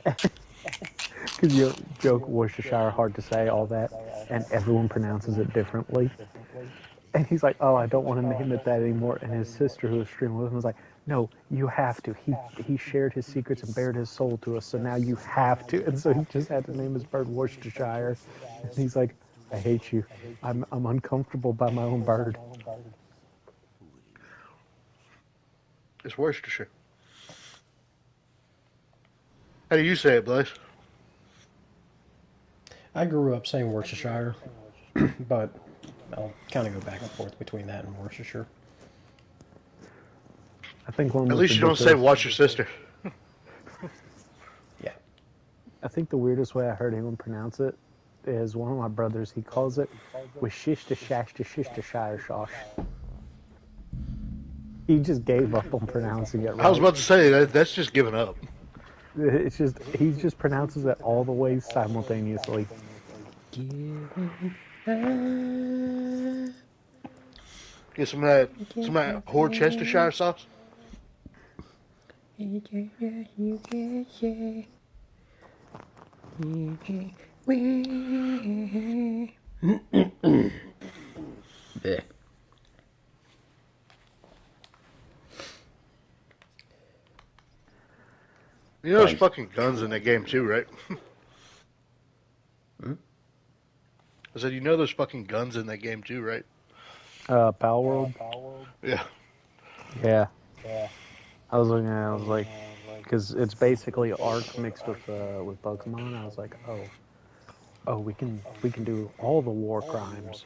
Because you joke Worcestershire hard to say, all that, and everyone pronounces it differently. And he's like, "Oh, I don't want to name it that anymore." And his sister, who was streaming with him, was like, "No, you have to. He shared his secrets and bared his soul to us, so now you have to." And so he just had to name his bird Worcestershire. And he's like, "I hate you. I'm uncomfortable by my own bird." It's Worcestershire. How do you say it, Blaze? I grew up saying Worcestershire, but I'll kind of go back and forth between that and Worcestershire. I think one At most least you don't say ridiculous. watch your sister. Yeah. I think the weirdest way I heard anyone pronounce it is one of my brothers. He calls it with shish to shash to shish to shire shosh. He just gave up on pronouncing it I was right. about to say that's just giving up. It's just he just pronounces it all the ways simultaneously. Giving Get some of that Worcestershire sauce. Bleh. You know there's Like, fucking guns in that game too, right? hmm? I said you know there's fucking guns in that game too, right? Pal World. Yeah. Yeah, I was looking at it. I was like, because it's basically Ark mixed with Pokemon. I was like, oh, we can do all the war crimes.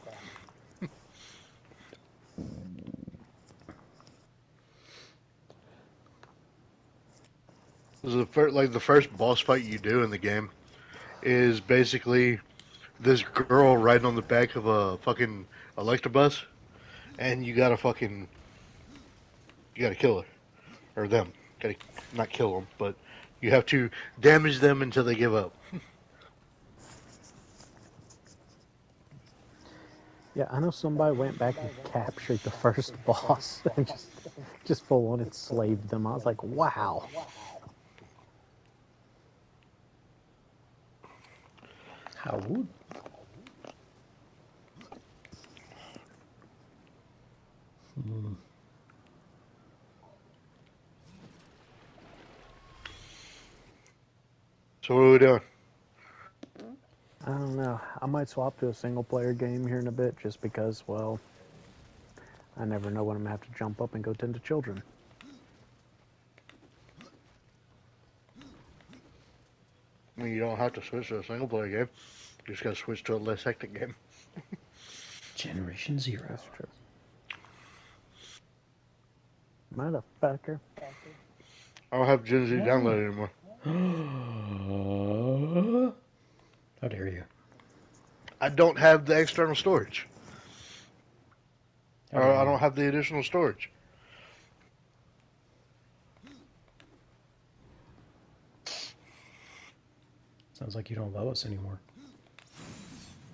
This is the first boss fight you do in the game is basically this girl riding on the back of a fucking Electabuzz, and you gotta kill her or them. Gotta not kill them, but you have to damage them until they give up. Yeah, I know somebody went back and captured the first boss and just full on enslaved them. I was like, wow. How would? Hmm. So what are we doing? I don't know. I might swap to a single player game here in a bit just because, well, I never know when I'm gonna have to jump up and go tend to children. I mean, you don't have to switch to a single player game. You just gotta switch to a less hectic game. Generation Zero. That's true. Motherfucker. I don't have Gen Z downloaded anymore. How dare you? I don't have the external storage, How or dare I you? don't have the additional storage. Sounds like you don't love us anymore.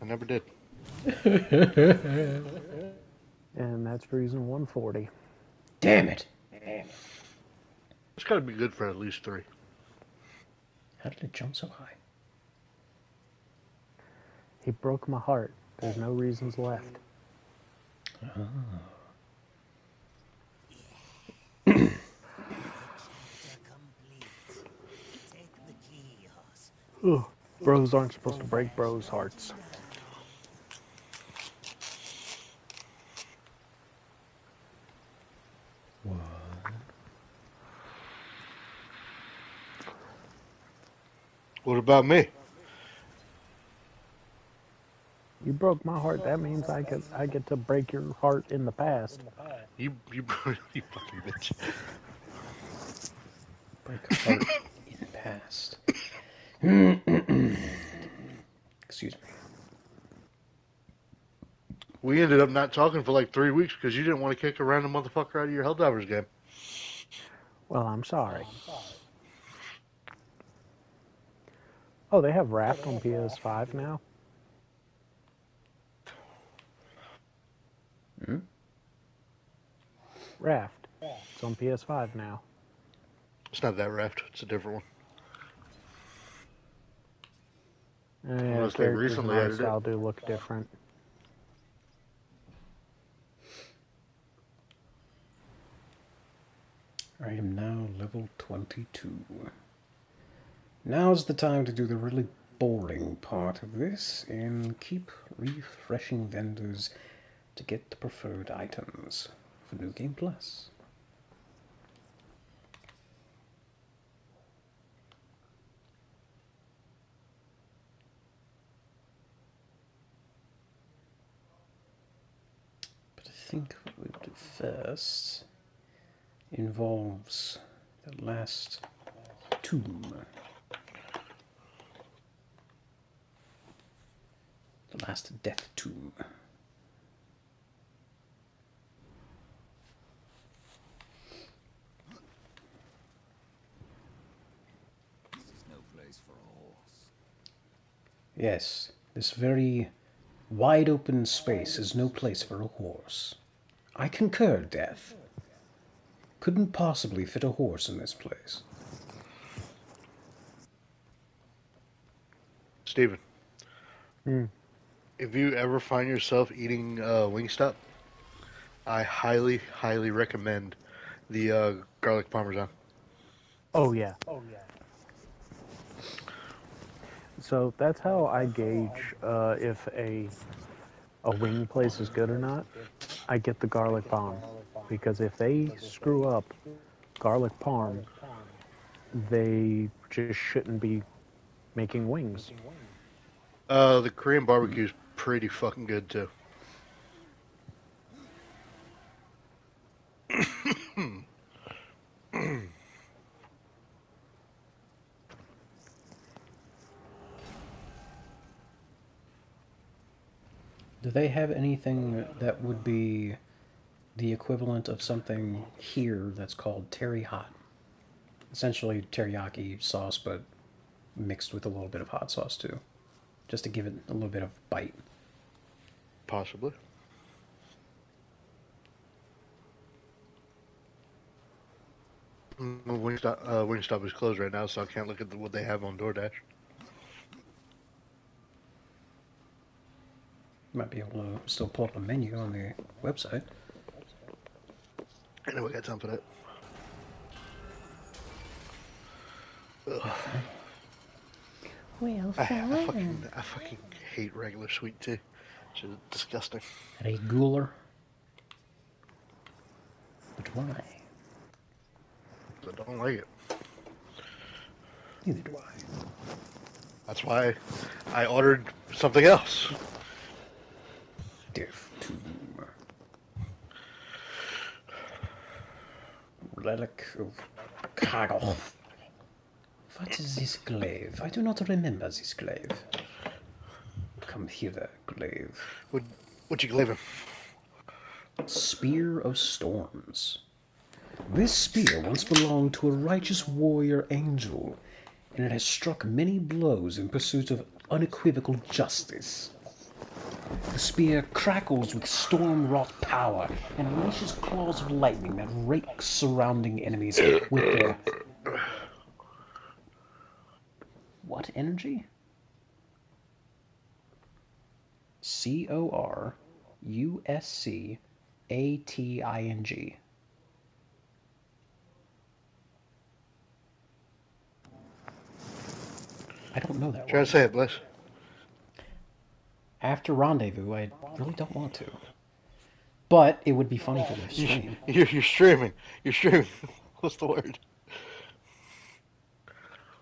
I never did. And that's reason 140. Damn it! It's gotta be good for at least 3. How did it jump so high? He broke my heart. There's no reasons left. Oh. Ugh. Bros aren't supposed to break bros' hearts. What? What about me? You broke my heart. That means I get to break your heart in the past. You you fucking bitch. Break heart in past. Excuse me. We ended up not talking for like 3 weeks because you didn't want to kick a random motherfucker out of your Helldivers game. Well, I'm sorry. Oh, they have Raft on PS5 now? Hmm? Raft. It's on PS5 now. It's not that raft. It's a different one. Unless they characters and recently art added it. style do look different. I am now level 22. Now's the time to do the really boring part of this and keep refreshing vendors to get the preferred items for New Game Plus. But I think what we'll do first involves the last tomb. The last death tomb. Yes, this very wide open space is no place for a horse. I concur, Death. Couldn't possibly fit a horse in this place. Steven, Hmm. if you ever find yourself eating Wingstop, I highly, highly recommend the garlic parmesan. Oh yeah. So that's how I gauge if a wing place is good or not. I get the garlic bomb because if they screw up garlic parm, they just shouldn't be making wings. The Korean barbecue is pretty fucking good too. Do they have anything that would be the equivalent of something here that's called terry hot? Essentially teriyaki sauce, but mixed with a little bit of hot sauce too, just to give it a little bit of bite. Possibly. Wingstop is closed right now, so I can't look at what they have on DoorDash. You might be able to still pull up a menu on the website. I know I got time for that. Ugh. Well, I fine. fucking hate regular sweet tea. It's just disgusting. Regular. But why? I don't like it. Neither do I. That's why I ordered something else. Death Tomb. Relic of Kagel. What is this glaive? I do not remember this glaive. Come hither, glaive. What you glaive him? Spear of Storms. This spear once belonged to a righteous warrior angel, and it has struck many blows in pursuit of unequivocal justice. The spear crackles with storm-wrought power and unleashes claws of lightning that rake surrounding enemies with their... What energy? Coruscating. I don't know that Try word. to say it, Bliss. After Rendezvous, I really don't want to. But it would be funny for the stream. You're streaming. You're streaming. What's the word?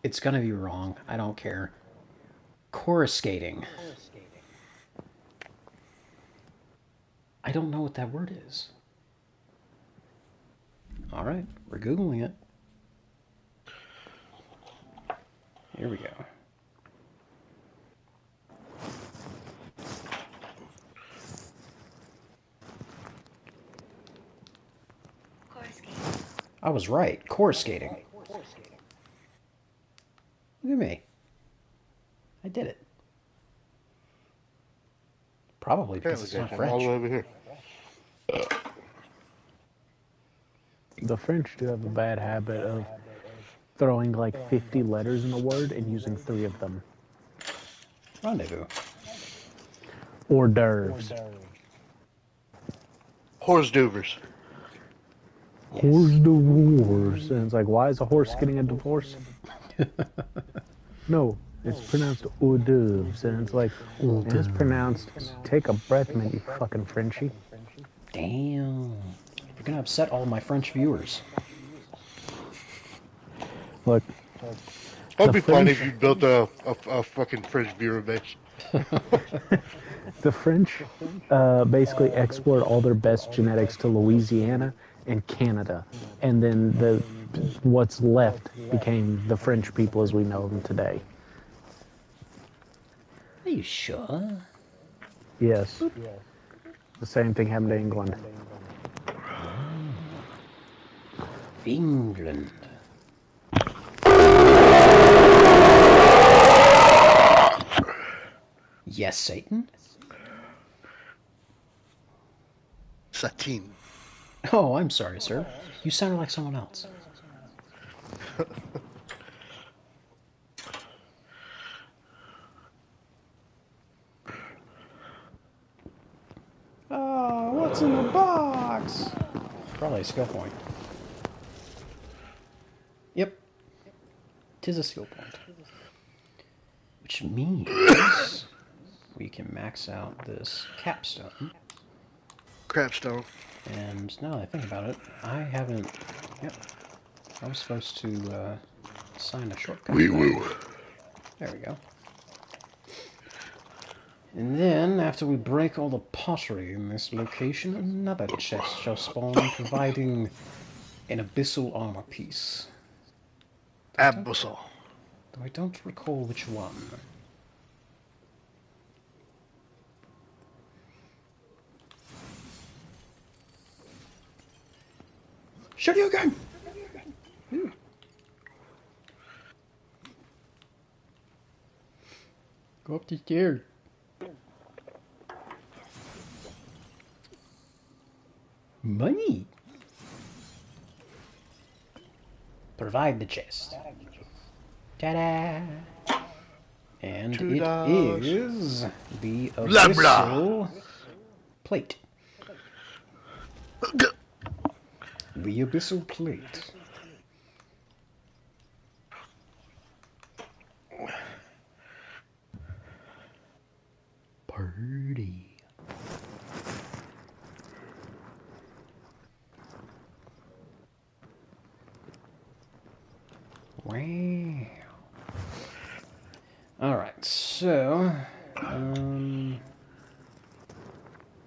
It's gonna be wrong. I don't care. Coruscating. I don't know what that word is. Alright, we're Googling it. Here we go. I was right. Coruscating. Look at me. I did it. Probably because it's not I'm all the French. way over here. The French do have a bad habit of throwing like 50 letters in a word and using 3 of them. Rendezvous. Hors d'oeuvres. Horse doovers. Hors d'oeuvres. And it's like, why is a horse getting a divorce? No, it's pronounced hors d'oeuvres. And it's like, and it's pronounced, take a breath, man, you fucking Frenchie. Damn. You're gonna upset all my French viewers. Look, That'd The be fun French- if you built a fucking French viewer base. the French basically export all their best genetics to Louisiana and Canada. And then what's left became the French people as we know them today. Are you sure? Yes. The same thing happened to England. England. Yes, Satan? Satine. Oh, I'm sorry, sir. You sounded like someone else. Oh, what's in the box? Probably a skill point. Yep. Tis a skill point. Which means we can max out this capstone. Crapstone. And now that I think about it, I haven't... Yep. I was supposed to assign a shortcut. Wee to that. woo. There we go. And then, after we break all the pottery in this location, another chest shall spawn, providing an abyssal armor piece. Abyssal. Though I don't recall which one. Shoot you again! Ooh. Go up the stairs. Money! Provide the chest. Ta-da! And $2. it is the Blah, abyssal blah. plate. The abyssal plate. Party. Wow. Alright, so...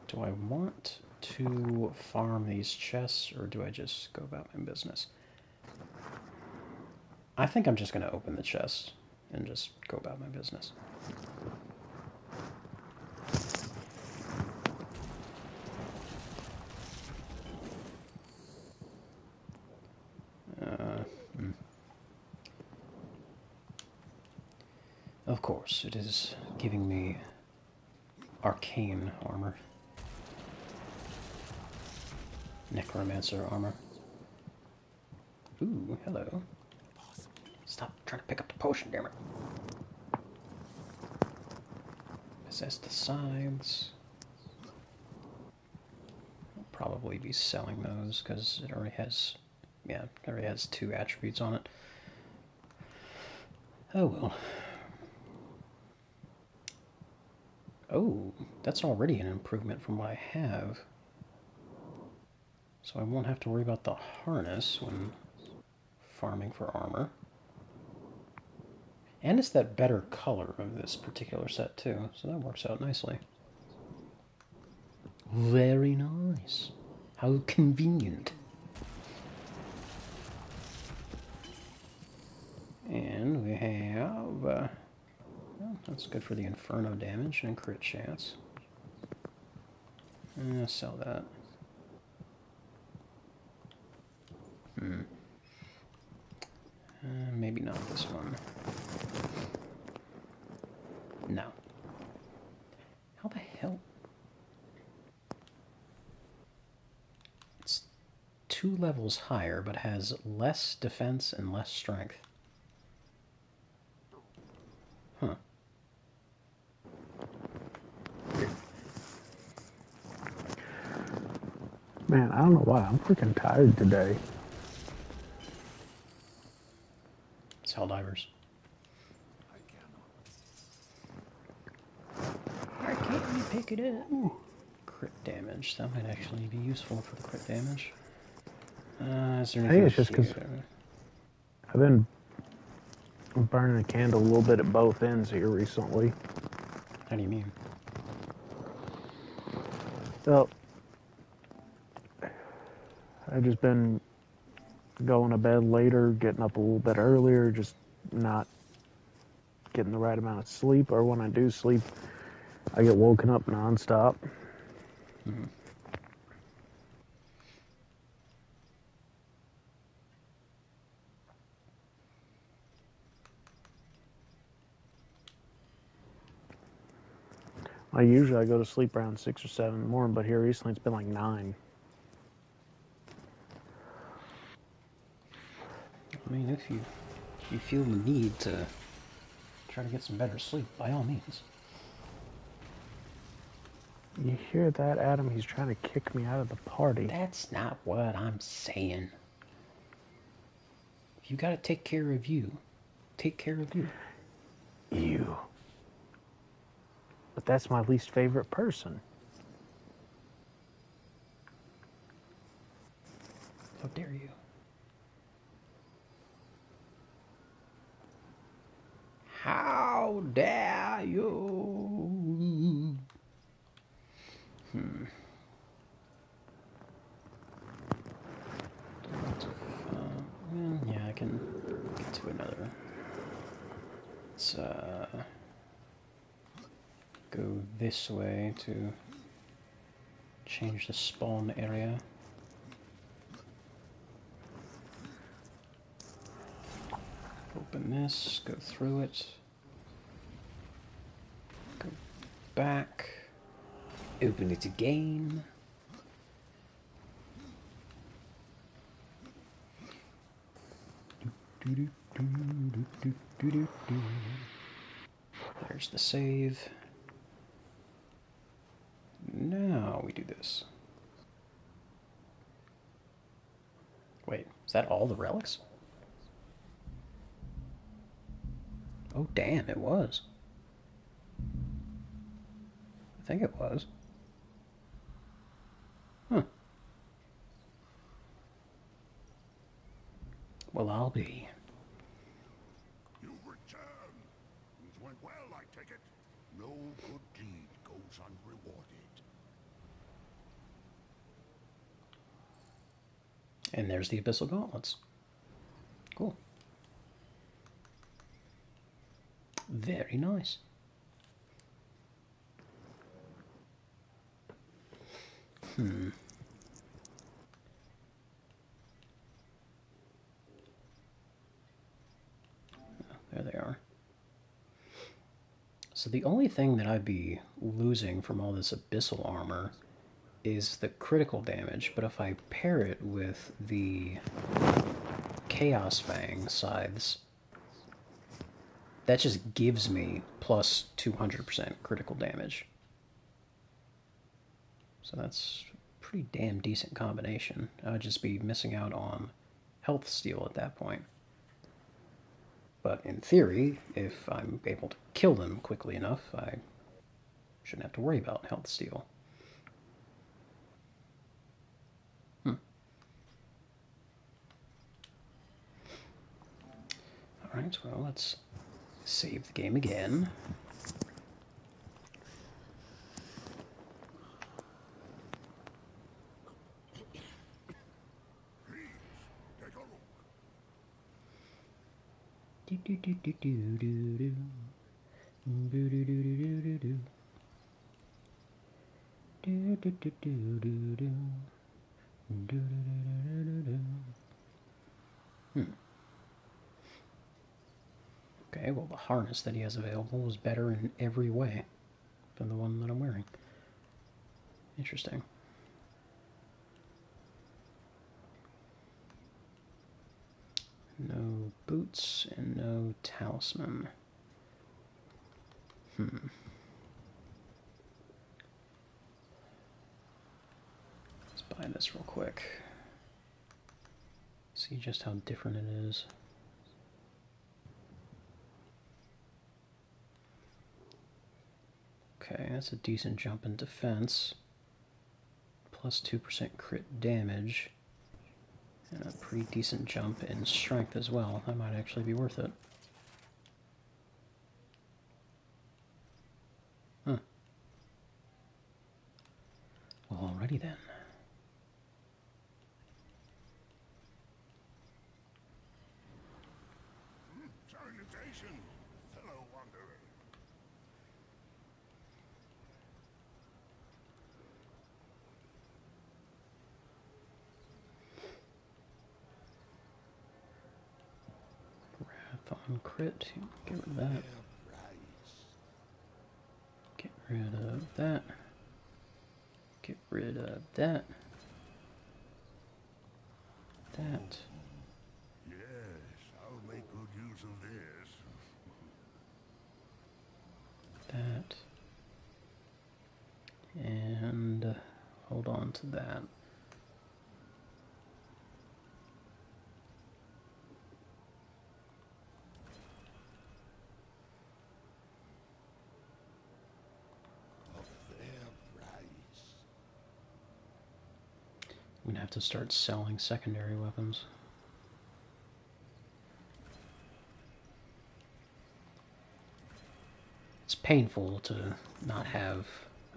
do I want to farm these chests, or do I just go about my business? I think I'm just going to open the chest and just go about my business. Of course, it is giving me arcane armor. Necromancer armor. Ooh, hello. Stop trying to pick up the potion, damn it. Possess the sides. I'll probably be selling those because it already has, yeah, it already has 2 attributes on it. Oh well. Oh, that's already an improvement from what I have. So I won't have to worry about the harness when farming for armor. And it's that better color of this particular set too, so that works out nicely. Very nice. How convenient. And we have... well, that's good for the Inferno damage and crit chance. Sell that. Maybe not this one. No. How the hell? It's 2 levels higher, but has less defense and less strength. Huh. Man, I don't know why. I'm freaking tired today. It's Helldivers. Why can't we pick it up? Crit damage. That might actually be useful for the crit damage. Is there I think anything it's just because here? I've been burning a candle a little bit at both ends here recently. How do you mean? So, I've just been going to bed later, getting up a little bit earlier, just not getting the right amount of sleep. Or when I do sleep, I get woken up nonstop. Mm-hmm. Usually I go to sleep around 6 or 7 in the morning, but here recently it's been like 9. I mean, if you feel the need to try to get some better sleep, by all means. You hear that, Adam? He's trying to kick me out of the party. That's not what I'm saying. You gotta take care of you. Take care of you. You. But that's my least favorite person. How dare you? How dare you? Yeah, I can get to another. Let's go this way to change the spawn area. Open this, go through it, go back, open it again. There's the save. Now we do this. Wait, is that all the relics? Oh damn, it was. I think it was. Huh. Well, I'll be. You return. Things went well, I take it. No good deed goes unrewarded. And there's the Abyssal Gauntlets. Cool. Very nice. There they are. So the only thing that I'd be losing from all this Abyssal armor is the critical damage, but if I pair it with the Chaos Fang scythes, that just gives me plus 200% critical damage. So that's a pretty damn decent combination. I would just be missing out on health steal at that point. But in theory, if I'm able to kill them quickly enough, I shouldn't have to worry about health steal. Alright, well, let's save the game again. Take a look. Do do do do do do do. Do do do do do do do. Do do do do do do. Do do do do do do. Okay, well, the harness that he has available is better in every way than the one that I'm wearing. Interesting. No boots and no talisman. Let's buy this real quick. See just how different it is. Okay, that's a decent jump in defense. Plus 2% crit damage. And a pretty decent jump in strength as well. That might actually be worth it. Huh. Well, alrighty then. Salutation, fellow wanderer. Wrath on crit. Get rid of that. Get rid of that. Get rid of that. That. Yes, I'll make good use of this. That. And hold on to that. I'm gonna have to start selling secondary weapons. It's painful to not have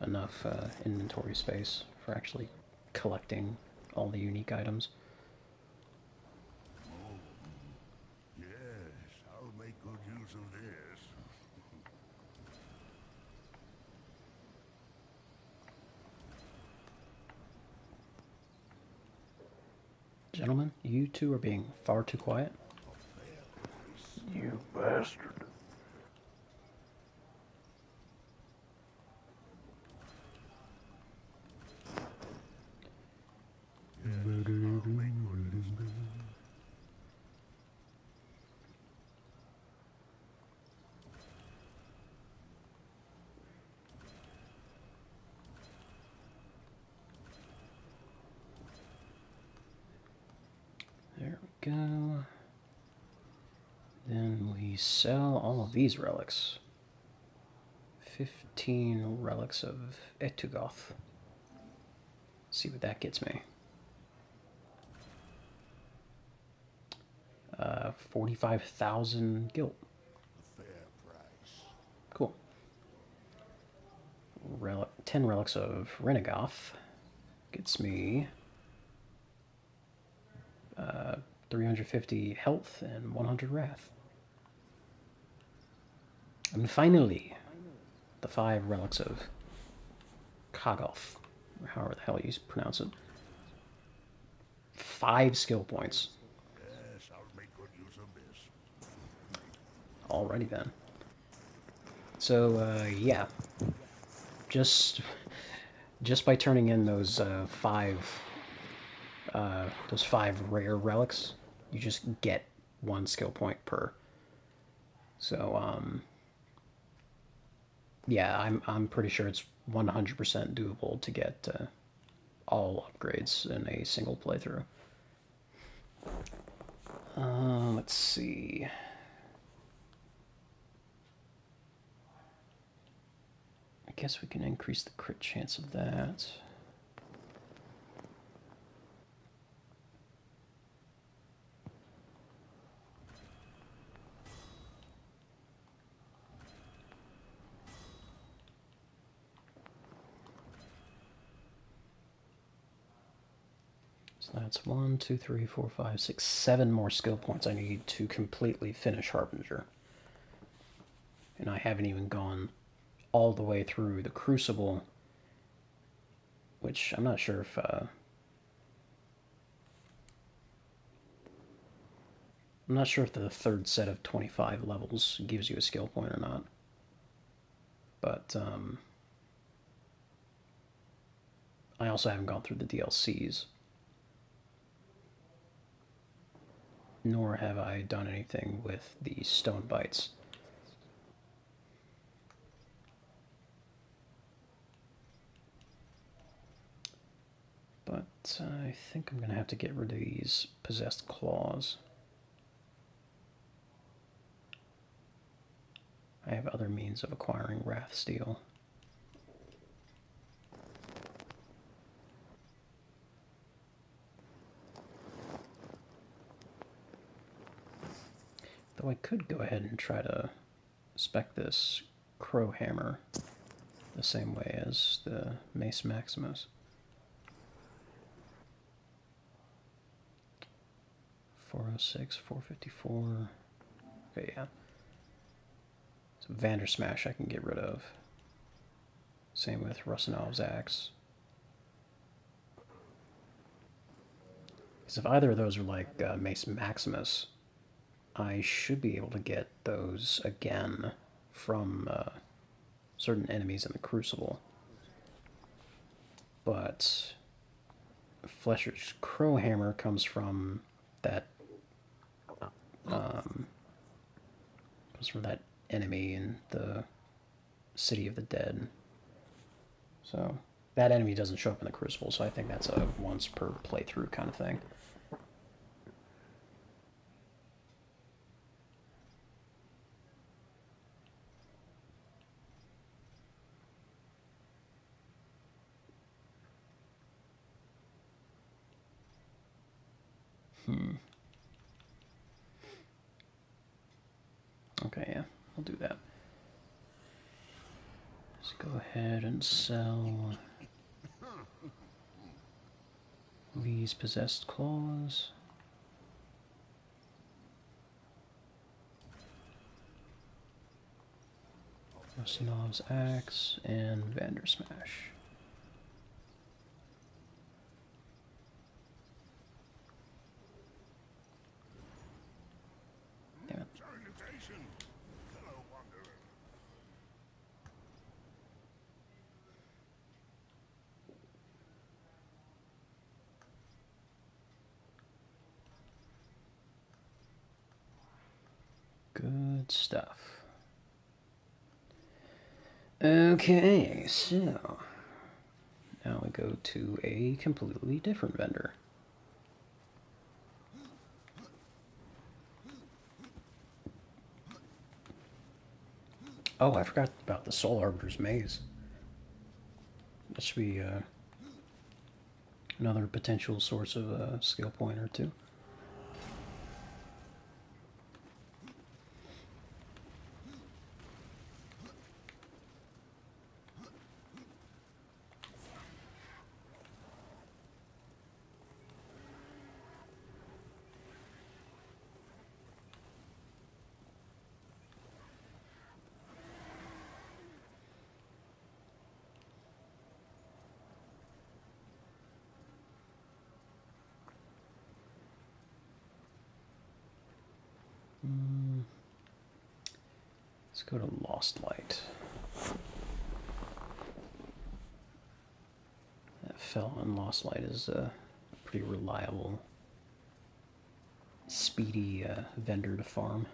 enough inventory space for actually collecting all the unique items. Yes, I'll make good use of this. Gentlemen, you two are being far too quiet. You bastard. There we go. Then we sell all of these relics. 15 relics of Etugoth. See what that gets me. 45,000 gilt. A fair price. Cool. 10 relics of Renegoth gets me 350 health and 100 wrath. And finally, the 5 relics of Kagoth, or however the hell you pronounce it. 5 skill points. Yes, I'll make good use of this. Alrighty then. So, yeah. Just by turning in those 5 rare relics, you just get 1 skill point per. So, yeah, I'm pretty sure it's 100% doable to get all upgrades in a single playthrough. Let's see. I guess we can increase the crit chance of that. So that's 1, 2, 3, 4, 5, 6, 7 more skill points I need to completely finish Harbinger. And I haven't even gone all the way through the Crucible, which I'm not sure if the third set of 25 levels gives you a skill point or not. But I also haven't gone through the DLCs. Nor have I done anything with the Stone Bites. But I think I'm going to have to get rid of these possessed claws. I have other means of acquiring Wrath Steel. Though I could go ahead and try to spec this Crow Hammer the same way as the Mace Maximus. 406, 454. Okay, yeah. So Vandersmash I can get rid of. Same with Russinov's Axe. Because if either of those are like Mace Maximus, I should be able to get those again from certain enemies in the Crucible. But Flesher's Crowhammer comes from that enemy in the City of the Dead. So that enemy doesn't show up in the Crucible, so I think that's a once per playthrough kind of thing. Okay, yeah, I'll do that. Let's go ahead and sell these possessed claws. Rosinov's Axe and Vandersmash. Yeah. Salutation, fellow wanderer. Good stuff. Okay, so now we go to a completely different vendor. Oh, I forgot about the Soul Arbiter's Maze. That should be another potential source of a skill point or two. Let's go to Lost Light. That fellow in Lost Light is a pretty reliable, speedy vendor to farm.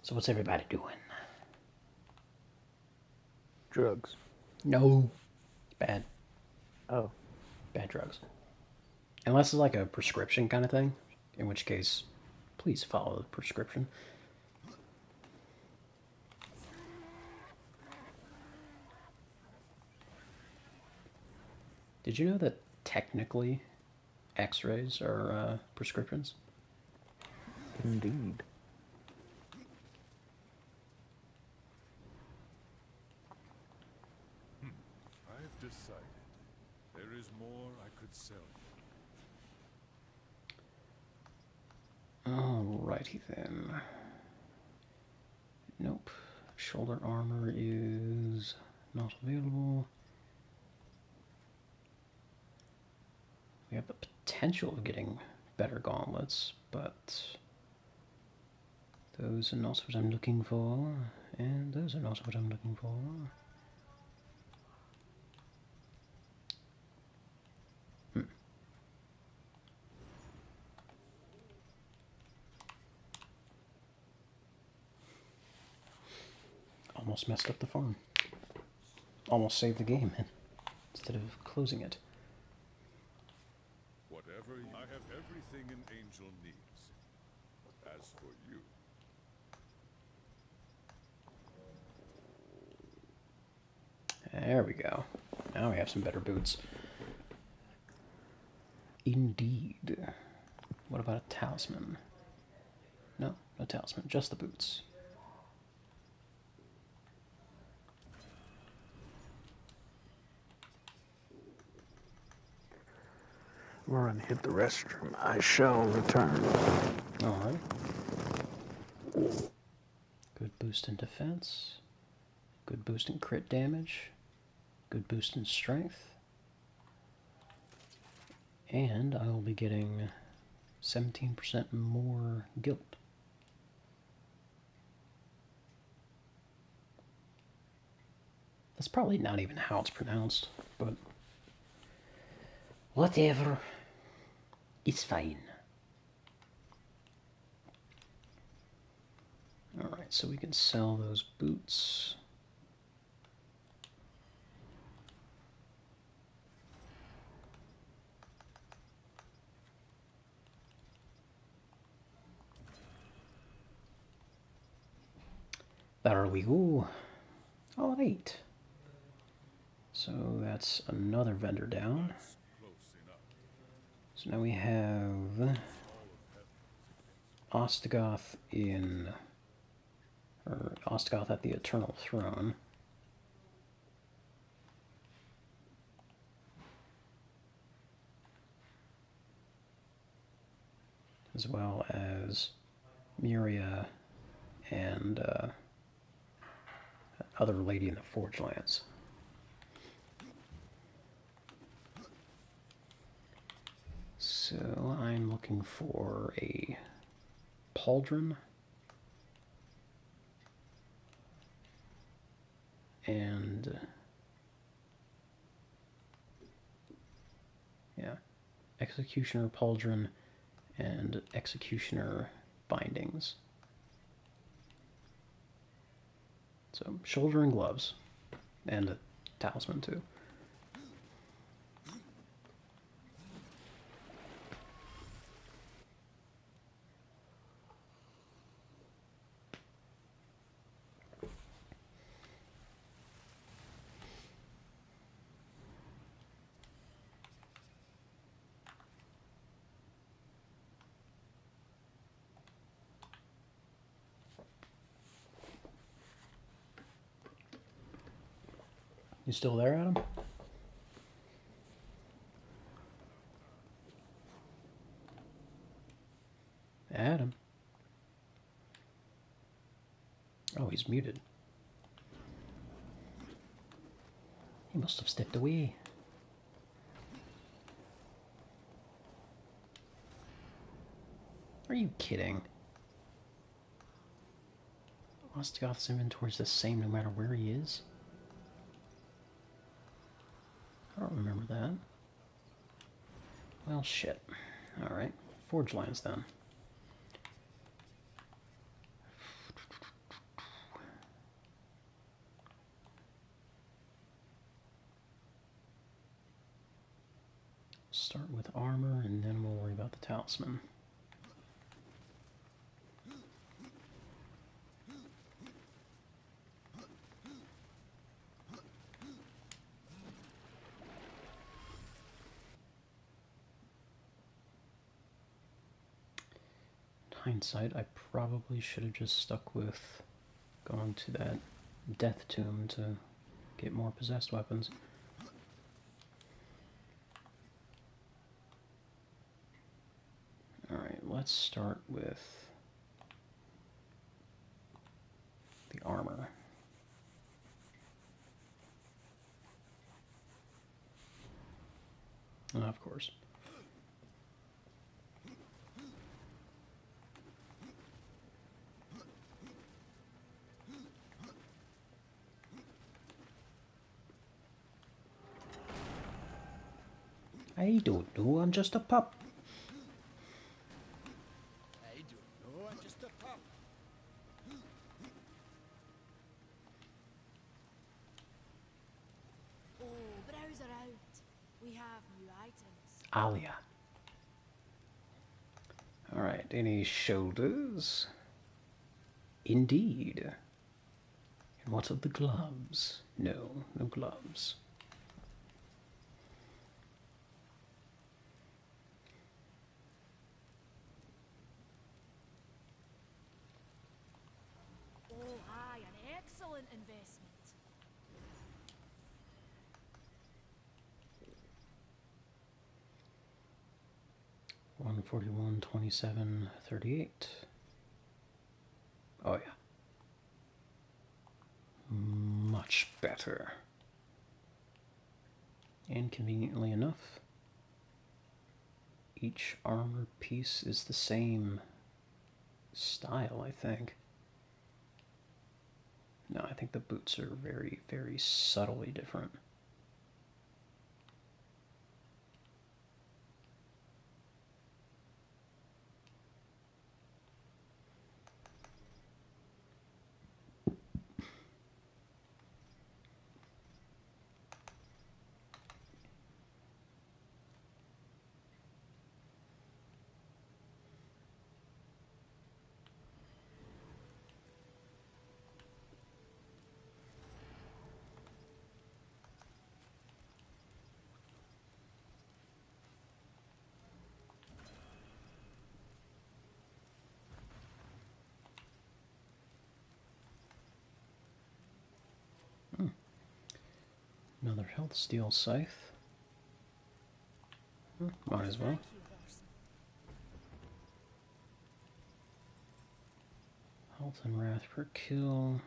So what's everybody doing? Drugs. No. Bad. Oh. Bad drugs. Unless it's like a prescription kind of thing, in which case, please follow the prescription. Did you know that technically X-rays are prescriptions? Indeed. I've decided. There is more I could sell you. Alrighty then. Nope. Shoulder armor is not available. We have the potential of getting better gauntlets, but Those are not what I'm looking for, and those are not what I'm looking for. Almost messed up the farm. Almost saved the game instead of closing it. Whatever I have everything an angel needs. As for you, There we go. Now we have some better boots. Indeed. What about a talisman? No, no talisman, just the boots. Run, hit the restroom. I shall return. Alright. Good boost in defense. Good boost in crit damage. Good boost in strength. And I will be getting 17% more guilt. That's probably not even how it's pronounced, but whatever. It's fine. Alright, so we can sell those boots. There we go. Alright. So that's another vendor down. close enough. So now we have Ostrogoth Ostrogoth at the Eternal Throne. As well as Muria and other lady in the Forge Lands. So I'm looking for a pauldron and yeah, executioner pauldron and executioner bindings. So shoulder and gloves and a talisman too. You still there, Adam? Adam? Oh, he's muted. He must have stepped away. Are you kidding? Ostrogoth's inventory is the same no matter where he is? I don't remember that. Well, shit. Alright. Forge Lands then. Start with armor and then we'll worry about the talisman. Hindsight, I probably should have just stuck with going to that death tomb to get more possessed weapons. Alright, let's start with the armor. Of course. I don't know, I'm just a pup. I don't know, I'm just a pup. Oh, browse around. We have new items. Alia. Alright, any shoulders? Indeed. And what of the gloves? No, no gloves. Oh, aye, an excellent investment. 141, 27, 38. Oh yeah. Much better. And conveniently enough, each armor piece is the same style, I think. No, I think the boots are very, very subtly different. Another health steel scythe. Might as well. Thank you, horseman. Health and wrath per kill.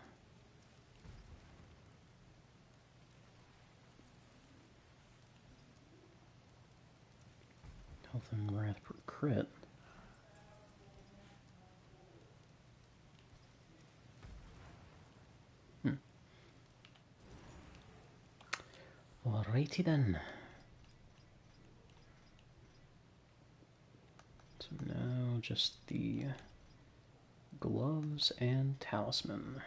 Health and wrath per crit. Alrighty then. So now just the gloves and talisman.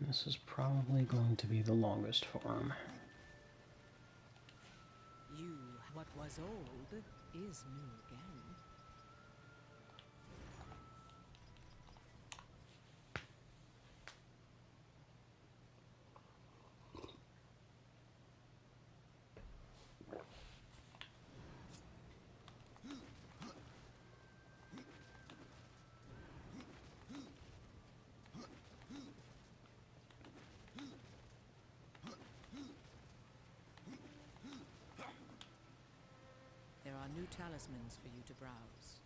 This is probably going to be the longest form. You, what was old, is new again. There are new talismans for you to browse.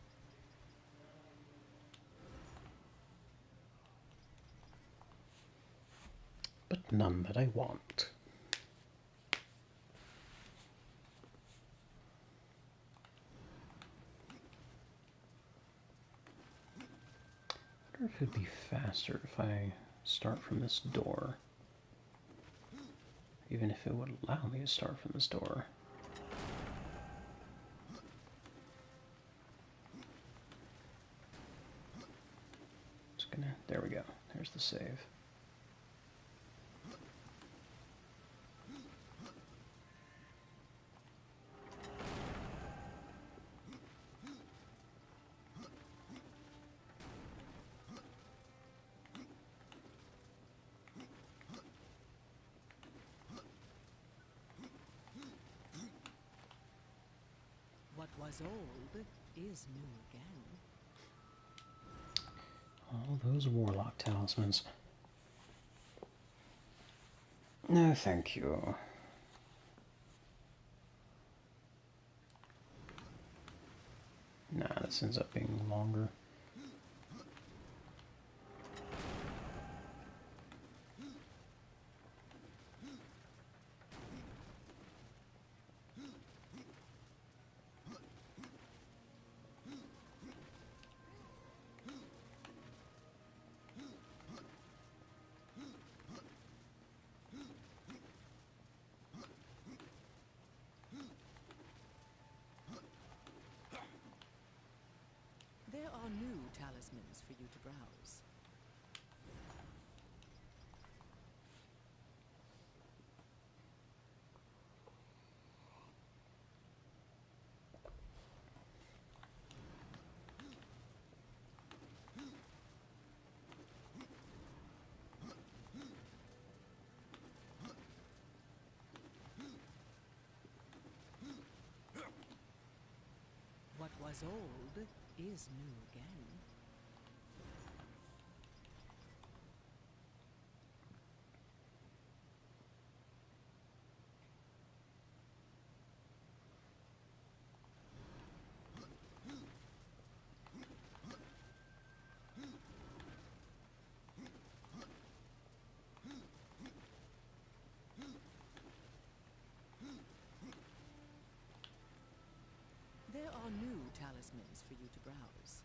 But none that I want. I wonder if it'd be faster if I start from this door. Even if it would allow me to start from this door. Just gonna, there we go. There's the save. was old is new again. All those warlock talismans. No, thank you. Nah, this ends up being longer. There are new talismans for you to browse. What was old is new again. There are new talismans for you to browse.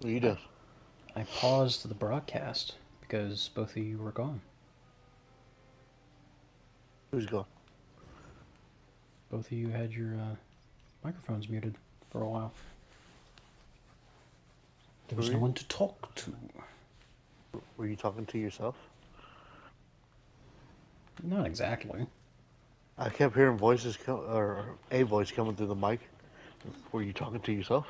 What are you doing? I paused the broadcast because both of you were gone. Who's gone? Both of you had your microphones muted for a while. There was no one to talk to. Were you talking to yourself? Not exactly. I kept hearing voices or a voice coming through the mic. Were you talking to yourself?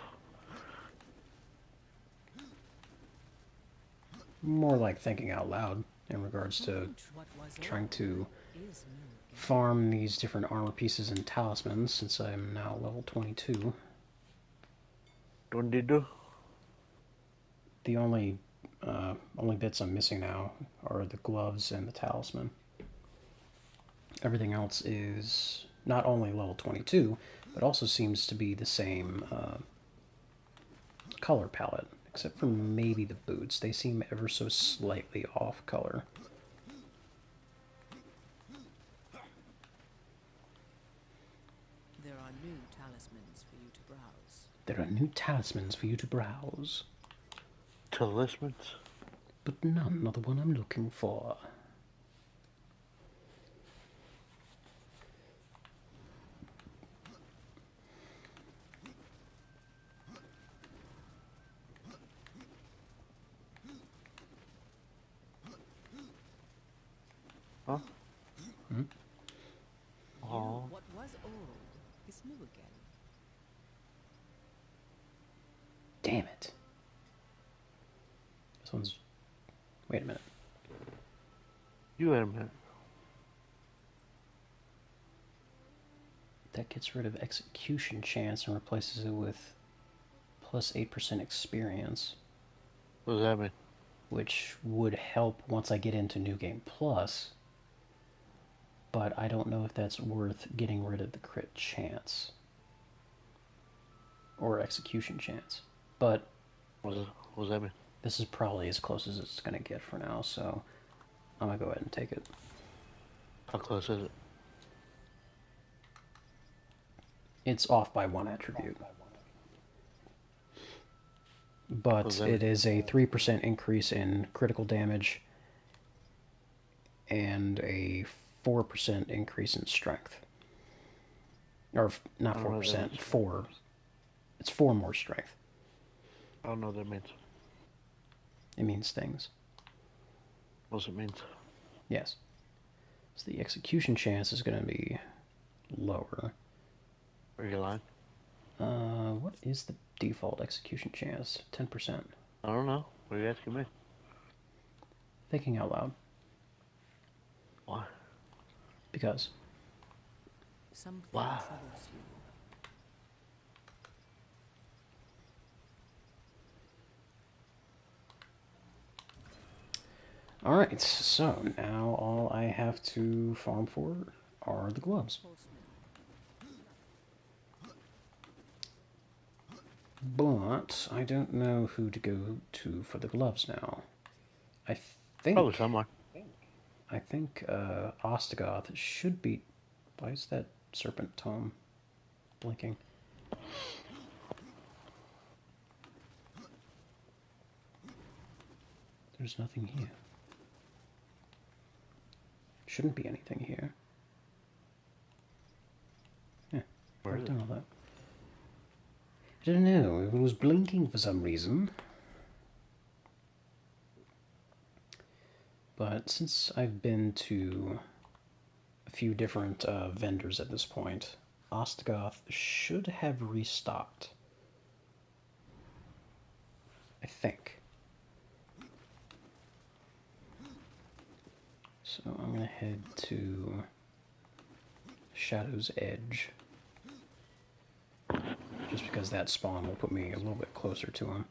More like thinking out loud in regards to What was trying to old is new again. farm these different armor pieces and talismans since I'm now level 22. What did you do? The only bits I'm missing now are the gloves and the talisman. Everything else is not only level 22, but also seems to be the same color palette, except for maybe the boots. They seem ever so slightly off color. There are new talismans for you to browse. There are new talismans for you to browse, Talismans? but none are the one I'm looking for. Huh? Hmm? Oh. What was old is new again. Damn it. This one's... Wait a minute. You wait a minute. That gets rid of execution chance and replaces it with plus 8% experience, What does that mean? which would help once I get into New Game Plus, but I don't know if that's worth getting rid of the crit chance or execution chance. But What does that mean? this is probably as close as it's going to get for now, so I'm going to go ahead and take it. How close is it? It's off by one attribute. But it is a 3% increase in critical damage and a 4% increase in strength. Or, not 4%, 4. It's 4 more strength. I don't know what that means. It means things. What does it mean? Yes. So the execution chance is going to be lower. Are you lying? What is the default execution chance? 10%. I don't know. What are you asking me? Thinking out loud. Why? Because. Something Wow. troubles you. Alright, so now all I have to farm for are the gloves. But I don't know who to go to for the gloves now. I think... Probably someone. I think Ostagoth should be... Why is that serpent tome blinking? There's nothing here. Shouldn't be anything here. Yeah, Where I've is done all that. I don't know, it was blinking for some reason. But since I've been to a few different vendors at this point, Ostgoth should have restocked. I think. So I'm going to head to Shadow's Edge. Just because that spawn will put me a little bit closer to him.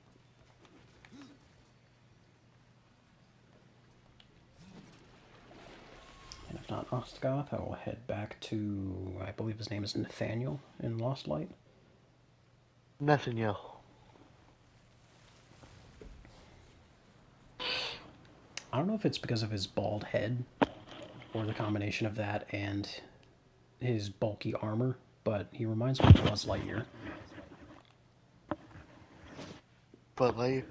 And if not Ostgoth, I will head back to, I believe his name is Nathaniel in Lost Light. Nathaniel. I don't know if it's because of his bald head, or the combination of that and his bulky armor, but he reminds me of Buzz Lightyear. Butt Lightyear?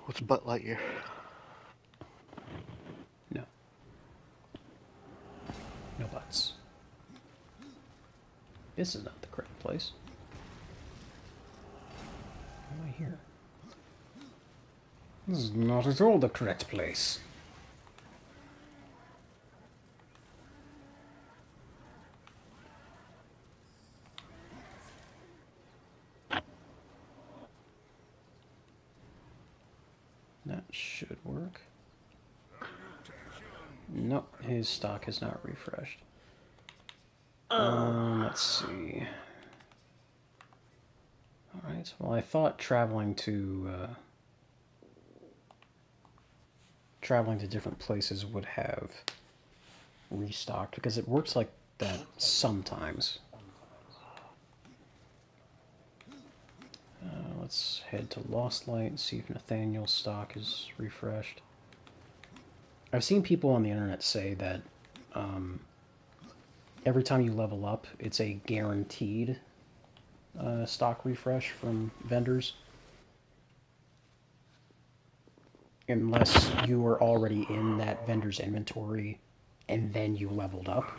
What's Butt Lightyear? No. No buts. This is not the correct place. Why am I here? This is not at all the correct place. That should work. Nope, his stock is not refreshed. Let's see. Alright, well I thought traveling to traveling to different places would have restocked, because it works like that sometimes. Let's head to Lost Light and see if Nathaniel's stock is refreshed. I've seen people on the internet say that every time you level up, it's a guaranteed stock refresh from vendors. Unless you were already in that vendor's inventory and then you leveled up.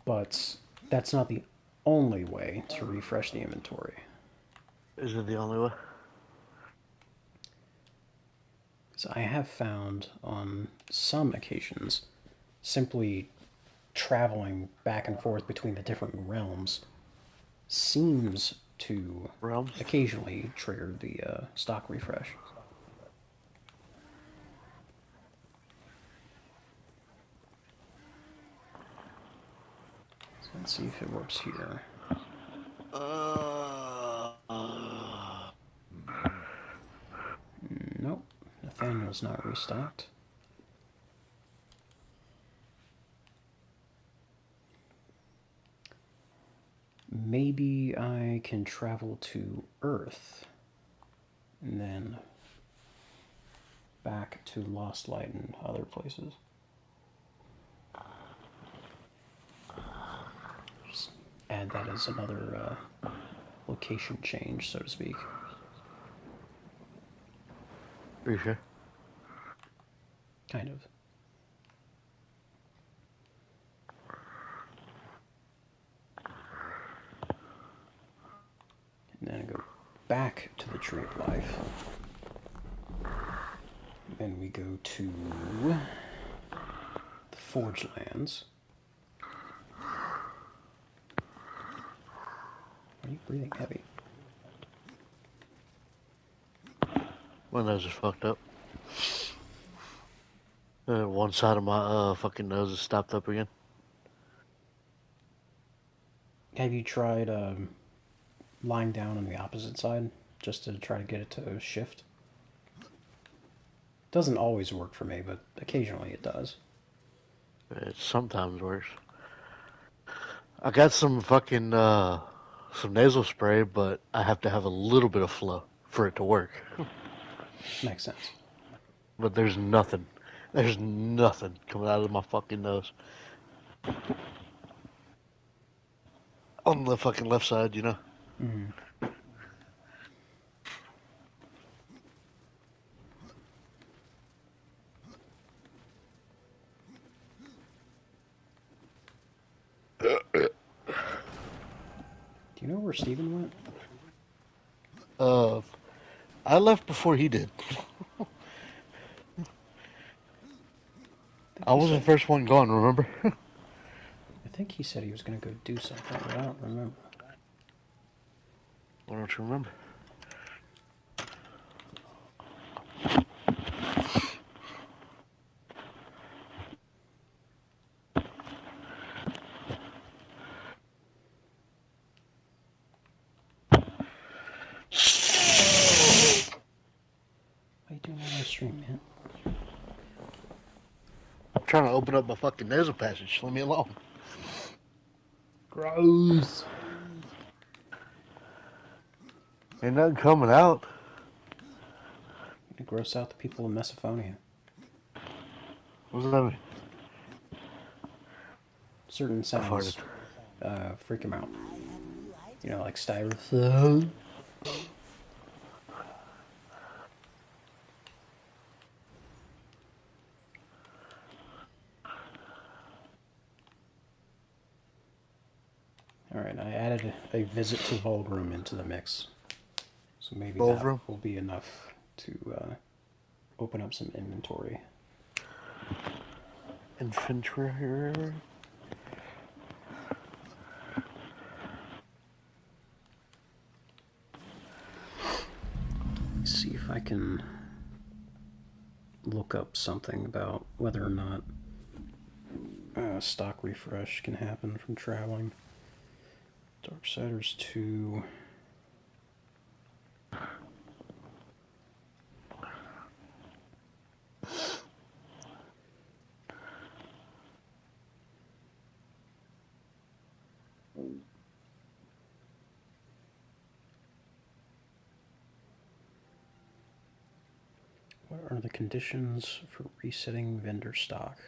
But that's not the only way to refresh the inventory. Is it the only way? So I have found on some occasions simply traveling back and forth between the different realms seems to occasionally trigger the stock refresh. So let's see if it works here. Nope, Nathaniel's not restocked. Maybe I can travel to Earth and then back to Lost Light and other places. Just add that as another location change, so to speak. Are you sure? Kind of. And then I go back to the Tree of Life. Then we go to the Forge Lands. Are you breathing heavy? My nose is fucked up. One side of my fucking nose is stopped up again. Have you tried lying down on the opposite side just to try to get it to shift? Doesn't always work for me, but occasionally it does. It sometimes works. I got some fucking some nasal spray, but I have to have a little bit of flow for it to work. Makes sense. But there's nothing. There's nothing coming out of my fucking nose. On the fucking left side, you know? Mm. Do you know where Steven went? I left before he did. I was the first one gone, remember? I think he said he was going to go do something, but I don't remember. Why don't you remember? What are you doing on my stream, man? I'm trying to open up my fucking nasal passage. Leave me alone. Gross. Ain't nothing coming out. To gross out the people of Mesophonia. What does that mean? Certain sounds freak him out. You know, like styrofoam. Alright, I added a visit to Vulgrim into the mix. So maybe Vulgrim? that will be enough to open up some inventory. Infantry. Let's see if I can look up something about whether or not stock refresh can happen from traveling. Darksiders 2. What are the conditions for resetting vendor stock?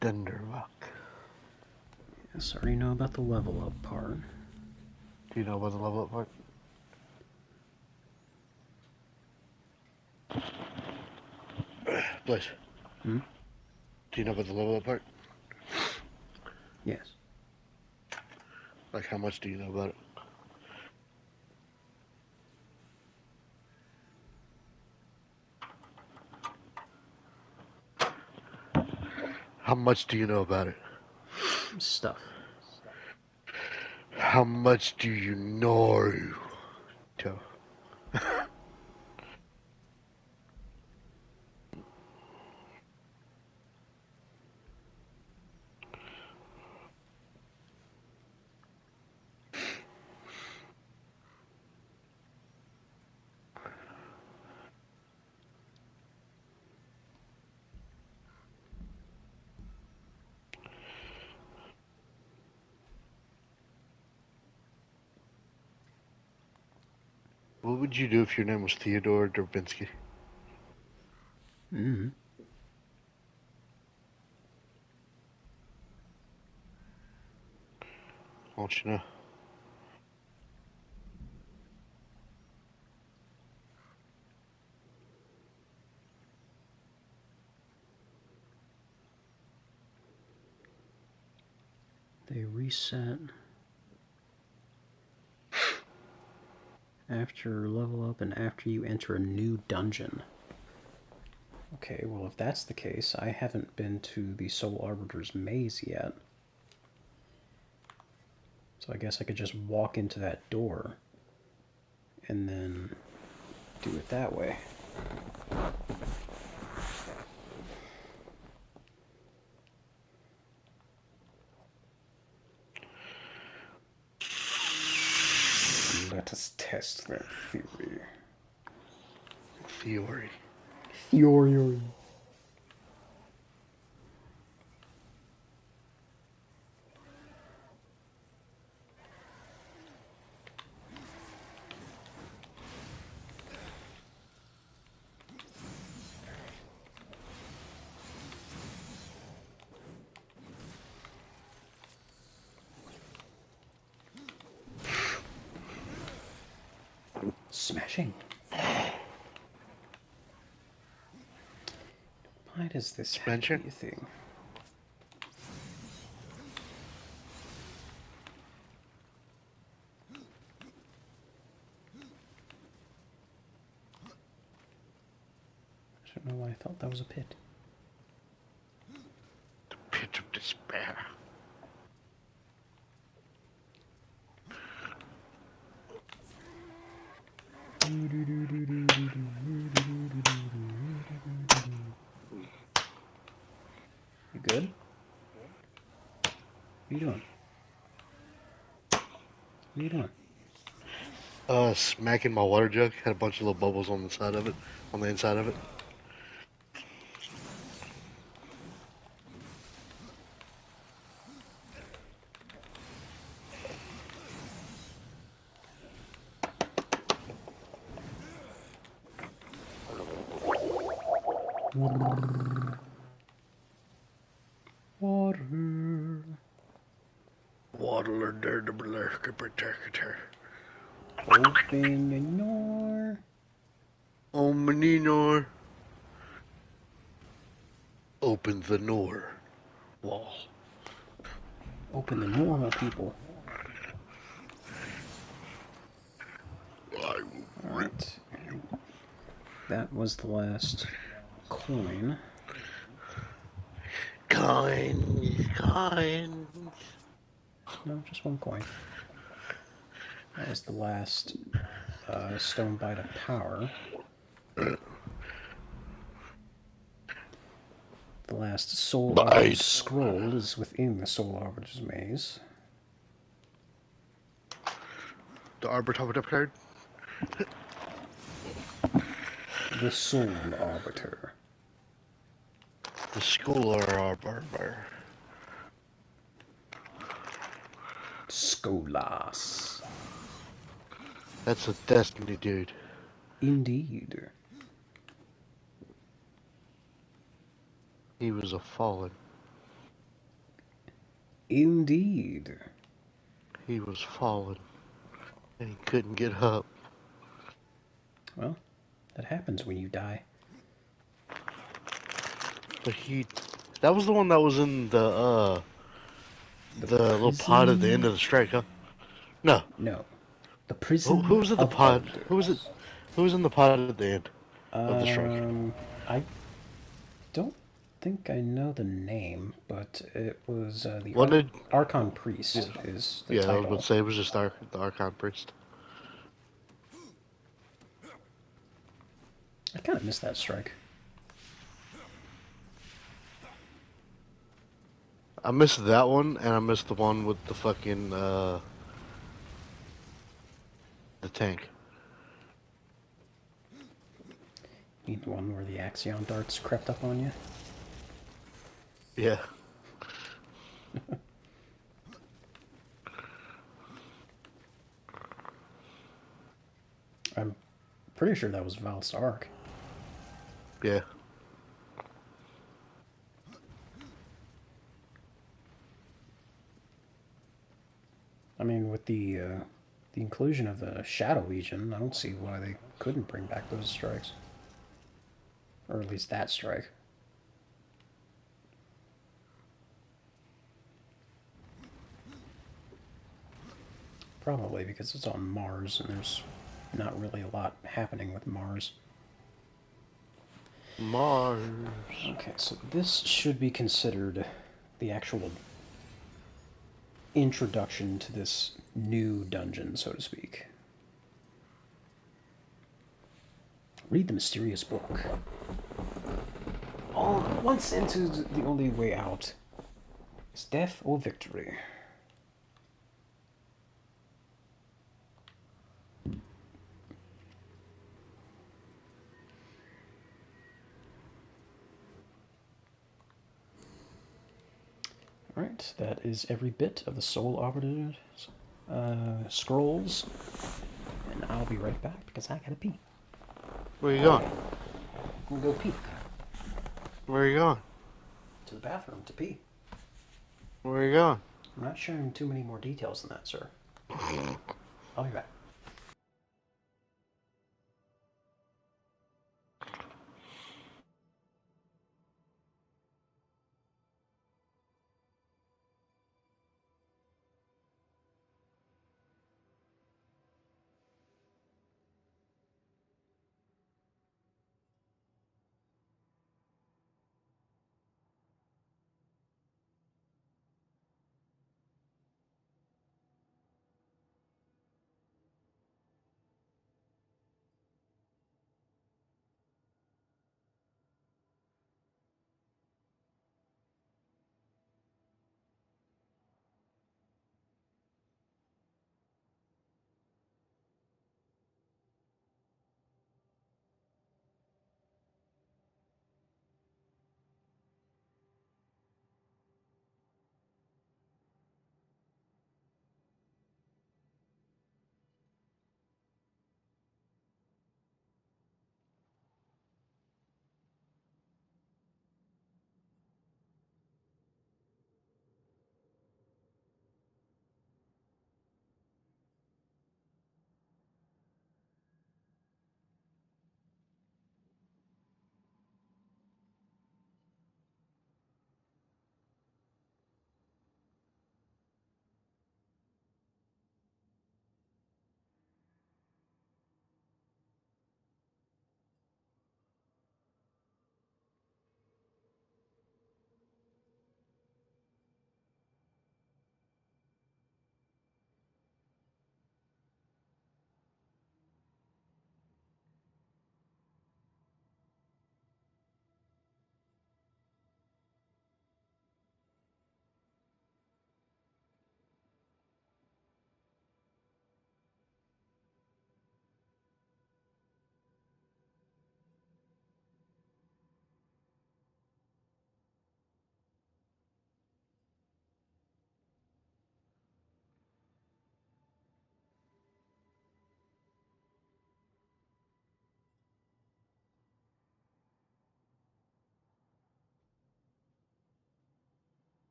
Dunderbuck. Yes, I already know about the level up part. Do you know about the level up part? Bliss. Hmm? Do you know about the level up part? Yes. Like, how much do you know about it? How much do you know about it? Stuff. How much do you know? Joe. What would you do if your name was Theodore Durbinski? Mm-hmm. Won't you know? They reset after level up and after you enter a new dungeon. Okay, well if that's the case, I haven't been to the Soul Arbiter's Maze yet. So I guess I could just walk into that door and then do it that way. Let us test that theory. Theory. Theory. Smashing. Why does this have to be a thing? I don't know why I thought that was a pit. The pit of despair. You good? What are you doing? What are you doing? Smacking my water jug. Had a bunch of little bubbles on the side of it, on the inside of it. Water. Waddler, der, protector. Open the door. Oh, Meninor. Open the Nor wall. Open the normal people. I will rip. Alright. That was the last coin. Coins. No, just one coin. That was the last stone bite of power. The last Soul Arbiter's scroll is within the Soul Arbiter's Maze. The Arbiter card. The Soul Arbiter. The Scholar Arbiter. Skolas. That's a Destiny dude. Indeed. He was a fallen. Indeed. He was fallen. And he couldn't get up. Well, that happens when you die. But that was the one that was in the little pod at the end of the strike, huh? No. No. The Who prison was at the of pod? elders. Who was in the pod at the end of the strike? I don't think I know the name, but it was the What did? Archon Priest is the Yeah, I was title. about to say it was just the Archon Priest. I kind of missed that strike. I missed that one, and I missed the one with the fucking the tank. You mean the one where the Axion darts crept up on you? Yeah. I'm pretty sure that was Val's Arc. Yeah. I mean, with the inclusion of the Shadow Legion, I don't see why they couldn't bring back those strikes. Or at least that strike. Probably because it's on Mars, and there's not really a lot happening with Mars. Mars. Okay, so this should be considered the actual introduction to this new dungeon, so to speak. Read the mysterious book. Once into the only way out is death or victory. Alright, that is every bit of the Soul Arbiter scrolls. And I'll be right back because I gotta pee. Where you going? I'm gonna go pee. Where are you going? To the bathroom to pee. Where are you going? I'm not sharing too many more details than that, sir. I'll be back.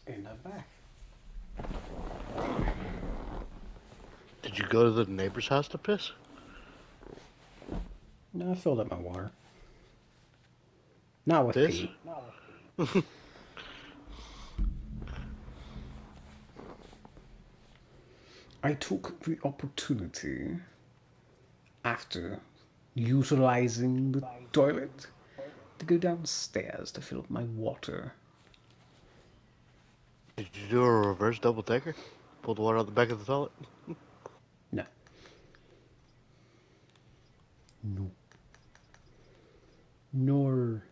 And I'm back. Did you go to the neighbor's house to piss? No, I filled up my water. Not with Piss? pee. I took the opportunity after utilizing the toilet to go downstairs to fill up my water. Did you do a reverse double decker? Pull the water out the back of the toilet? No. No. Nor.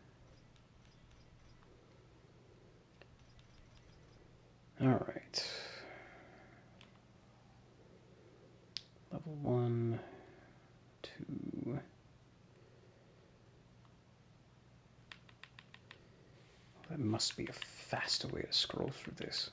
Alright. Level 1, 2. That must be a faster way to scroll through this.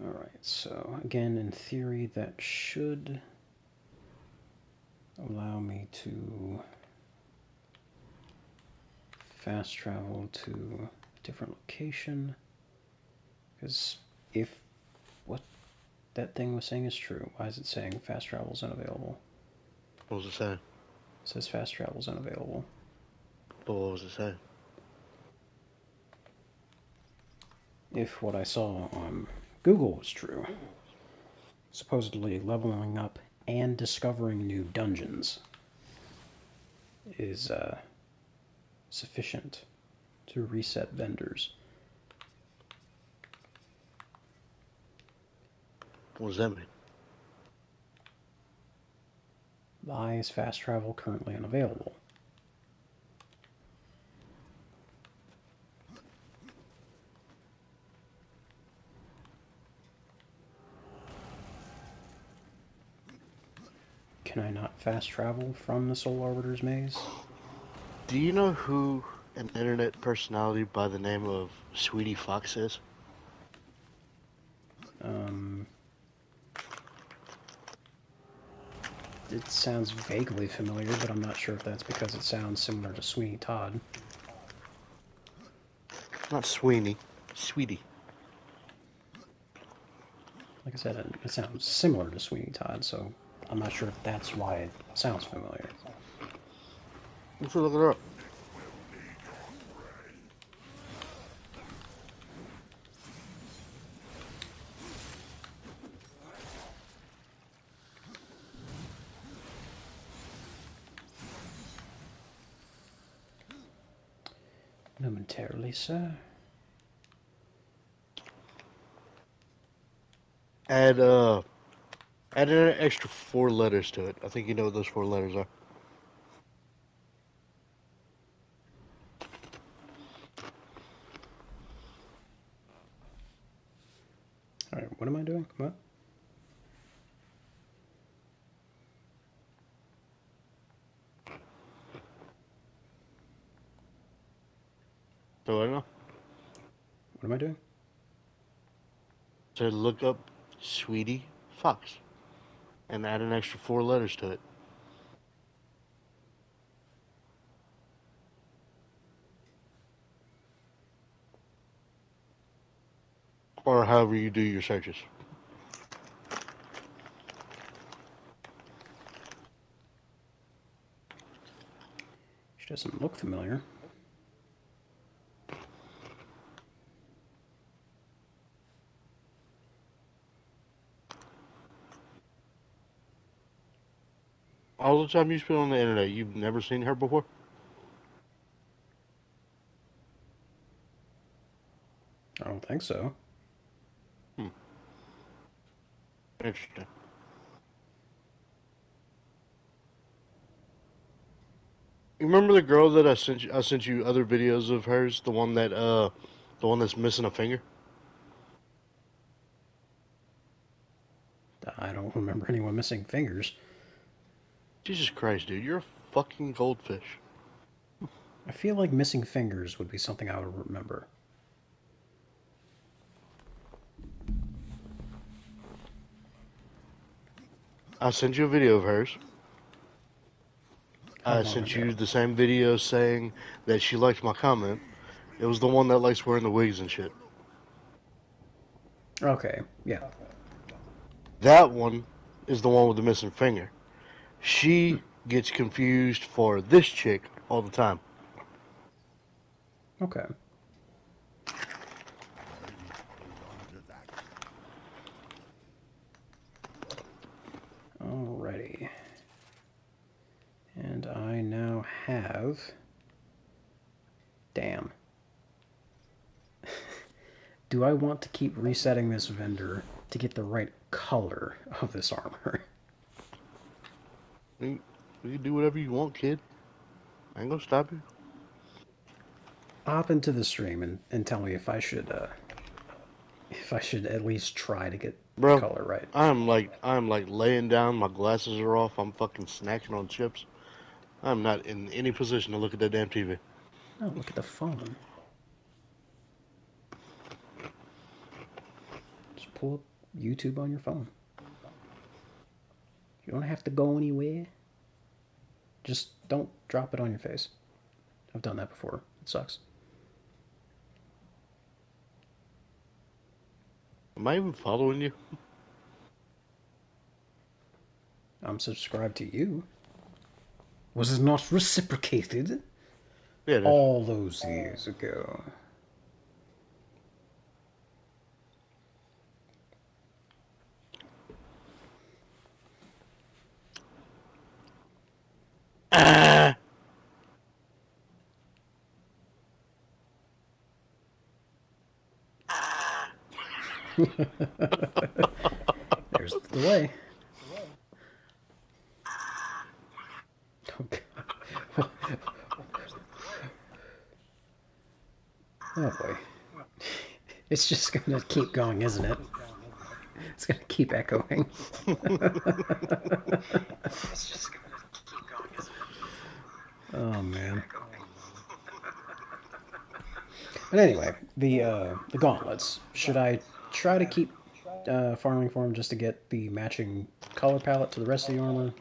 Alright, so again, in theory, that should allow me to fast travel to a different location. Because if what that thing was saying is true, why is it saying fast travel is unavailable? What was it saying? It says fast travel is unavailable. But what was it saying? If what I saw on Google was true, supposedly leveling up and discovering new dungeons is sufficient to reset vendors. What does that mean? Why is fast travel currently unavailable? Can I not fast travel from the Soul Arbiter's maze? Do you know who an internet personality by the name of Sweetie Fox is? It sounds vaguely familiar, but I'm not sure if that's because it sounds similar to Sweeney Todd. Not Sweeney. Sweetie. Like I said, it sounds similar to Sweeney Todd, so I'm not sure if that's why it sounds familiar. Let's look it up. Momentarily, sir. Add add an extra 4 letters to it. I think you know what those 4 letters are. Alright, what am I doing? What? So I know. What am I doing? So look up Sweetie Fox and add an extra 4 letters to it. Or however you do your searches. She doesn't look familiar. All the time you spend on the internet, you've never seen her before? I don't think so. Interesting. You remember the girl that I sent you? I sent you other videos of hers. The one that's missing a finger. I don't remember anyone missing fingers. Jesus Christ, dude, you're a fucking goldfish. I feel like missing fingers would be something I would remember. I sent you a video of hers. How I long sent ago? you the same video saying that she liked my comment. It was the one that likes wearing the wigs and shit. Okay, yeah. That one is the one with the missing finger. Hmm. She gets confused for this chick all the time. Okay. Hold on to that. Alrighty. And I now have... Damn. Do I want to keep resetting this vendor to get the right color of this armor? You can do whatever you want, kid. I ain't gonna stop you. Hop into the stream and tell me if I should at least try to get the Bro, color right. I'm like laying down, my glasses are off, I'm fucking snacking on chips. I'm not in any position to look at that damn TV. Oh, look at the phone. Just pull up YouTube on your phone. You don't have to go anywhere. Just don't drop it on your face. I've done that before. It sucks. Am I even following you? I'm subscribed to you. Was it not reciprocated Yeah, it is. all those years ago? Ah! There's the delay. Oh, God. Oh boy. It's just gonna keep going, isn't it? It's gonna keep echoing. It's just gonna keep going, isn't it? Oh man. But anyway, the gauntlets. Should I try to keep farming for them just to get the matching color palette to the rest of the armor,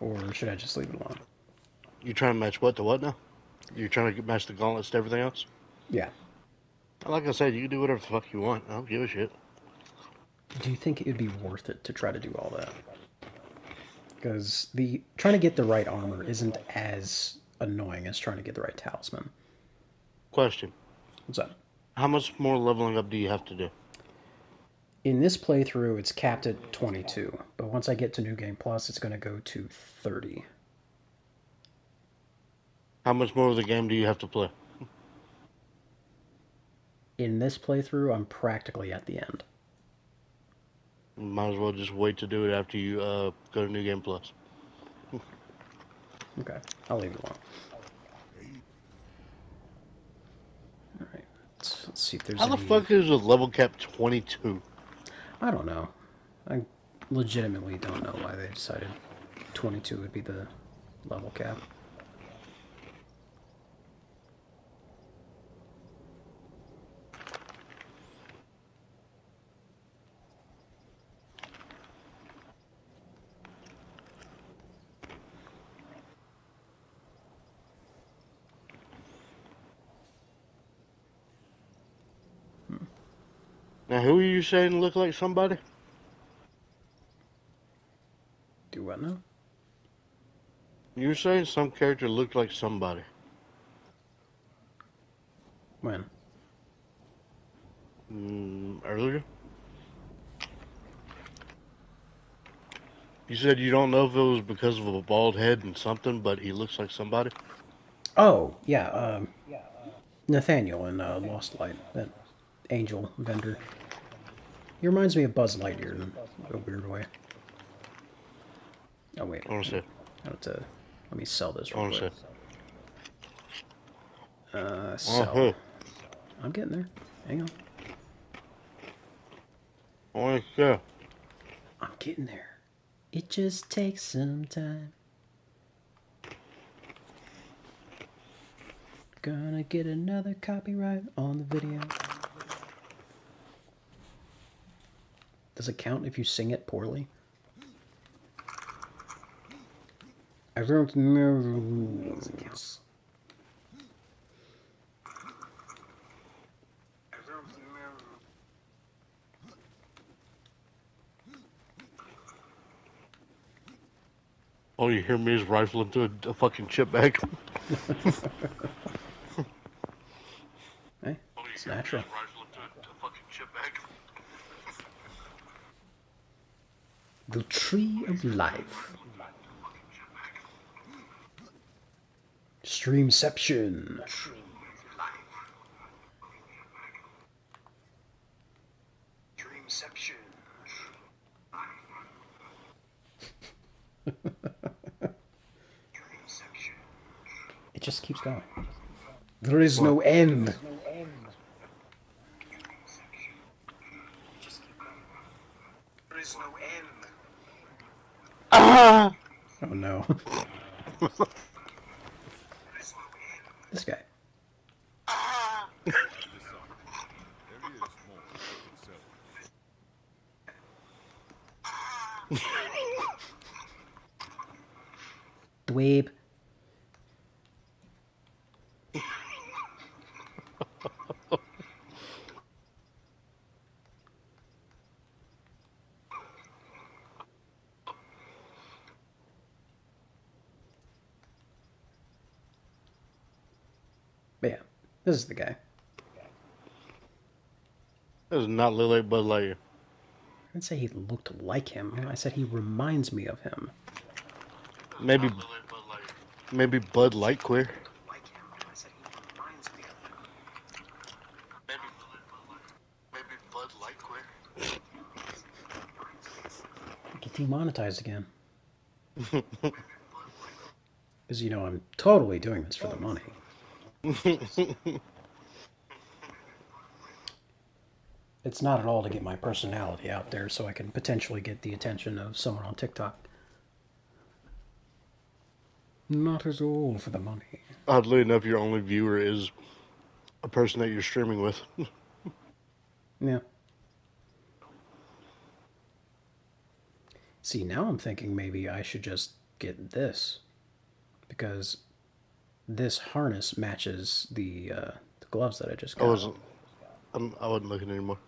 or should I just leave it alone? You trying to match what to what now? You're trying to match the gauntlets to everything else? Yeah. Like I said, you can do whatever the fuck you want. I don't give a shit. Do you think it would be worth it to try to do all that? Because the trying to get the right armor isn't as annoying as trying to get the right talisman. Question. What's up? How much more leveling up do you have to do? In this playthrough, it's capped at 22, but once I get to New Game Plus, it's going to go to 30. How much more of the game do you have to play? In this playthrough, I'm practically at the end. Might as well just wait to do it after you go to New Game Plus. Okay, I'll leave it alone. Alright, let's see if there's How the any... fuck is a level cap 22? I don't know. I legitimately don't know why they decided 22 would be the level cap. Now, who are you saying look like somebody? Do what now? You were saying some character looked like somebody. When? Earlier? You said you don't know if it was because of a bald head and something, but he looks like somebody? Oh, yeah, Nathaniel in Lost Light, that angel vendor. He reminds me of Buzz Lightyear in a weird way. Oh, wait. I want to say. I have to... Let me sell this I real want to quick. say. Sell. I'm getting there. Hang on. I want to say. I'm getting there. It just takes some time. Gonna get another copyright on the video. Does it count if you sing it poorly? Everyone knows the rules. All you hear me is rifling through a fucking chip bag. Hey, it's natural. The Tree of Life. Streamception. It just keeps going. There is no end. Ah! Oh no. This guy. Dweeb. But yeah, this is the guy. This is not Lily Bud Lightyear. I didn't say he looked like him. I said he reminds me of him. Maybe Bud Light Queer. Get demonetized again. Because, you know, I'm totally doing this for the money. It's not at all to get my personality out there so I can potentially get the attention of someone on TikTok. Not at all for the money. Oddly enough, your only viewer is a person that you're streaming with. Yeah. See, now I'm thinking maybe I should just get this. Because this harness matches the gloves that I just got. I wasn't looking anymore.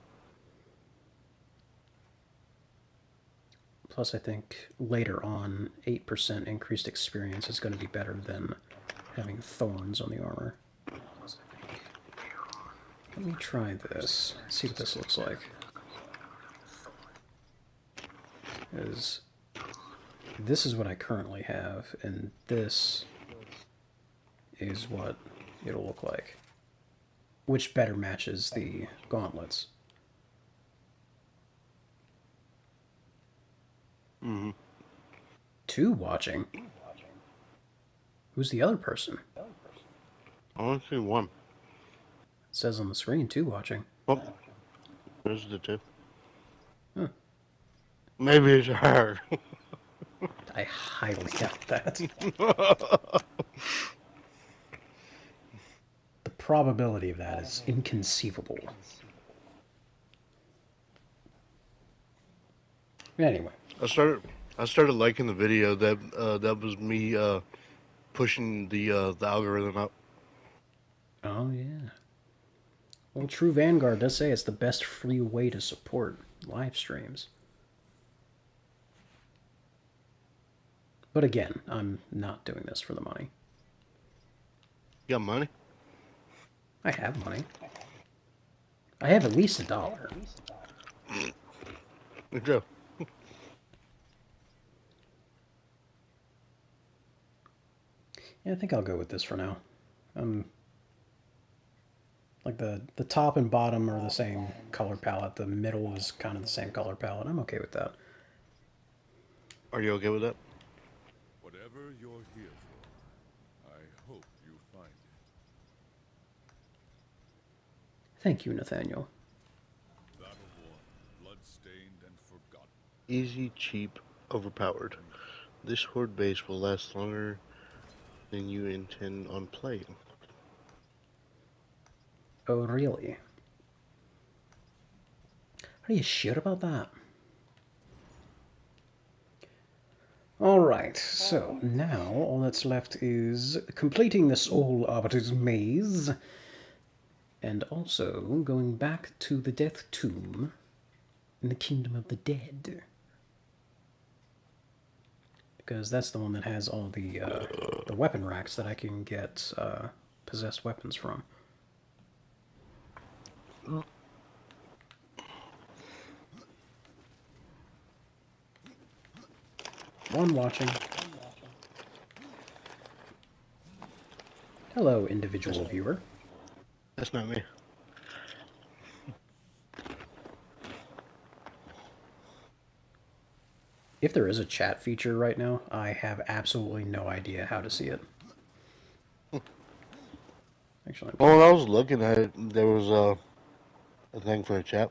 Plus, I think later on, 8% increased experience is going to be better than having thorns on the armor. Let me try this. See what this looks like. This is what I currently have, and this is what it'll look like. Which better matches the gauntlets. Mm-hmm. 2 watching? Who's the other person? I only see 1. It says on the screen 2 watching. Oh, there's the 2. Huh. Maybe it's her. I highly doubt that. The probability of that is inconceivable. Anyway. I started liking the video that was me pushing the algorithm up. Oh, yeah. Well, True Vanguard does say it's the best free way to support live streams. But again, I'm not doing this for the money. You got money? I have money. I have at least $1. Good job. Yeah, I think I'll go with this for now. Like the top and bottom are the same color palette. The middle is kind of the same color palette. I'm okay with that. Are you okay with that? Whatever you're here for, I hope you find it. Thank you, Nathaniel. Battle-worn, blood-stained, and forgotten. Easy, cheap, overpowered. This horde base will last longer than you intend on playing. Oh, really? How do you shit about that? Alright. Alright, so now all that's left is completing the Soul Arbiter's maze, and also going back to the Death Tomb in the Kingdom of the Dead. Because that's the one that has all the weapon racks that I can get possessed weapons from. One watching. Hello, individual viewer. That's not me. If there is a chat feature right now, I have absolutely no idea how to see it. Actually, Well, when I was looking at it, there was a thing for a chat.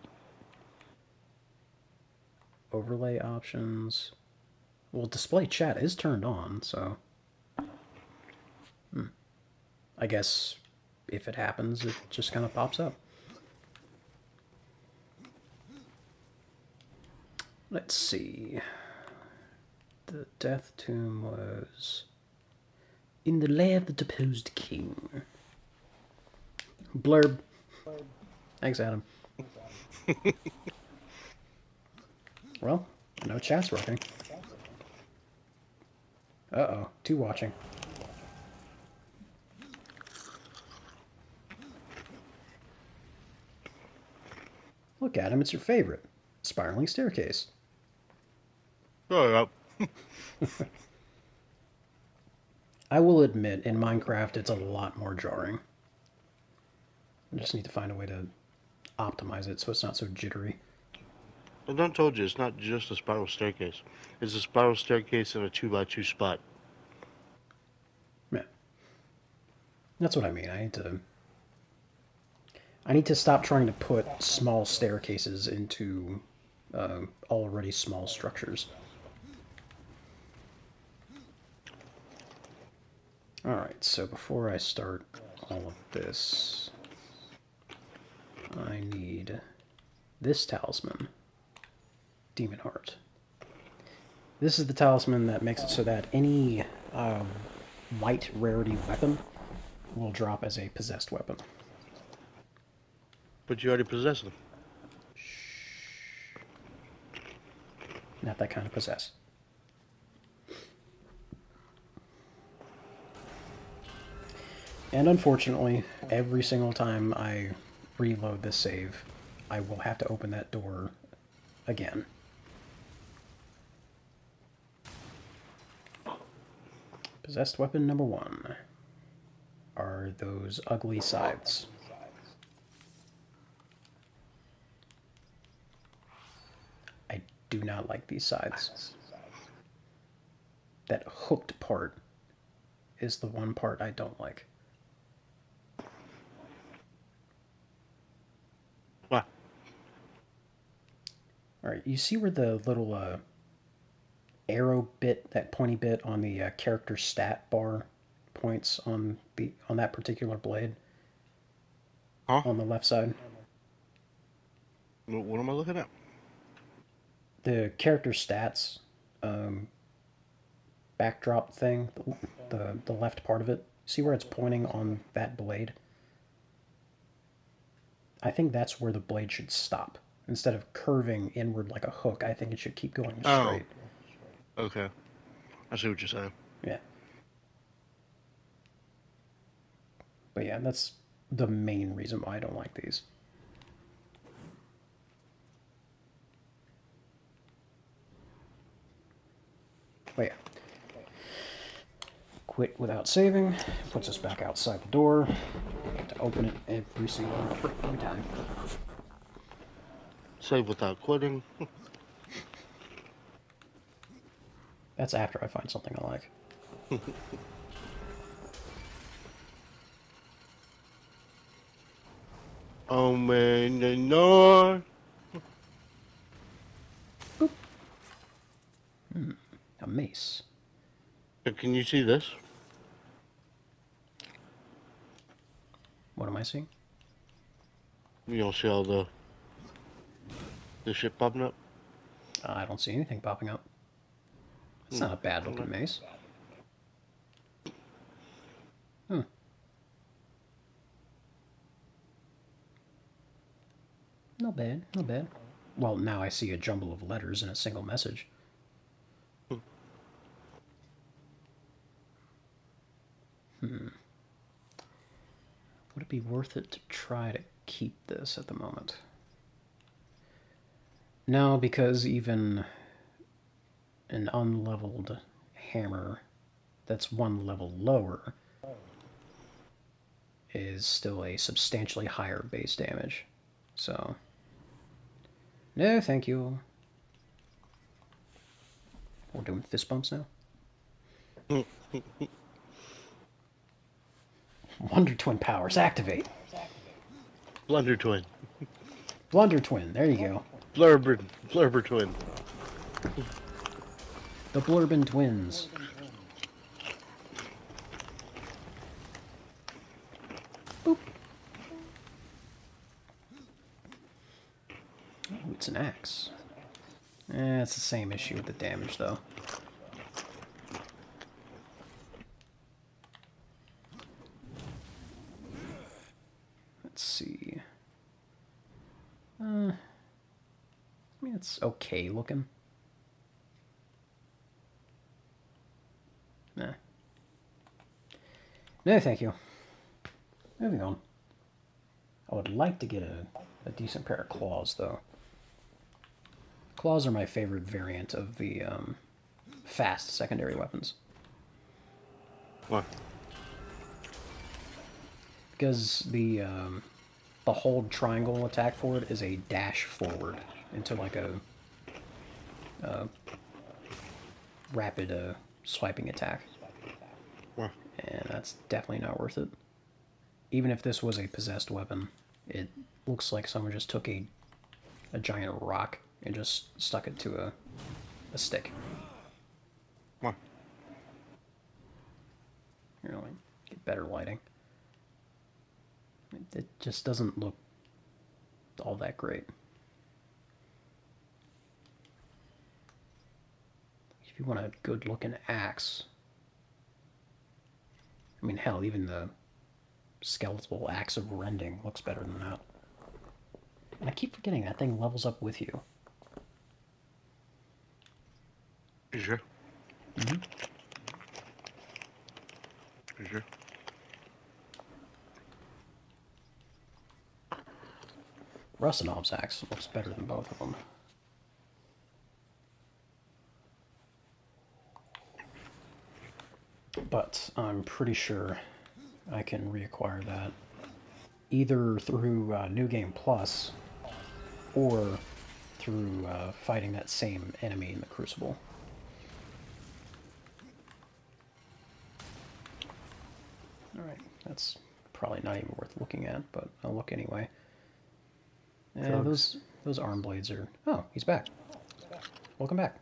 overlay options. Well, display chat is turned on, so... I guess if it happens, it just kind of pops up. Let's see. The Death Tomb was in the Lair of the Deposed King. Blurb. Thanks, Adam. Well, no chat's working. Uh-oh, two watching. Look, Adam, it's your favorite. Spiraling staircase. Oh, yeah. I will admit, in Minecraft, it's a lot more jarring. I just need to find a way to optimize it so it's not so jittery. I done told you, it's not just a spiral staircase. It's a spiral staircase in a 2x2 spot. Yeah. That's what I mean. I need to stop trying to put small staircases into already small structures. Alright, so before I start all of this, I need this talisman, Demon Heart. This is the talisman that makes it so that any light rarity weapon will drop as a possessed weapon. But you already possess them. Not that kind of possess. And unfortunately, every single time I reload this save, I will have to open that door again. Possessed weapon number 1 are those ugly scythes. I do not like these scythes. That hooked part is the one part I don't like. What? Alright, you see where the little arrow bit, that pointy bit on the character stat bar points on that particular blade? Huh? On the left side? What am I looking at? The character stats backdrop thing, the left part of it. See where it's pointing on that blade? I think that's where the blade should stop. Instead of curving inward like a hook, I think it should keep going straight. Oh. Okay. I see what you're saying. Yeah. But yeah, that's the main reason why I don't like these. But yeah. Quit without saving. Puts us back outside the door. Get to open it every single freaking time. Save without quitting. That's after I find something I like. Open the door. A mace. Can you see this? What am I seeing? You don't see all the shit popping up? I don't see anything popping up. It's not a bad looking mace. Hmm. Not bad, not bad. Well, now I see a jumble of letters in a single message. Would it be worth it to try to keep this at the moment? No, because even an unleveled hammer that's one level lower is still a substantially higher base damage. So, no, thank you. We're doing fist bumps now. Wonder Twin powers activate. Blunder Twin. Blunder Twin. There you go. Blurber Twin. The Blurbin Twins. Boop. Oh, it's an axe. It's the same issue with the damage, though. Let's see. I mean, it's okay looking. Nah. No, thank you. Moving on. I would like to get a decent pair of claws, though. Claws are my favorite variant of the fast secondary weapons. Why? Because the hold triangle attack for it is a dash forward into like a rapid swiping attack. Why? And that's definitely not worth it. Even if this was a possessed weapon, it looks like someone just took a giant rock and just stuck it to a stick. Why? You know, like, get better lighting. It just doesn't look all that great. If you want a good looking axe, I mean, hell, even the skeletal axe of rending looks better than that. And I keep forgetting that thing levels up with you. You sure? Mm-hmm. You sure? Rustinov's axe looks better than both of them. But I'm pretty sure I can reacquire that either through New Game Plus or through fighting that same enemy in the Crucible. Alright, that's probably not even worth looking at, but I'll look anyway. Yeah, those arm blades are... Oh, he's back. Welcome back.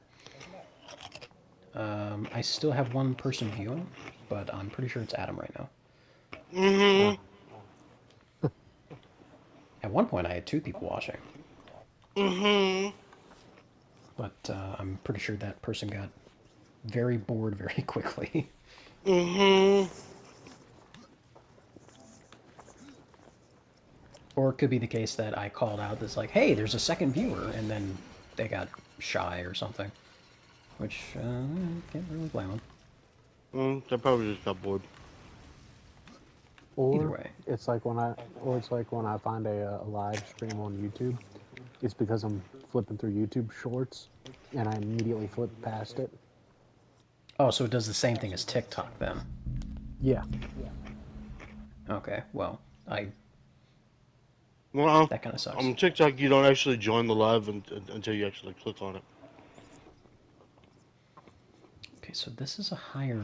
I still have one person viewing, but I'm pretty sure it's Adam right now. Mm-hmm. At one point, I had 2 people watching. Mm-hmm. But I'm pretty sure that person got very bored very quickly. Mm-hmm. Or it could be the case that I called out that's like, hey, there's a second viewer, and then they got shy or something. Which, can't really blame them. They probably just got bored. Either Or way. it's like when I find a live stream on YouTube, it's because I'm flipping through YouTube Shorts, and I immediately flip past it. Oh, so it does the same thing as TikTok then? Yeah. Okay, well, Well, that kind of sucks. on TikTok, you don't actually join the live until you actually click on it. Okay, so this is a higher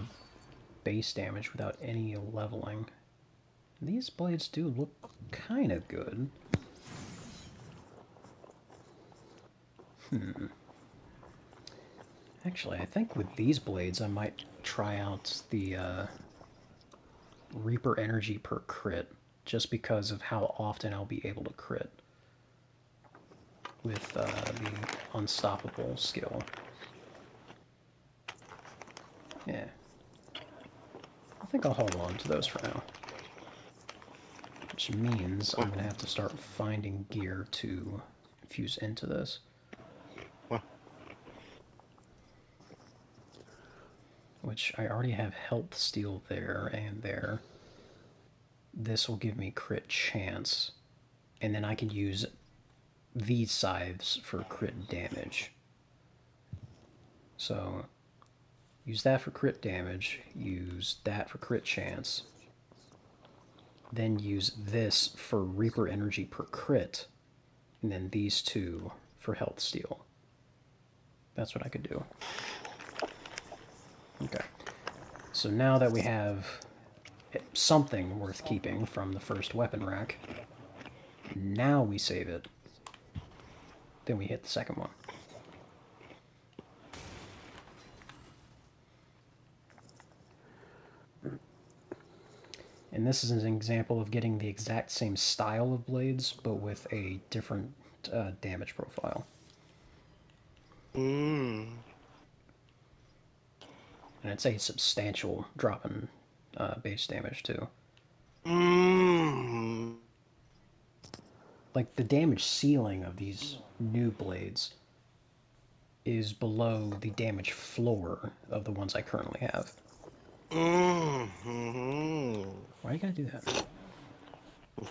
base damage without any leveling. These blades do look kind of good. Actually, I think with these blades, I might try out the Reaper Energy per crit, just because of how often I'll be able to crit with the Unstoppable skill. Yeah. I think I'll hold on to those for now. Which means I'm going to have to start finding gear to infuse into this. Well, Which I already have health steal there and there. This will give me crit chance. And then I can use these scythes for crit damage. So, use that for crit damage, use that for crit chance, then use this for Reaper energy per crit, and then these two for health steal. That's what I could do. Okay. So now that we have something worth keeping from the first weapon rack, now we save it. Then we hit the second one. And this is an example of getting the exact same style of blades, but with a different damage profile. mm, And it's a substantial drop in base damage, too. mm. Like, the damage ceiling of these new blades is below the damage floor of the ones I currently have. Mm-hmm. Why you gotta do that?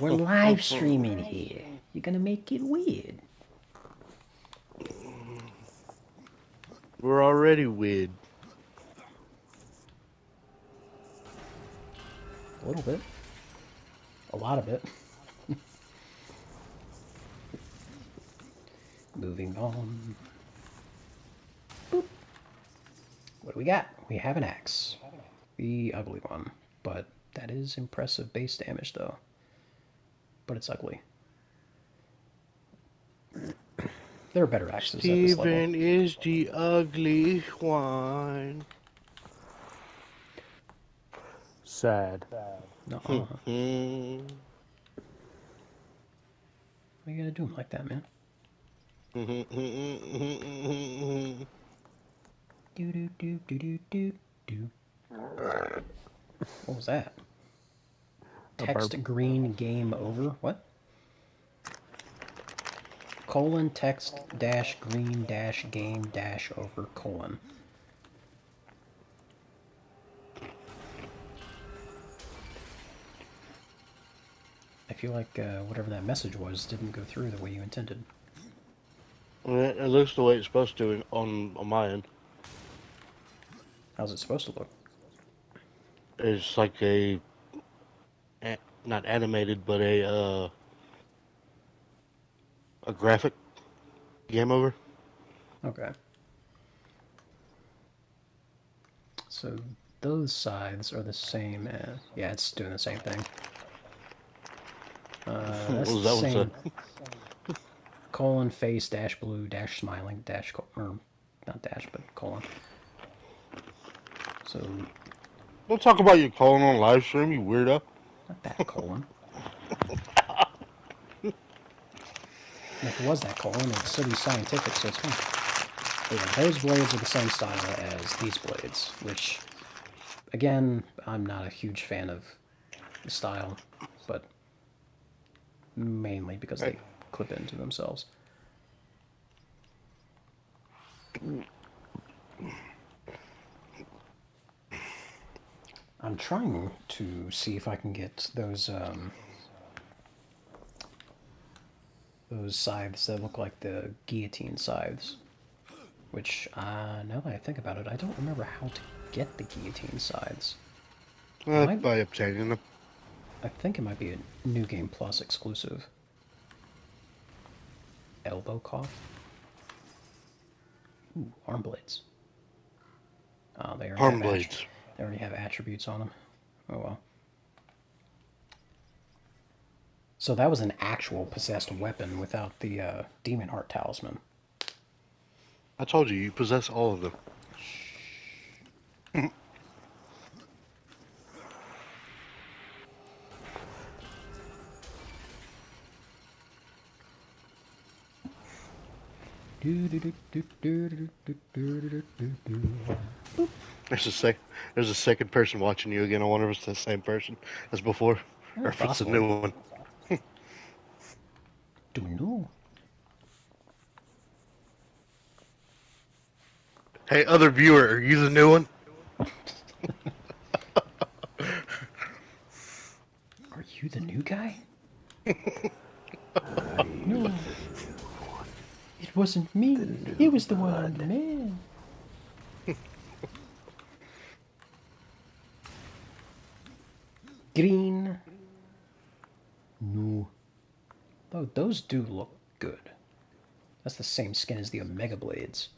We're live streaming here. You're gonna make it weird. We're already weird. A little bit. A lot of it. Moving on. Boop. What do we got? We have an axe. The ugly one. But that is impressive base damage, though. But it's ugly. There are better axes at this level. Steven is the ugly one. Sad. Nuh-uh. Mm. Why you gotta do him like that, man? Do do do do do do do. What was that? Text green game over. What? Colon text dash green dash game dash over colon. I feel like whatever that message was didn't go through the way you intended. It looks the way it's supposed to on my end. How's it supposed to look? It's like not animated, but a graphic game over. Okay. So those scythes are the same as... Yeah, it's doing the same thing. That's What was the that one same. say? Colon, face, dash blue, dash smiling, dash... Or, not dash, but colon. So... Don't talk about your colon on live stream, you weirdo. Not that colon. And if it was that colon, it'd still be scientific, so it's fine. But yeah, those blades are the same style as these blades, which, again, I'm not a huge fan of the style, but mainly because they clip into themselves. I'm trying to see if I can get those scythes that look like the guillotine scythes. Which, now that I think about it, I don't remember how to get the guillotine scythes. By obtaining them. I think it might be a New Game Plus exclusive. Elbow cough. Ooh, arm blades. Oh, they already Arm have blades. they already have attributes on them. Oh well. So that was an actual possessed weapon without the Demon Heart Talisman. I told you, you possess all of them. There's a sec. There's a second person watching you again. I wonder if it's the same person as before, or if it's a Possibly. new one. Don't know. Hey, other viewer, are you the new one? Are you the new guy? No. It wasn't me. He was the one on the man. Green. No. Though those do look good. That's the same skin as the Omega Blades,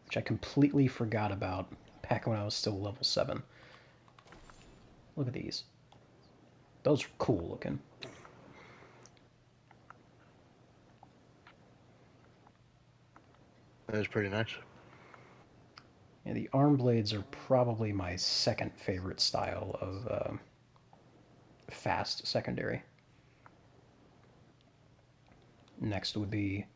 which I completely forgot about back when I was still level 7. Look at these. Those are cool looking. That is pretty nice. Yeah, the arm blades are probably my second favorite style of fast secondary. Next would be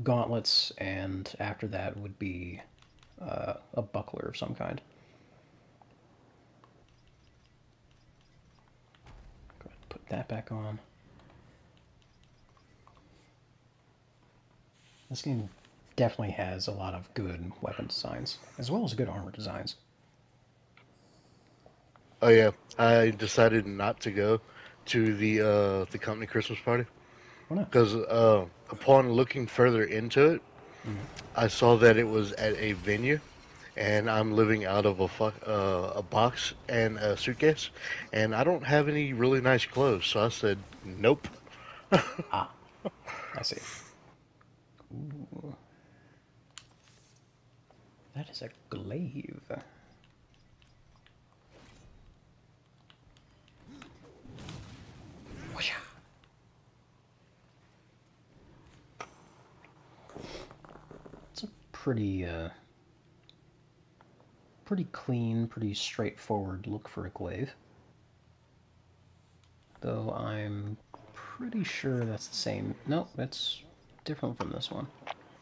gauntlets, and after that would be a buckler of some kind. Go ahead and put that back on. This game definitely has a lot of good weapon designs, as well as good armor designs. Oh yeah, I decided not to go to the company Christmas party Why not? because upon looking further into it, I saw that it was at a venue, and I'm living out of a box and a suitcase, and I don't have any really nice clothes, so I said nope. Ah, I see. Ooh. That is a glaive. Whoosha. It's a pretty clean, pretty straightforward look for a glaive. Though I'm pretty sure that's the same. Nope, it's different from this one.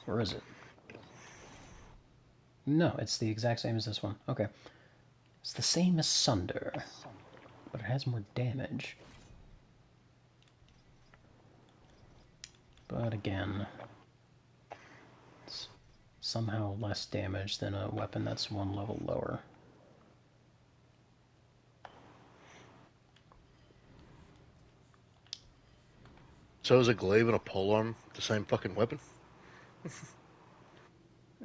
Or is it? No, it's the exact same as this one. Okay. It's the same as Sunder, but it has more damage. But again, it's somehow less damage than a weapon that's one level lower. So is a glaive and a polearm the same fucking weapon?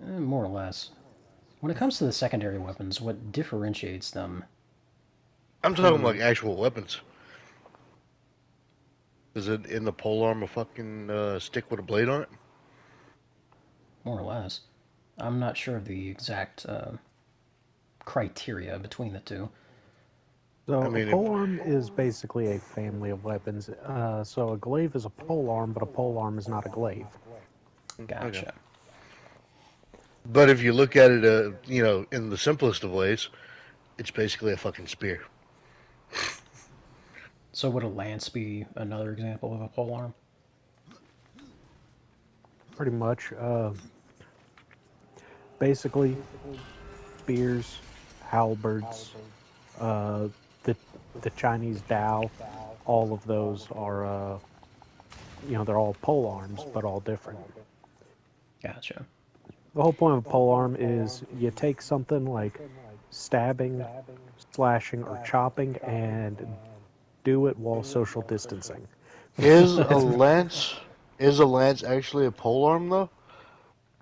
More or less. When it comes to the secondary weapons, what differentiates them I'm talking from... like actual weapons. Is it in the polearm a fucking stick with a blade on it? More or less. I'm not sure of the exact criteria between the two. So I a mean, polearm is basically a family of weapons. So a glaive is a polearm, but a polearm is not a glaive. okay. Gotcha. But if you look at it, in the simplest of ways, it's basically a fucking spear. So would a lance be another example of a polearm? Pretty much. Basically, spears, halberds, uh, the the Chinese Dao, all of those are, they're all pole arms, but all different. Gotcha. The whole point of a pole arm is you take something like stabbing, slashing, or chopping and do it while social distancing. Is a lance actually a polearm though?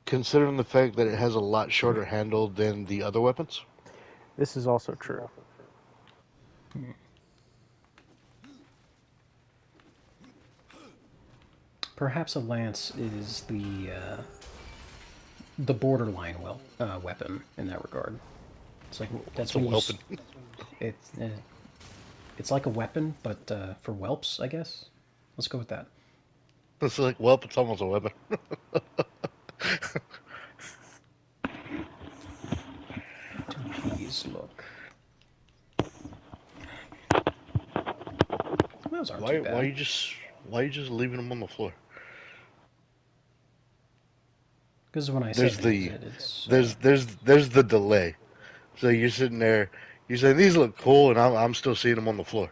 Considering the fact that it has a lot shorter handle than the other weapons? This is also true. Perhaps a lance is the borderline weapon in that regard. It's like that's It's a when you weapon. it's like a weapon, but for whelps, I guess. Let's go with that. It's like, well, it's almost a weapon. Do these look? Those aren't too bad. Why you just leaving them on the floor? Because when I There's segmented the it, it's there's the delay. So you're sitting there, you're saying these look cool, and I'm still seeing them on the floor.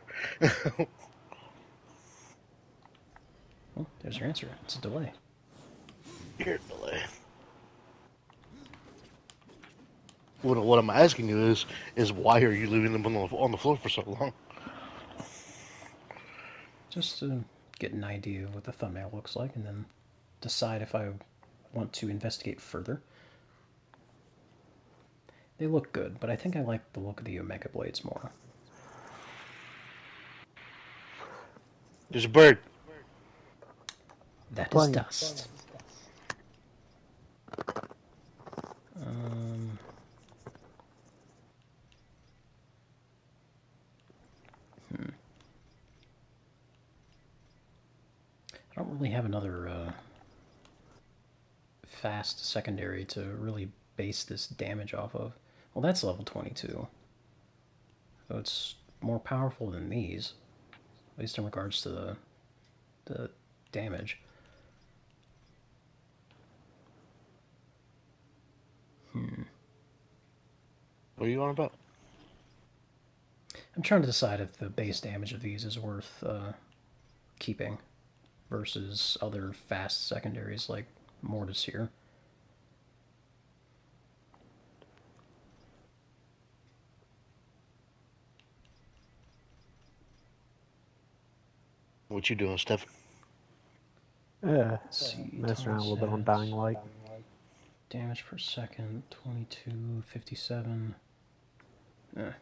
Well, there's your answer. It's a delay. Here, delay. What I'm asking you is why are you leaving them on the floor for so long? Just to get an idea of what the thumbnail looks like, and then decide if I want to investigate further. They look good, but I think I like the look of the Omega Blades more. There's a bird. That is Playing. dust. I don't really have another fast secondary to really base this damage off of. Well, that's level 22. So it's more powerful than these, at least in regards to the damage. What are you on about? I'm trying to decide if the base damage of these is worth keeping versus other fast secondaries like Mortis here. What you doing, Steph? Let's see. Messing around a little bit on Thomas Dying Light. Damage per second, 22, 57. I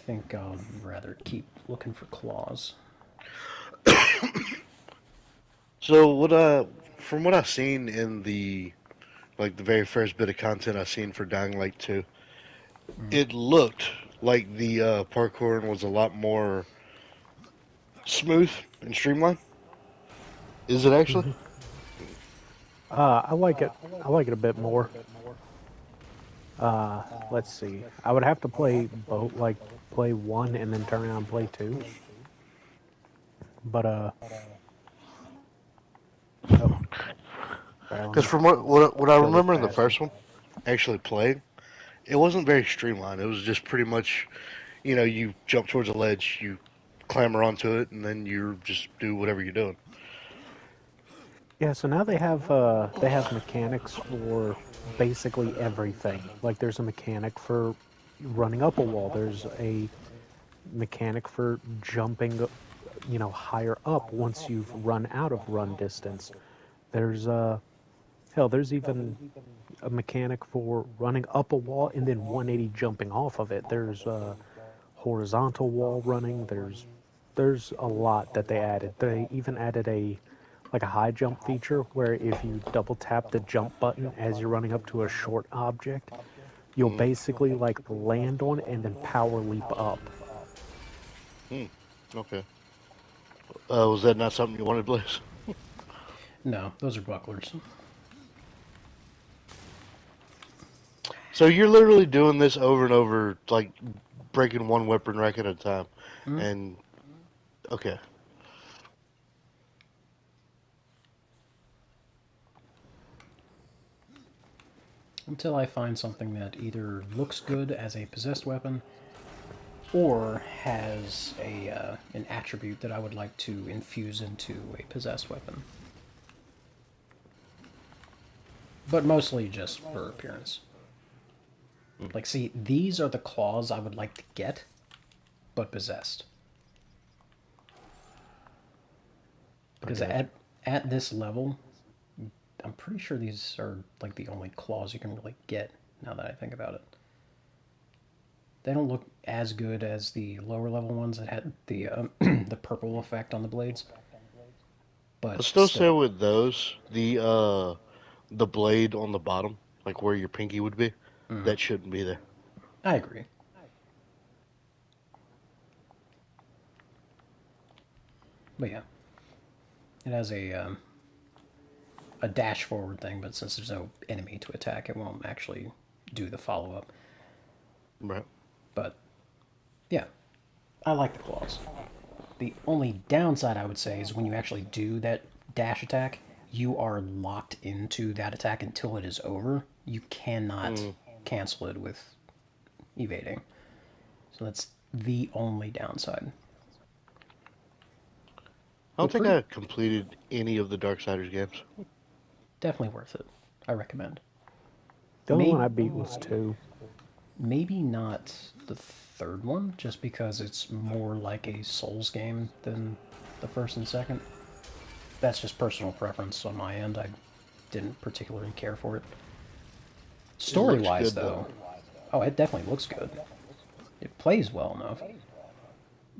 think I'll rather keep looking for claws. So from what I've seen in the very first bit of content I've seen for Dying Light 2, it looked like the parkour was a lot more smooth and streamlined. Is it actually? I like it. I like it a bit more. Let's see. I would have to play both, like play one and then turn around and play two. But oh, Because from what I Kill this remember in the bastard. first one, actually playing, it wasn't very streamlined. It was just pretty much, you jump towards a ledge, you clamber onto it, and then you just do whatever you're doing. Yeah, so now they have mechanics for basically everything. Like there's a mechanic for running up a wall. There's a mechanic for jumping, higher up once you've run out of run distance. There's there's even a mechanic for running up a wall and then 180 jumping off of it. There's horizontal wall running. There's a lot that they added. They even added a high jump feature where if you double tap the jump button as you're running up to a short object, you'll basically land on it and then power leap up. Okay. Was that not something you wanted, Blaze? No, those are bucklers. So you're literally doing this over and over, like breaking one weapon rack at a time, and okay. Until I find something that either looks good as a possessed weapon or has an attribute that I would like to infuse into a possessed weapon. But mostly just for appearance. Like, see, these are the claws I would like to get, but possessed. Because at this level, I'm pretty sure these are like the only claws you can really get, now that I think about it. They don't look as good as the lower level ones that had the the purple effect on the blades. But I'll still say with those, the blade on the bottom, like where your pinky would be, that shouldn't be there. I agree. But yeah, it has a dash forward thing, but since there's no enemy to attack, it won't actually do the follow up. Right. But yeah, I like the claws. The only downside I would say is when you actually do that dash attack, you are locked into that attack until it is over. You cannot cancel it with evading. So that's the only downside. I don't think I completed any of the Darksiders games. Definitely worth it. I recommend. The only one I beat was 2. Maybe not the third one, just because it's more like a Souls game than the first and second. That's just personal preference on my end. I didn't particularly care for it. Story-wise, though, oh, it definitely looks good. It plays well enough.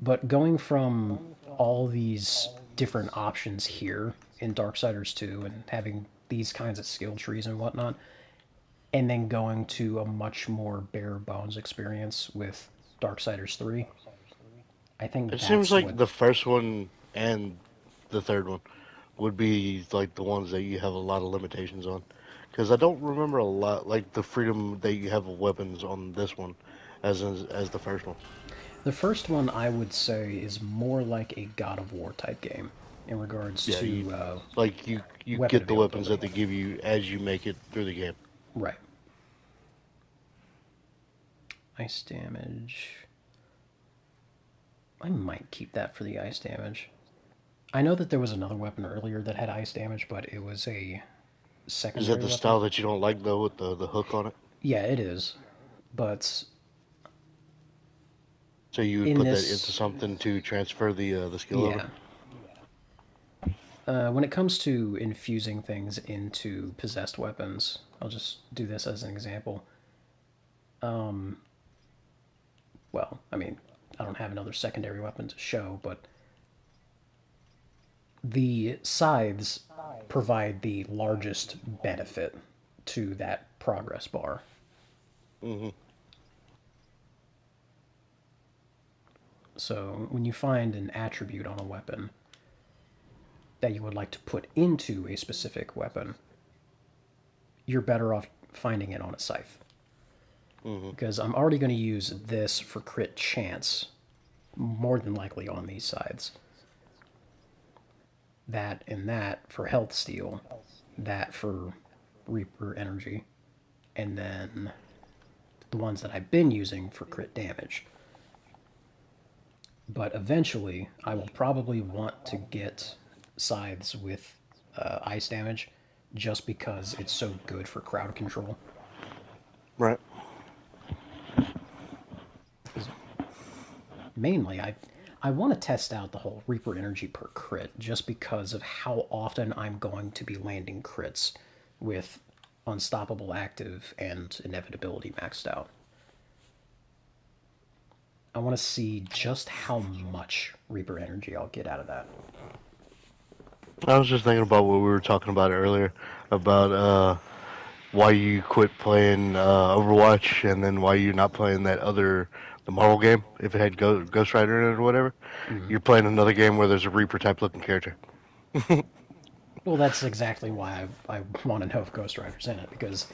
But going from all these different options here in Darksiders 2 and having these kinds of skill trees and whatnot, and then going to a much more bare bones experience with Darksiders 3, I think It that's seems like what... the first one and the third one would be like the ones that you have a lot of limitations on. Because I don't remember a lot, like the freedom that you have of weapons on this one as the first one. The first one, I would say, is more like a God of War type game in regards Yeah, to you weapon get the weapons that availability. they give you as you make it through the game. Right. Ice damage. I might keep that for the ice damage. I know that there was another weapon earlier that had ice damage, but it was a Is secondary that the weapon. style that you don't like though, with the hook on it? Yeah, it is. But So you would in put that this, into something to transfer the skill over? Yeah. When it comes to infusing things into possessed weapons, I'll just do this as an example. Well, I mean, I don't have another secondary weapon to show, but the scythes provide the largest benefit to that progress bar. Mm-hmm. So when you find an attribute on a weapon that you would like to put into a specific weapon, you're better off finding it on a scythe. Mm-hmm. Because I'm already going to use this for crit chance, more than likely on these sides. That and that for health steal, that for Reaper energy, and then the ones that I've been using for crit damage. But eventually, I will probably want to get scythes with ice damage, just because it's so good for crowd control. Right. Mainly, I want to test out the whole Reaper energy per crit, just because of how often I'm going to be landing crits with Unstoppable active and Inevitability maxed out. I want to see just how much Reaper energy I'll get out of that. I was just thinking about what we were talking about earlier, about why you quit playing Overwatch, and then why you're not playing the Marvel game, if it had Ghost Rider in it or whatever. Mm-hmm. You're playing another game where there's a Reaper type looking character. Well, that's exactly why I want to know if Ghost Rider's in it, because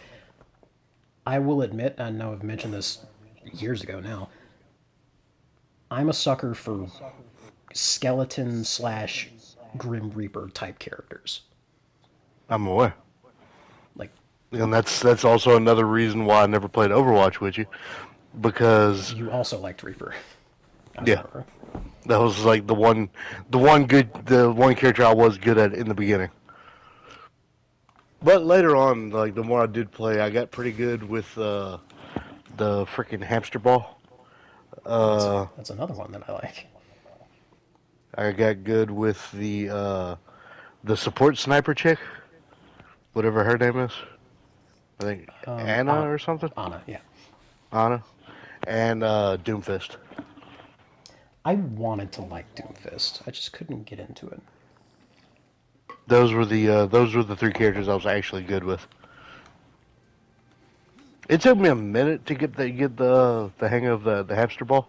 I will admit, I know I've mentioned this years ago now, I'm a sucker for skeleton slash Grim Reaper type characters. I'm aware. Like, And that's also another reason why I never played Overwatch with you, because you also liked Reaper. yeah, that was like the one character I was good at in the beginning. But later on, like the more I did play, I got pretty good with the freaking hamster ball. That's another one that I like. I got good with the support sniper chick, whatever her name is. I think Anna or something. Anna, yeah. Anna, and Doomfist. I wanted to like Doomfist. I just couldn't get into it. Those were the three characters I was actually good with. It took me a minute to get the hang of the hamster ball,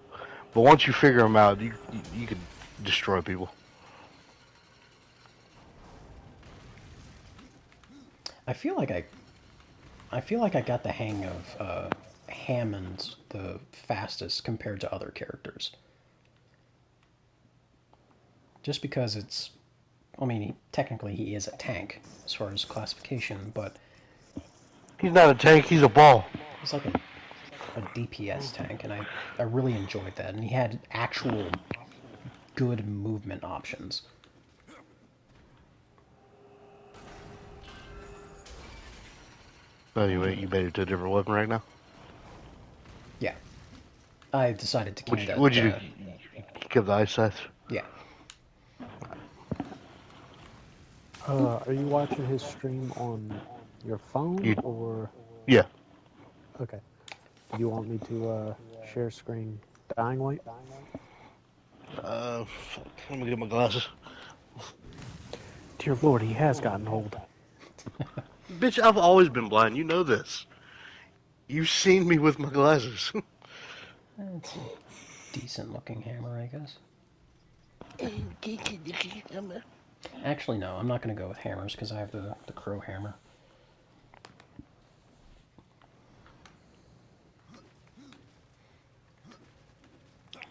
but once you figure them out, you can destroy people. I feel like I got the hang of Hammond the fastest compared to other characters. Just because it's I mean, technically he is a tank as far as classification, but He's not a tank, he's a ball. he's like a DPS tank, and I really enjoyed that. And he had actual good movement options. Oh, you made it to a different weapon right now? Yeah. I decided to keep that. What'd you do? Keep the ice sights? Yeah. Are you watching his stream on your phone or? Yeah. Okay. Do you want me to share screen Dying Light? Let me get my glasses. Dear Lord, he has gotten old. Bitch, I've always been blind. You know this. You've seen me with my glasses. It's a decent looking hammer, I guess. Actually, no, I'm not going to go with hammers because I have the crow hammer.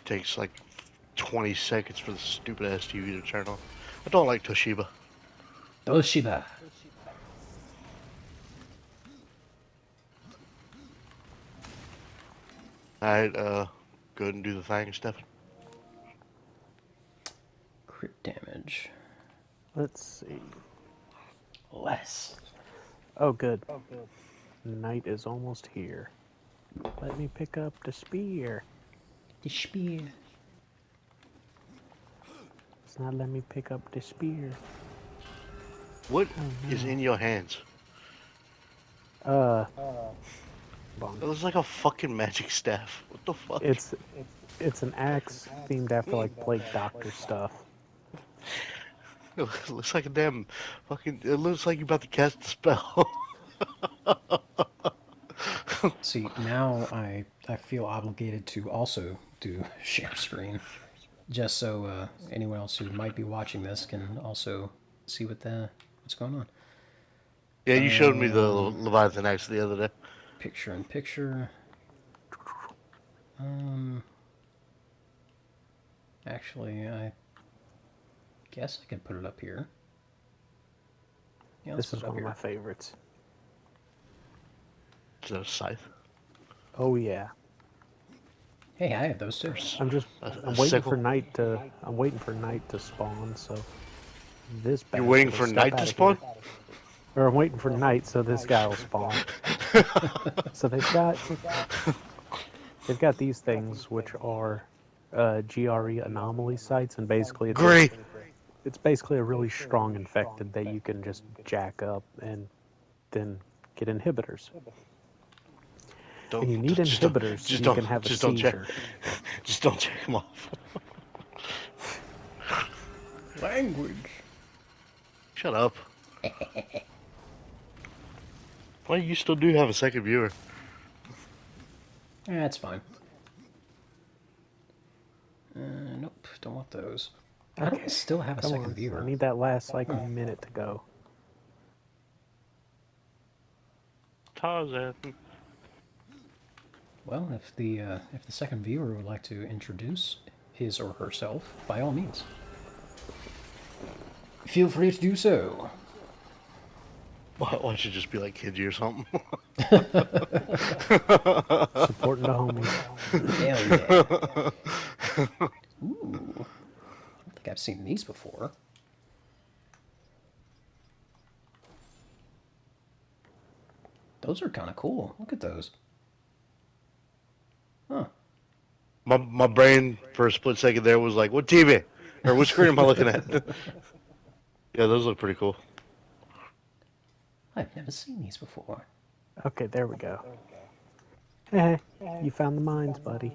Takes like 20 seconds for the stupid ass TV to turn on. I don't like Toshiba. Toshiba. Alright, go ahead and do the thing, Stefan. Crit damage. Let's see. Less. Oh, good. Night is almost here. Let me pick up the spear. The spear. It's not letting me pick up the spear. What is in your hands? Bonk. It looks like a fucking magic staff. What the fuck? It's an axe themed after like Plague Doctor stuff. It looks like a damn fucking. It looks like you're about to cast a spell. See, now I feel obligated to also do share screen, just so anyone else who might be watching this can also see what's going on. Yeah, you showed me the Leviathan axe the other day. Picture in picture. Actually, I guess I can put it up here. Yeah, This is one of my favorites. Is that a scythe? Oh yeah. Hey, I have those too. I'm waiting for night to spawn, so this You're waiting for night to spawn? Or I'm waiting for night so this guy will spawn. So they've got these things which are GRE anomaly sites, and basically it's basically a really strong infected that you can just jack up and then get inhibitors. And you need inhibitors so you can have a seizure. Just don't check them off. Language. Shut up. Well, you still do have a second viewer. Yeah, that's fine. Nope, don't want those. I don't still have a second viewer. I need that last minute to go. Tarzan. Well, if the second viewer would like to introduce his or herself, by all means, feel free to do so. Why don't you just be like Kidgy or something? Supporting the homies. Hell yeah. Ooh. I don't think I've seen these before. Those are kind of cool. Look at those. Huh. My brain for a split second there was like, what TV? Or what screen am I looking at? Yeah, those look pretty cool. I've never seen these before. Okay, there we go. Hey, you found the mines, buddy.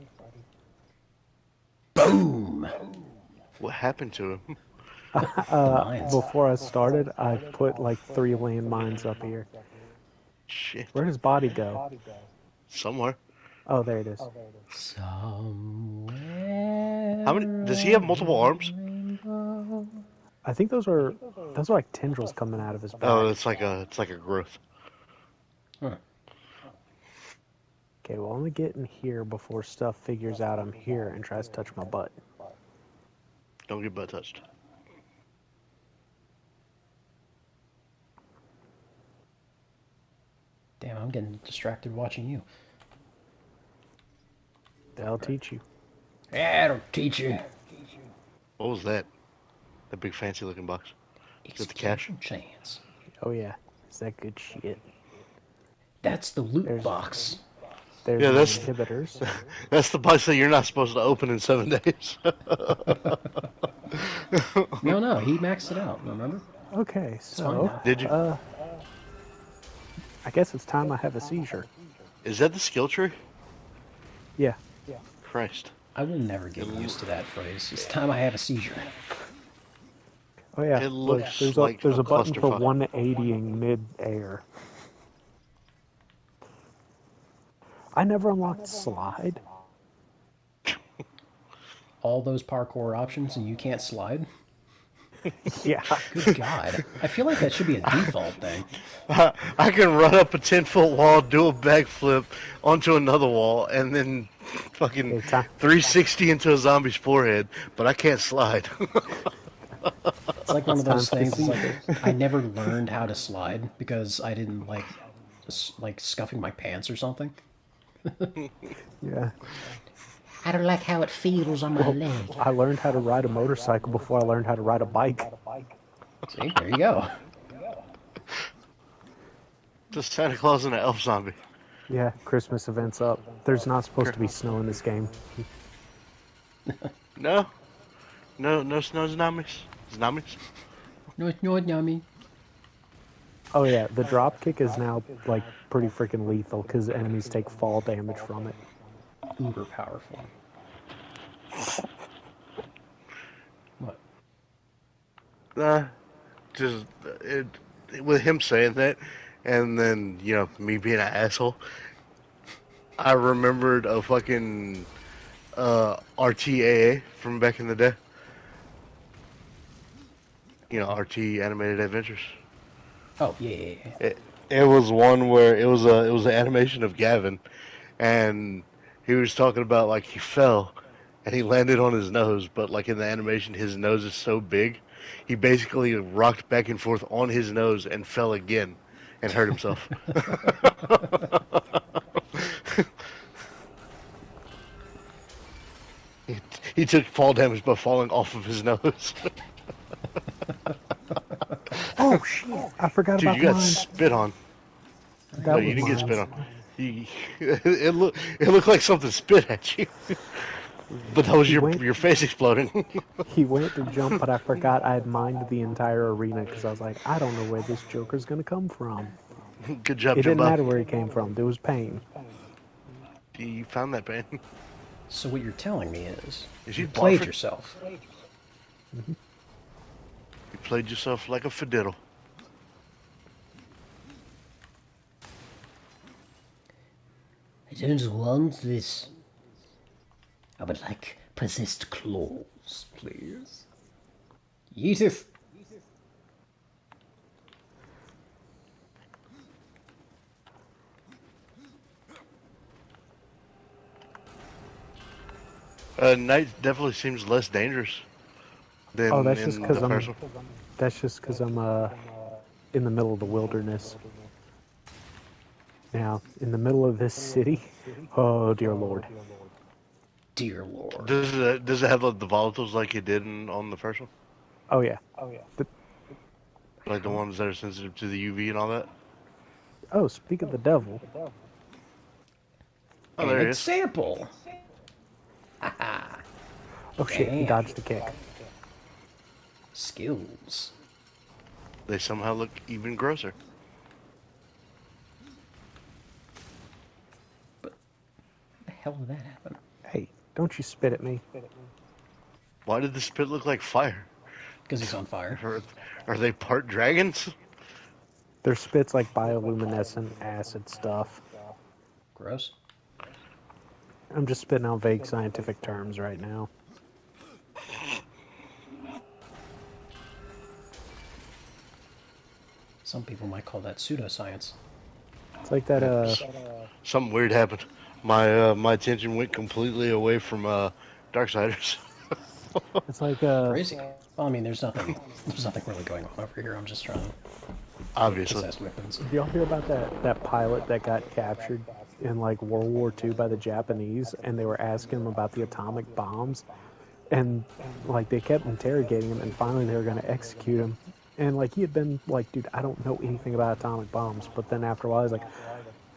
Boom! What happened to him? Before I started, I put like 3 landmines up here. Shit. Where'd his body go? Somewhere. Oh, there it is. Somewhere. How many? Does he have multiple arms? I think those are like tendrils coming out of his back. Oh, it's like a growth. Huh. Okay, well, I'm gonna get in here before stuff figures out I'm here and tries to touch my butt. Don't get butt touched. getting distracted watching you. That'll teach you. Yeah, it'll teach you. What was that? That big fancy looking box. Is that the cash? Explosion chance. Oh yeah, is that good shit? That's the loot There's- box. There's Yeah, my that's- inhibitors. That's the box that you're not supposed to open in 7 days. No, he maxed it out, remember? Okay, fine so now. Did you? I guess it's time I have a seizure. Is that the skill tree? Yeah. Christ. I will never get used to that phrase. It's time I have a seizure. Oh yeah. It look, looks there's like there's a a button for clusterfuck. 180ing mid-air. I never unlocked slide. All those parkour options and you can't slide? Yeah. Good God. I feel like that should be a default thing. I can run up a 10-foot wall, do a backflip onto another wall, and then fucking Okay, time. 360 into a zombie's forehead, but I can't slide. It's like one of those Time for things. It's like I never learned how to slide because I didn't like scuffing my pants or something. Yeah. I don't like how it feels on my leg. I learned how to ride a motorcycle before I learned how to ride a bike. See, there you go. Just Santa Claus and an elf zombie. Yeah, Christmas events up. There's not supposed to be snow in this game. No snow zombies. Zombies. No, yummy. Oh yeah, the drop kick is now like pretty freaking lethal because enemies take fall damage from it. Uber powerful. What? Just with him saying that, and then me being an asshole. I remembered a fucking RTAA from back in the day. RT Animated Adventures. Oh yeah. It was one where it was an animation of Gavin, and he was talking about like he fell, and he landed on his nose, but like in the animation, his nose is so big, he basically rocked back and forth on his nose and fell again, and hurt himself. He took fall damage by falling off of his nose. Oh shit! I forgot Dude, about you got mine. spit on. That No, was you didn't get mine. spit on. It looked like something spit at you. But that was your face exploding. He went to jump, but I forgot I had mined the entire arena because I was like, I don't know where this Joker's gonna come from. Good job, It didn't Jimbo. matter where he came from. There was pain. You found that pain. So what you're telling me is Is you he played barfing? yourself. You played yourself like a fiddle. I don't want this. I would like possessed claws, please. Yeetith. Night definitely seems less dangerous than Oh, that's in just because the I'm. first one. That's just because I'm in the middle of the wilderness. Now, in the middle of this city, oh dear lord. Dear Lord. Does it have the volatiles like it did on the first one? Oh yeah. Like the ones that are sensitive to the UV and all that? Oh, speak of the devil. Oh, there An he is. example. Oh shit, he Damn. dodged the kick. Skills. They somehow look even grosser. How the hell did that happen? Hey, don't you spit at me. Why did the spit look like fire? Because he's on fire. Are they part dragons? Their spit's like bioluminescent acid stuff. Gross. I'm just spitting out vague scientific terms right now. Some people might call that pseudoscience. It's like that, Something weird happened. My attention went completely away from Darksiders. it's like, Crazy. Well, I mean, there's nothing really going on over here. I'm just trying to Obviously. possessed weapons. Did y'all hear about that pilot that got captured in like World War II by the Japanese, and they were asking him about the atomic bombs, and like they kept interrogating him, and finally they were going to execute him, and like he had been like, dude, I don't know anything about atomic bombs, but then after a while he's like,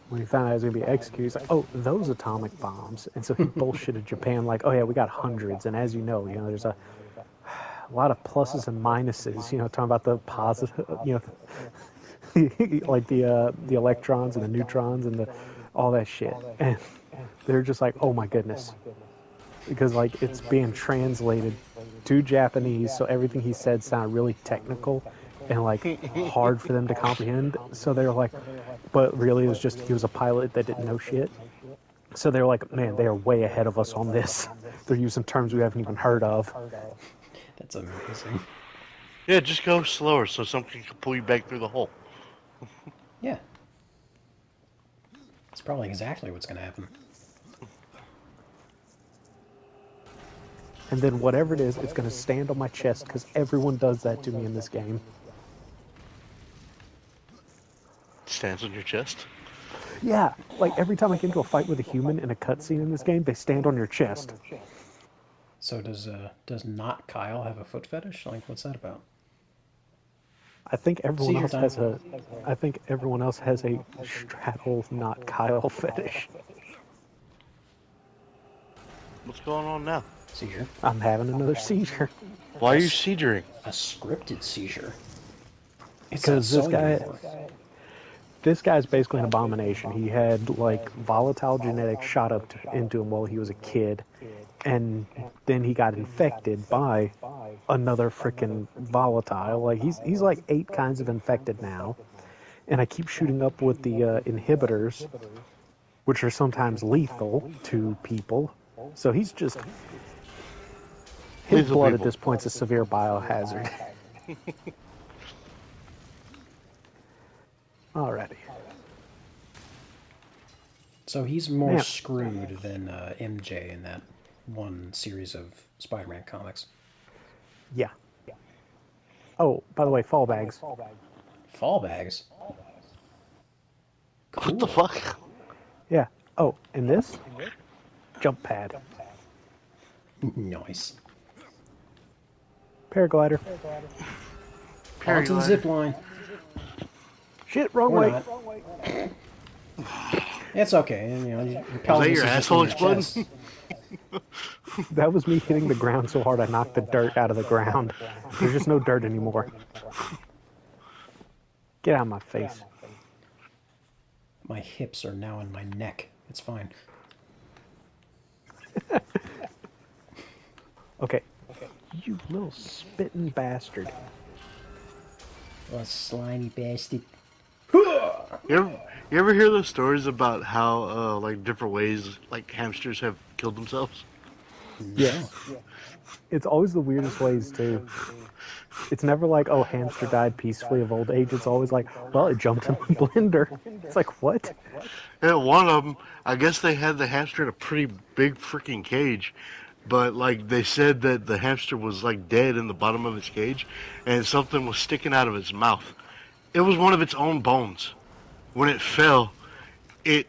when he found out he was going to be executed, he's like, oh, those atomic bombs, and so he bullshitted Japan like, oh yeah, we got hundreds, and as you know, there's a lot of pluses and minuses, talking about the positive, like the electrons and the neutrons and all that shit. And they're just like, oh my goodness, because like it's being translated to Japanese, so everything he said sounded really technical and like hard for them to comprehend. So they're like, but really it was just he was a pilot that didn't know shit. So they're like, man, they are way ahead of us on this. They're using terms we haven't even heard of. That's amazing. Yeah, just go slower so something can pull you back through the hole. Yeah. It's probably exactly what's going to happen. And then whatever it is, it's going to stand on my chest because everyone does that to me in this game. Stands on your chest. Yeah, like every time I get into a fight with a human in a cutscene in this game, they stand on your chest. So does not Kyle have a foot fetish? Like, what's that about? I think everyone Seizure else time. I think everyone else has a straddle not Kyle fetish. What's going on now? Seizure. I'm having another seizure Why are you seizuring? A scripted seizure. It's because not Sony anymore. this guy's basically an abomination. He had like volatile genetics shot up into him while he was a kid, and then he got infected by another freaking volatile. Like he's like 8 kinds of infected now, and I keep shooting up with the inhibitors, which are sometimes lethal to people. So he's just his Lethal blood people. at this point is a severe biohazard. Alrighty. So he's more Man. screwed than MJ in that one series of Spider-Man comics. Yeah. Oh, by the way, fall bags. Fall bags? Cool. What the fuck? Yeah. Oh, and this? Jump pad. Nice. Paraglider. Onto the zip line. Shit, wrong Or way. not. It's okay. And, your Was that pelvis your is just asshole in your chest. exploding? That was me hitting the ground so hard I knocked the dirt out of the ground. There's just no dirt anymore. Get out of my face. My hips are now in my neck. It's fine. Okay. You little spitting bastard. Oh, slimy bastard. You ever hear those stories about how like different ways like hamsters have killed themselves? Yes. It's always the weirdest ways, too. It's never like, oh, hamster died peacefully of old age. It's always like, well, it jumped in the blender. It's like, what? Yeah, one of them, I guess they had the hamster in a pretty big freaking cage, but like they said that the hamster was like dead in the bottom of its cage, and something was sticking out of its mouth. It was one of its own bones. When it fell, it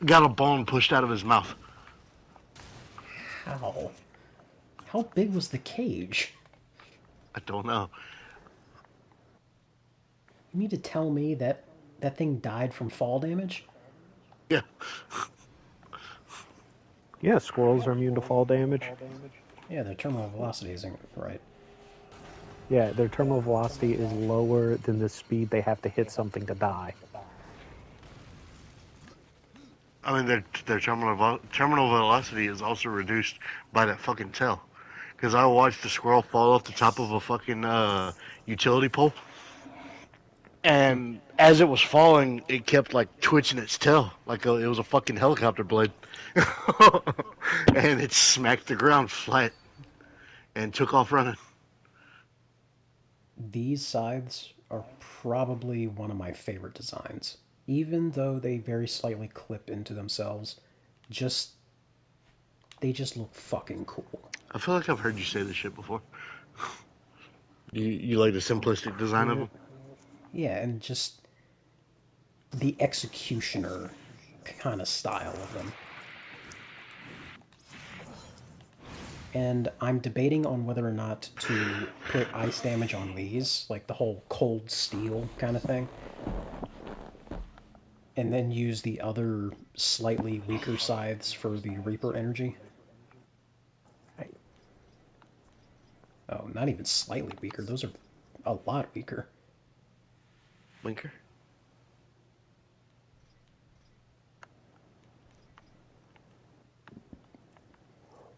got a bone pushed out of his mouth. How? How big was the cage? I don't know. You mean to tell me that that thing died from fall damage? Yeah. Yeah, squirrels are immune to fall damage. Yeah, their terminal velocity isn't right. Yeah, their terminal velocity is lower than the speed they have to hit something to die. I mean, their terminal velocity is also reduced by that fucking tail. Because I watched the squirrel fall off the top of a fucking utility pole, and as it was falling, it kept like twitching its tail like it was a fucking helicopter blade, and it smacked the ground flat and took off running. These scythes are probably one of my favorite designs. Even though they very slightly clip into themselves, they just look fucking cool. I feel like I've heard you say this shit before. You like the simplistic design of them? Yeah, and just the executioner kind of style of them. And I'm debating on whether or not to put ice damage on these, like the whole cold steel kind of thing, and then use the other slightly weaker scythes for the Reaper energy. Right. Oh, not even slightly weaker. Those are a lot weaker. Linker.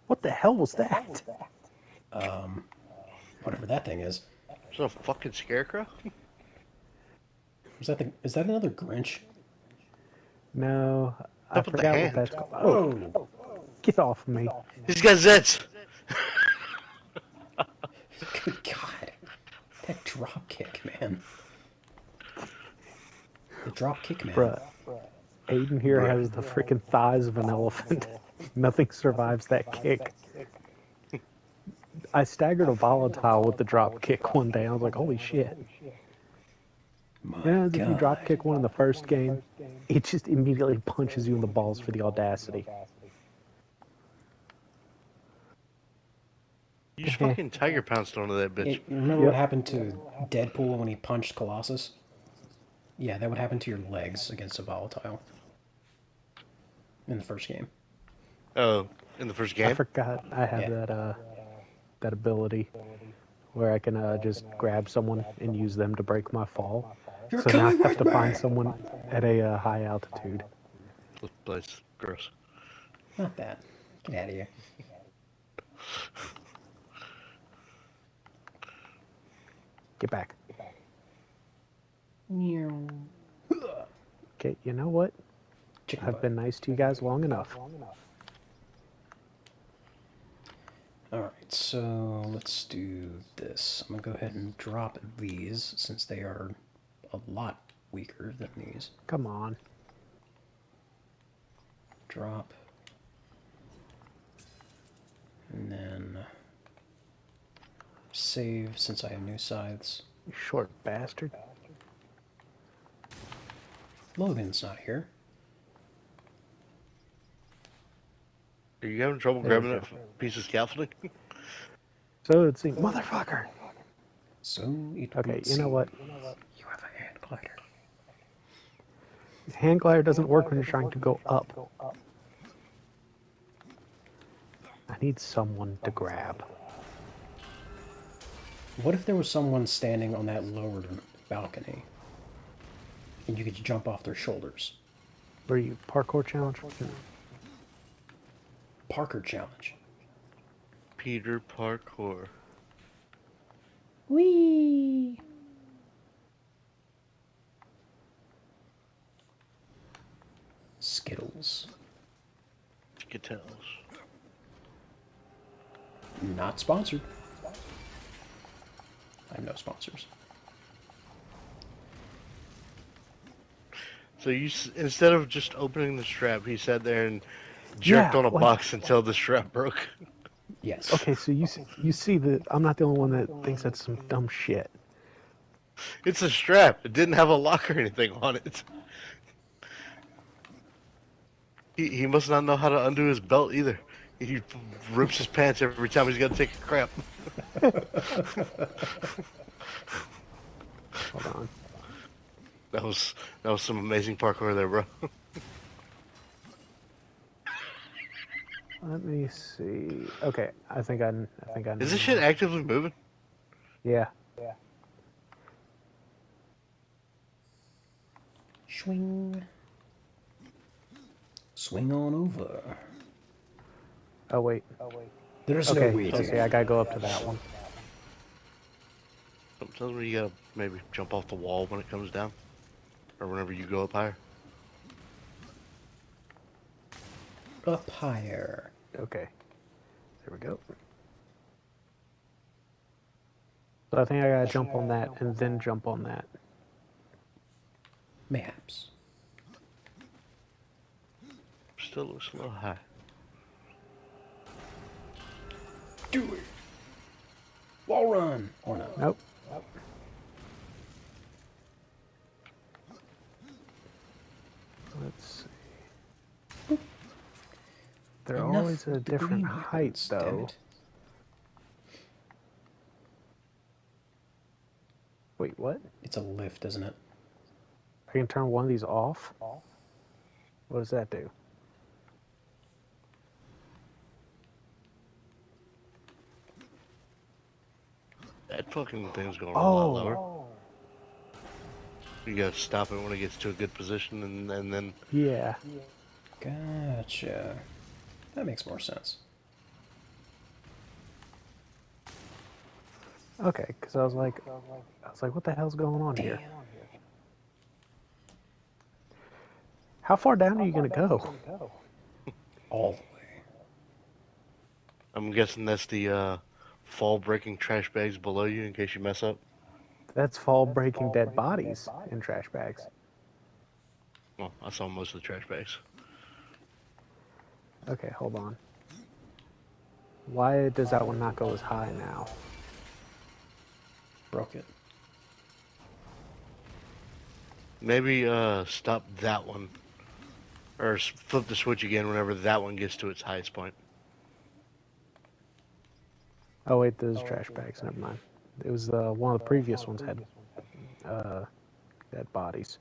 What the hell was that? Whatever that thing is. Is that a fucking scarecrow? Is that another Grinch? No, I Up with the forgot what hand. that's called. Oh, Oh, get off of me. He's got Zeds. good God. That drop kick, man. The drop kick, man. Bruh, Aiden here Bruh. has the freaking thighs of an elephant. Nothing survives that kick. I staggered a volatile with the drop kick one day. I was like, holy shit. My Yeah, as if you God. drop kick one in the first game, it just immediately punches you in the balls for the audacity. You just fucking tiger pounced onto that bitch. Remember Yep. what happened to Deadpool when he punched Colossus? Yeah, that would happen to your legs against a volatile in the first game. Oh, in the first I game? forgot I have Yeah. that ability where I can just grab someone and use them to break my fall. You're So now I coming have with to me! find someone at a high altitude. This place. Gross. Not that. Get out of here. Get back. Meow. Okay, you know what? Chicken I've butt. been nice to you guys long enough. Alright, so let's do this. I'm gonna go ahead and drop these since they are a lot weaker than these. Come on. Drop. And then save since I have new scythes. You short bastard. Logan's not here. Are you having trouble There we grabbing go. that piece of scaffolding? So it seems, motherfucker. So it Okay, would you know seem what? you have a hand glider. Hand glider doesn't work when you're trying to go up. I need someone to grab. What if there was someone standing on that lower balcony and you could jump off their shoulders? Were you parkour challenge? Parker challenge. Peter Parkour. Whee! Skittles. Skittles. Not sponsored. I have no sponsors. So instead of just opening the strap, he sat there and jerked Yeah, on a like- box until the strap broke. Yes. Okay, so you see that I'm not the only one that thinks that's some dumb shit. It's a strap. It didn't have a lock or anything on it. He must not know how to undo his belt either. He rips his pants every time he's got to take a crap. Hold on. That was some amazing parkour there, bro. Let me see. Okay, I think I know. Is this shit actively moving? Yeah. Swing. Swing on over. Oh wait. There's no Okay, way so to. see, I gotta go up to that one. Something tells me you gotta maybe jump off the wall when it comes down, or whenever you go up higher. Up higher. Okay. There we go. So I think I gotta jump on that and then jump on that. Mayhaps. Still looks a little high. Do it. Wall run. Or not. Nope. They're Enough always at a with the different green height, weapons, damn though. it. Wait, what? It's a lift, isn't it? I can turn one of these off? What does that do? That fucking thing's going a lot lower. Oh, You gotta stop it when it gets to a good position, and then yeah. Gotcha. That makes more sense. Okay, because I was like, what the hell's going on here? How far down are you gonna go? All the way. I'm guessing that's the fall breaking trash bags below you in case you mess up. That's fall breaking dead bodies in trash bags. Well, I saw most of the trash bags. Okay, hold on. Why does that one not go as high now? Broke it. Maybe stop that one, or flip the switch again whenever that one gets to its highest point. Oh wait, those trash bags. Never mind. It was one of the previous ones had dead bodies.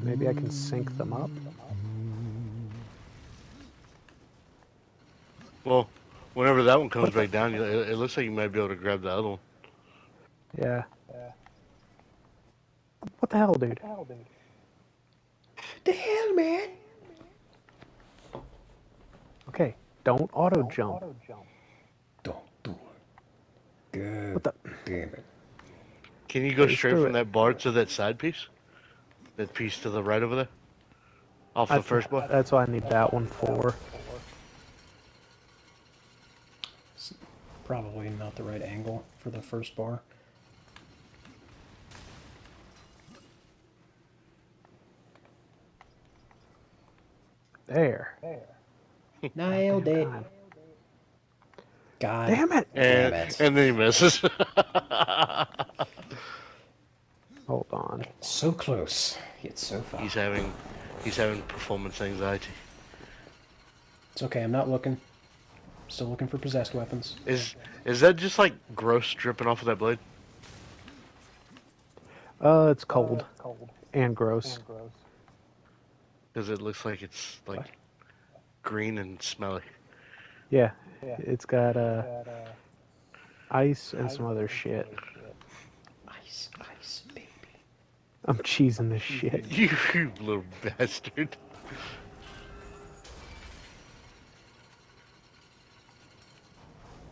Maybe I can sync them up. Well, whenever that one comes back down, it looks like you might be able to grab the other one. Yeah. What the hell, dude? The hell, man? Okay, don't auto jump. Don't do it. Good. What the? Damn it. Can you go Hey, straight screw from it. that bar to that side piece? That piece to the right over there? Off the first bar? That's what I need that one for. It's probably not the right angle for the first bar. There. Nailed it. Time. God Damn it! damn it. And then he misses. Hold on. So close, yet so far. he's having performance anxiety. It's okay, I'm not looking. Still looking for possessed weapons. Is that just like gross dripping off of that blade? It's cold and gross. Because it looks like it's like What? green and smelly. Yeah, it's got ice and some other shit. Ice, ice, baby. I'm cheesing this shit. You little bastard.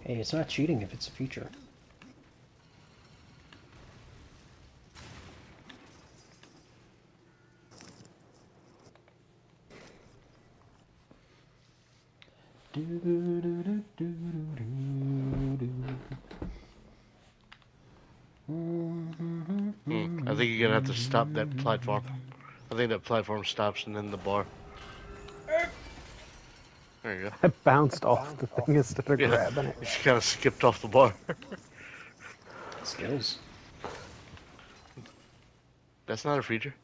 Hey, it's not cheating if it's a feature. I think you're gonna have to stop that platform. I think that platform stops and then the bar. There you go. I bounced off the thing instead of Yeah. grabbing it. You just kind of skipped off the bar. Skills. That's not a feature.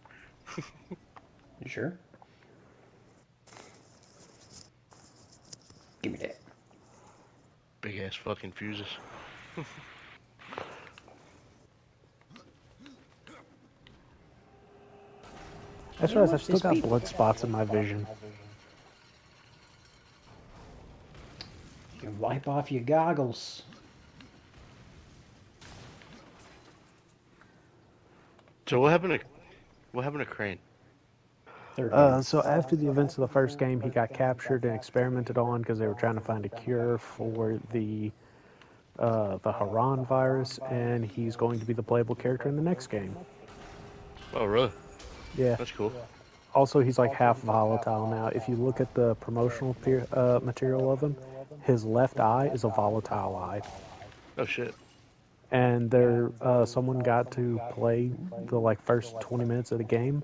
You sure? Give me that. Big ass fucking fuses. That's right, I've still got blood spots in my vision. You can wipe off your goggles. So what happened to Crane? Third game. So after the events of the first game, he got captured and experimented on because they were trying to find a cure for the Haran virus, and he's going to be the playable character in the next game. Oh really? Yeah. That's cool. Also, he's like half volatile now. If you look at the promotional material of him, his left eye is a volatile eye. Oh shit. And someone got to play the like first 20 minutes of the game,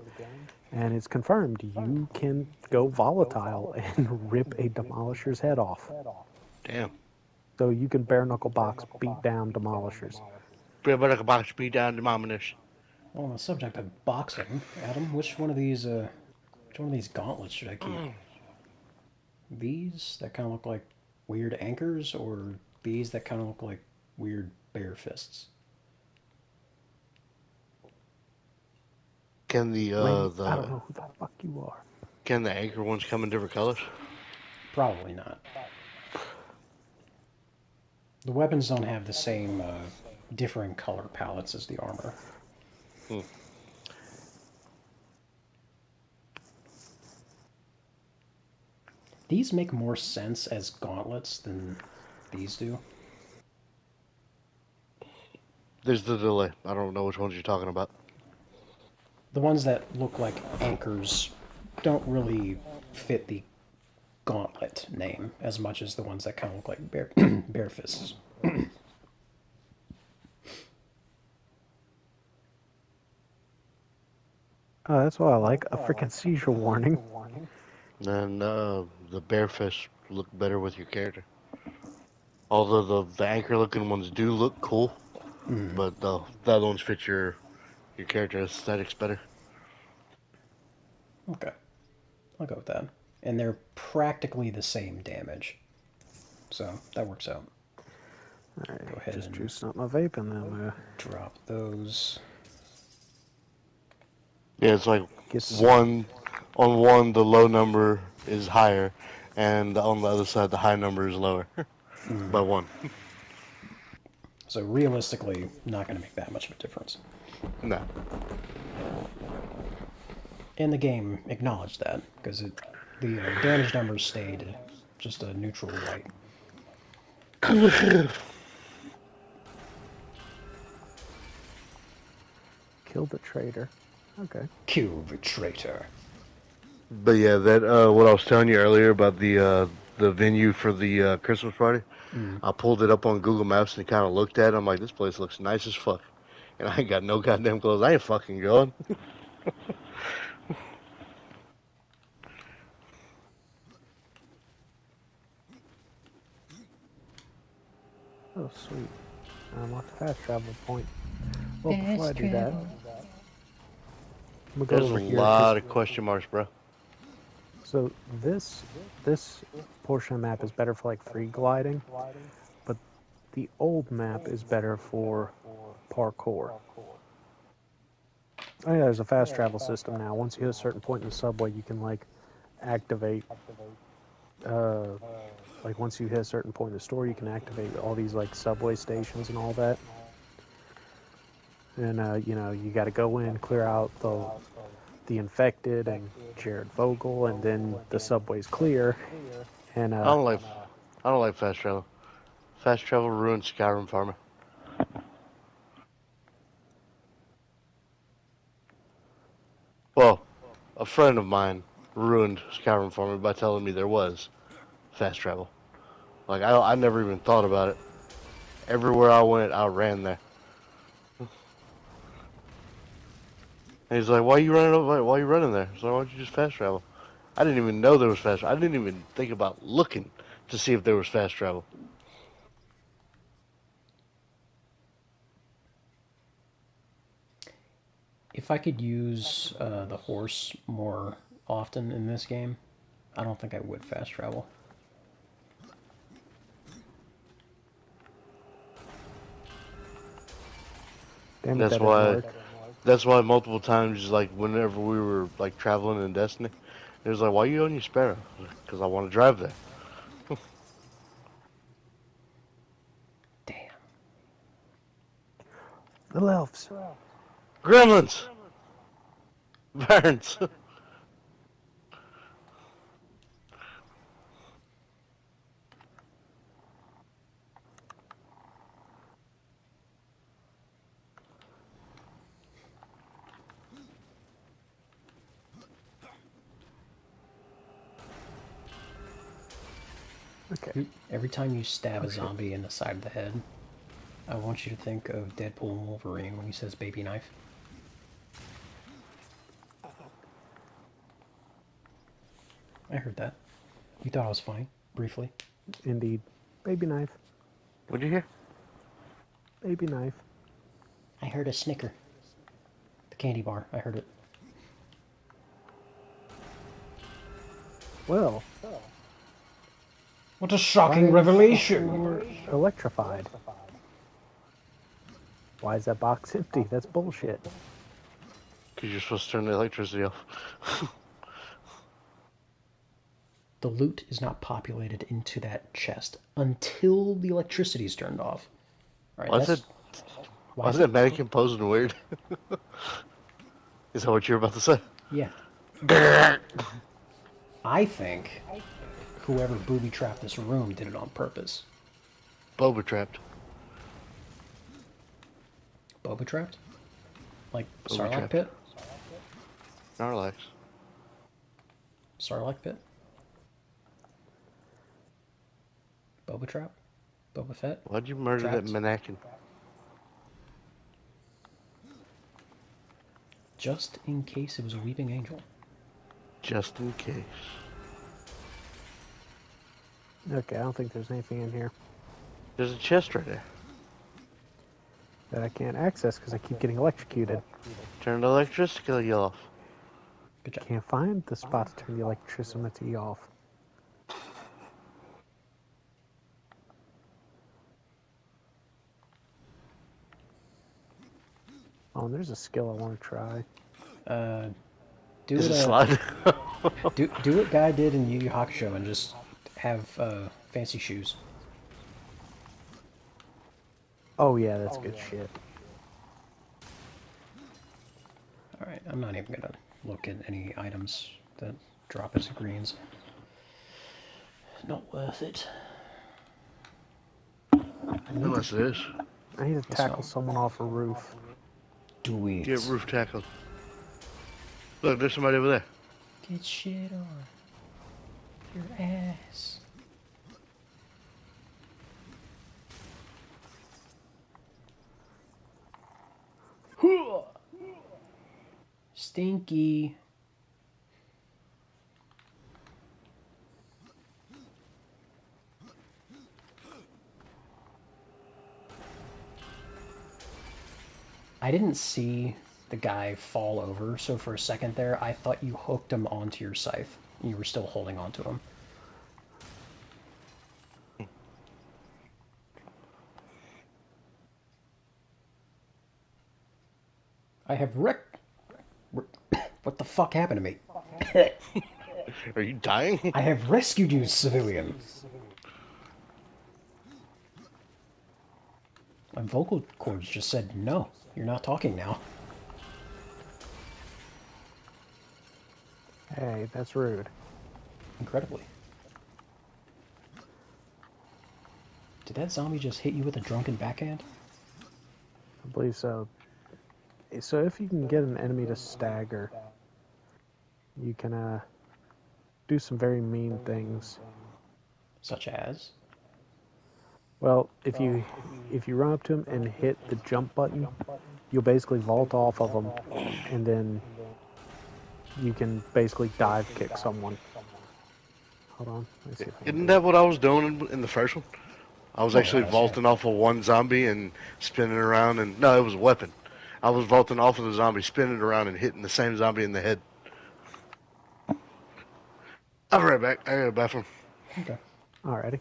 and it's confirmed you can go volatile and rip a Demolisher's head off. Damn. So you can bare knuckle box, beat down Demolishers. But like a box beat down to Mominus. Well, on the subject of boxing, Adam, which one of these gauntlets should I keep? These that kind of look like weird anchors, or these that kind of look like weird bare fists? Can the I don't know who the fuck you are. can the anchor ones come in different colors? Probably not. The weapons don't have the same differing color palettes as the armor. Hmm. These make more sense as gauntlets than these do. There's the delay. I don't know which ones you're talking about. The ones that look like anchors don't really fit the gauntlet name as much as the ones that kind of look like bare fists. Oh, that's what I like. A freaking seizure warning. And the bare fish look better with your character. Although the anchor looking ones do look cool, but the other ones fit your character aesthetics better. Okay, I'll go with that. And they're practically the same damage, so that works out. Alright, Go ahead just and juicing up my vape and then drop those. Yeah, it's like get one on one the low number is higher, and on the other side the high number is lower by one. So realistically, not going to make that much of a difference. No. And the game acknowledged that, because the damage numbers stayed just a neutral white. kill the traitor. Okay. Kill the traitor. But yeah, that what I was telling you earlier about the venue for the Christmas party. I pulled it up on Google Maps and kind of looked at it. I'm like, this place looks nice as fuck, and I ain't got no goddamn clothes. I ain't fucking going. Oh, sweet. I unlocked a fast travel point. Well, before I do that, I'm gonna go There's over a here. lot of question marks, bro. So this portion of the map is better for like free gliding, but the old map is better for parkour. Oh yeah, there's a fast travel system now. Once you hit a certain point in the subway, you can like activate. Like once you hit a certain point in the store, you can activate all these like subway stations and all that. And you know, you got to go in, clear out the infected and Jared Vogel, and then the subway's clear. And I don't like fast travel. Fast travel ruins Skyrim for me. Well, a friend of mine ruined Skyrim for me by telling me there was fast travel. Like I never even thought about it. Everywhere I went, I ran there. And he's like, "Why are you running? Why are you running there?" So why don't you just fast travel? I didn't even know there was fast travel. I didn't even think about looking to see if there was fast travel. If I could use the horse more often in this game, I don't think I would fast travel. damn it, That's that didn't why. work. That's why multiple times, like whenever we were like traveling in Destiny, it was like, "Why are you on your Sparrow?" Because I want to drive there. Damn. The elves. Gremlins, Burns. Okay. Every time you stab a zombie in the side of the head, I want you to think of Deadpool and Wolverine when he says baby knife. I heard that. You thought it was funny, briefly. Indeed. Baby knife. What'd you hear? Baby knife. I heard a snicker. The candy bar. I heard it. Well, What a shocking why is revelation! the floor electrified? Why is that box empty? That's bullshit. Because you're supposed to turn the electricity off. The loot is not populated into that chest until the electricity is turned off. All right, Why is that mannequin posing weird? Is that what you're about to say? Yeah. I think whoever booby-trapped this room did it on purpose. Boba trapped. Boba-trapped? Like Boba Sarlacc trapped. Pit? Snorlax. Sarlacc Pit? Boba Trap? Boba Fett? Why'd you murder Trapped? that mannequin? Just in case it was a weeping angel. Just in case. Okay, I don't think there's anything in here There's a chest right there. that I can't access because I keep getting electrocuted. Turn the electricity off. Good job. Can't find the spot to turn the electricity off. Oh, and there's a skill I want to try. Do Is it, it slide? do what Guy did in Yu Yu Hakusho and just have fancy shoes. Oh yeah, that's good shit. Alright, I'm not even gonna look at any items that drop as greens. Not worth it. Unless it is. I need to tackle someone off a roof. Do it. Get roof tackled. Look, there's somebody over there. Get shit on your ass. Stinky. I didn't see the guy fall over, so for a second there, I thought you hooked him onto your scythe. You were still holding onto him. I have What the fuck happened to me? Are you dying? I have rescued you, civilian. My vocal cords just said, no, you're not talking now. Hey, that's rude. Incredibly. Did that zombie just hit you with a drunken backhand? I believe so. So if you can get an enemy to stagger, you can do some very mean things. Such as? Well, if you run up to him and hit the jump button, you'll basically vault off of them, and then you can basically dive kick someone. Hold on, let me see if I can Isn't do that what I was doing in the first one? I was actually vaulting off of one zombie and spinning around, and no, it was a weapon. I was vaulting off of the zombie, spinning around, and hitting the same zombie in the head. I'll be right back. I got a bathroom. Okay. Alrighty.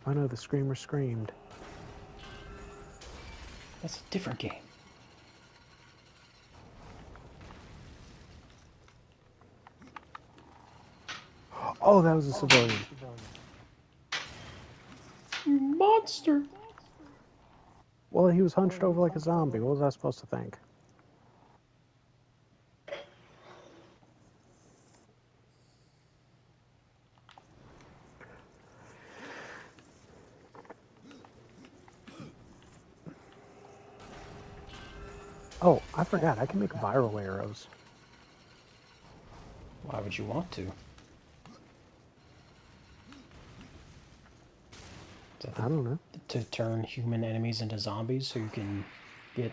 I know the screamer screamed. That's a different game. Oh, that was a civilian. Monster! Well, he was hunched over like a zombie. What was I supposed to think? Oh, I forgot. I can make viral arrows. Why would you want to? I don't know. To turn human enemies into zombies so you can get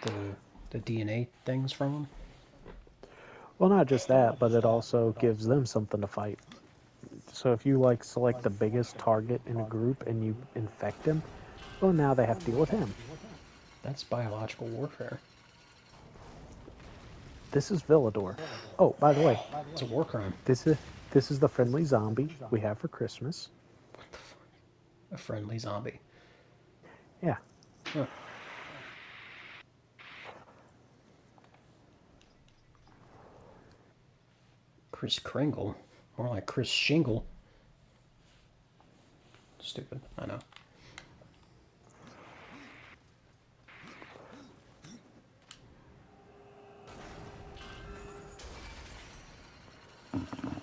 the DNA things from them? Well, not just that, but it also gives them something to fight. So if you like select the biggest target in a group and you infect him, well, now they have to deal with him. That's biological warfare. This is Villador. Oh, by the way, It's a war crime. this is the friendly zombie we have for Christmas. A friendly zombie. Yeah. Huh. Chris Kringle. More like Chris Shingle. Stupid, I know.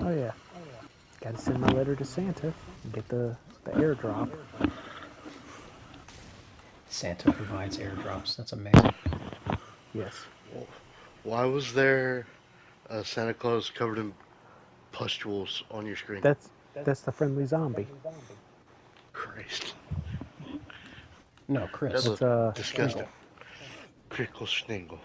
Oh yeah. Gotta send my letter to Santa and get the airdrop. Santa provides airdrops. That's amazing. Yes. Why was there a Santa Claus covered in pustules on your screen? That's the friendly zombie. Christ. No, Chris. That That's looks disgusting. Crickle Schniggle.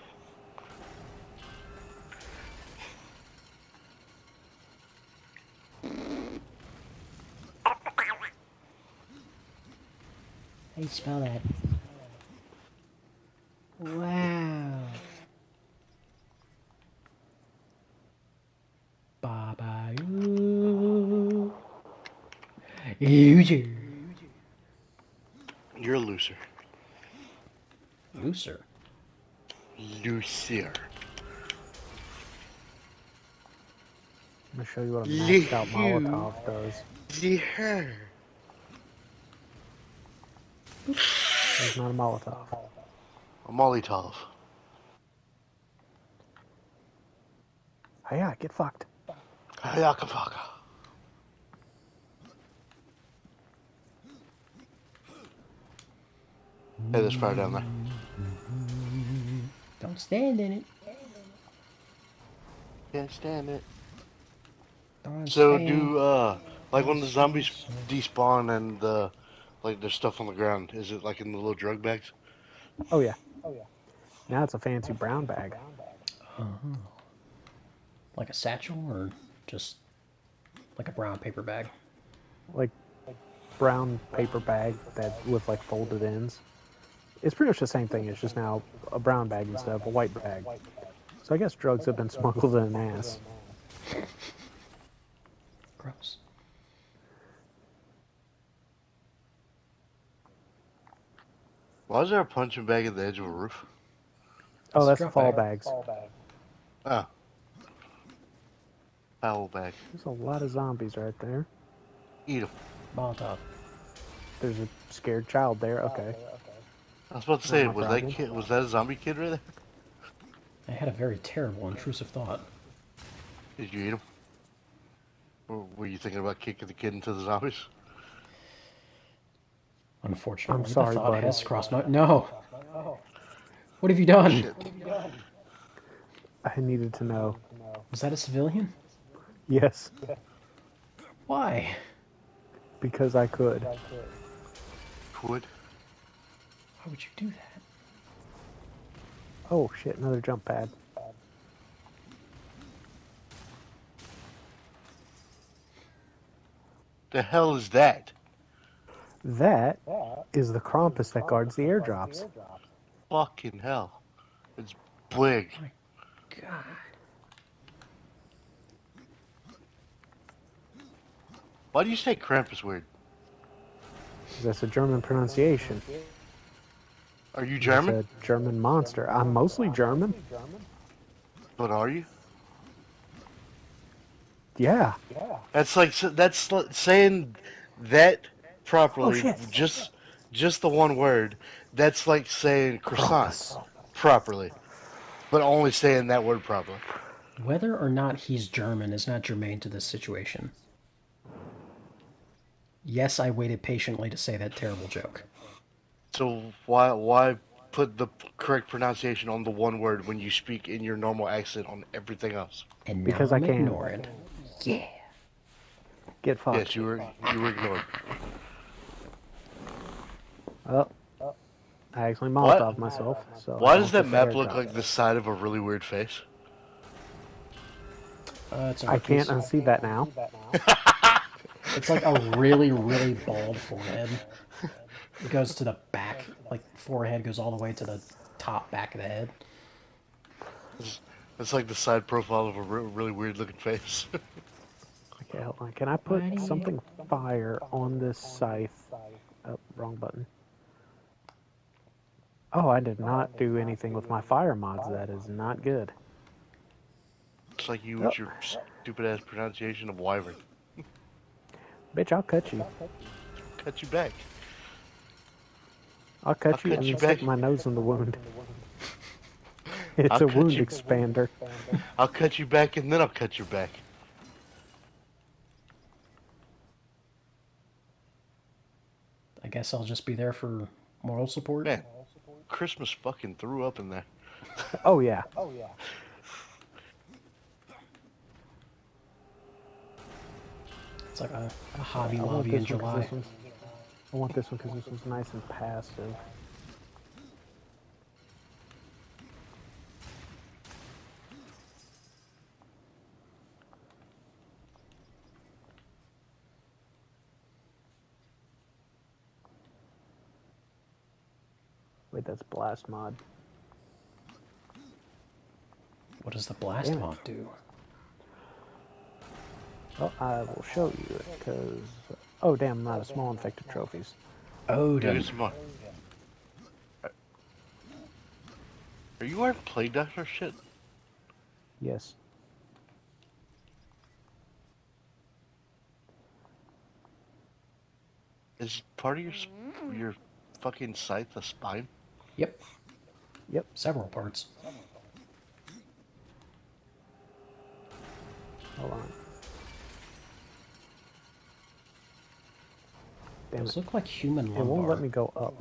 How you spell that? Wow. Baba you. Loser. You're a loser. Loser. Loser. I'm gonna show you what a maxed out Molotov does. Loser. It's not a Molotov. A Molotov. Hey, yeah, get fucked. Hayakafaka. Hey, there's fire down there. Don't stand in it. Can't stand it. Don't So stand. do like when the zombies despawn and like there's stuff on the ground, is it like in the little drug bags? Oh yeah. Now it's a fancy brown bag. Like a satchel or just like a brown paper bag? Like brown paper bag that with like folded ends. It's pretty much the same thing. It's just now a brown bag instead of a white bag. So I guess drugs have been smuggled in an ass. Gross. Why is there a punching bag at the edge of a roof? Oh, that's Drop fall bag. bags. Oh. Foul bag. There's a lot of zombies right there. Eat 'em. Molotov. There's a scared child there. Okay. I was about to say, Not my problem. was that a zombie kid right there? I had a very terrible, intrusive thought. Did you eat him? Or were you thinking about kicking the kid into the zombies? Unfortunately, I'm sorry, the thought buddy. has crossed my... No! What have you done? Shit. I needed to know. Was that a civilian? Yes, Why? because I could. Wood? Why would you do that? Oh shit, another jump pad. The hell is that? That is the Krampus that guards the airdrops. Fucking hell. It's big. God. Why do you say Krampus weird? That's a German pronunciation. Are you German? It's a German monster. I'm mostly German. But are you? Yeah. That's saying that properly. Oh, shit. Just the one word. That's like saying croissant Krampus. properly, but only saying that word properly. Whether or not he's German is not germane to this situation. Yes, I waited patiently to say that terrible joke. So why put the correct pronunciation on the one word when you speak in your normal accent on everything else? And Because now I I'm can. ignored. Yeah. Get fucked. Yes, you were ignored. Oh. I actually What? Molotov myself. So Why I does don't that get the map look airdrop. like the side of a really weird face? It's a I can't Hercules. unsee that now. It's like a really, really bald forehead. It goes to the back, like forehead goes all the way to the top back of the head. It's like the side profile of a really weird looking face. Okay, hold on. Can I put something fire on this scythe? Oh, wrong button. Oh, I did not do anything with my fire mods. That is not good. It's like you Oh. with your stupid ass pronunciation of wyvern. Bitch, I'll cut you. Cut you back. I'll cut I'll you cut and you then stick back. my nose in the wound. It's I'll a cut wound you- expander. I'll cut you back and then I'll cut your back. I guess I'll just be there for moral support. Man, Christmas fucking threw up in there. Oh, yeah. It's like a Hobby I want Lobby in this one 'cause July. this one's- I want this one because this one's nice and passive. Wait, that's blast mod. What does the blast Damn it. mod do? Well, I will show you it because... Oh, damn, I'm out of small infected trophies. Oh, Go damn. get some more. Are you wearing play doctor shit? Yes. Is part of your fucking scythe a spine? Yep. Yep. Several parts. Hold on. Damn Those it. look like human It lumbar. won't let me go up.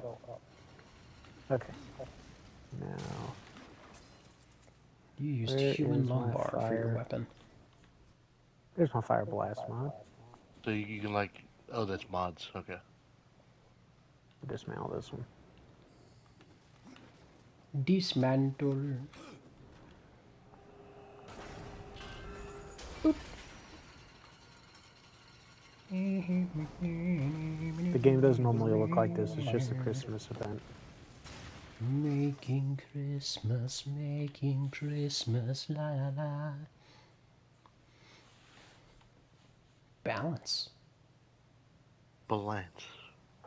Okay. Now, You used Where human is my lumbar for your fire? weapon. there's my fire blast mod. So you can like, oh, that's mods. Okay. Dismantle this one. Dismantle. The game doesn't normally look like this. It's just a Christmas event. Making Christmas, la la la. Balance. Balance.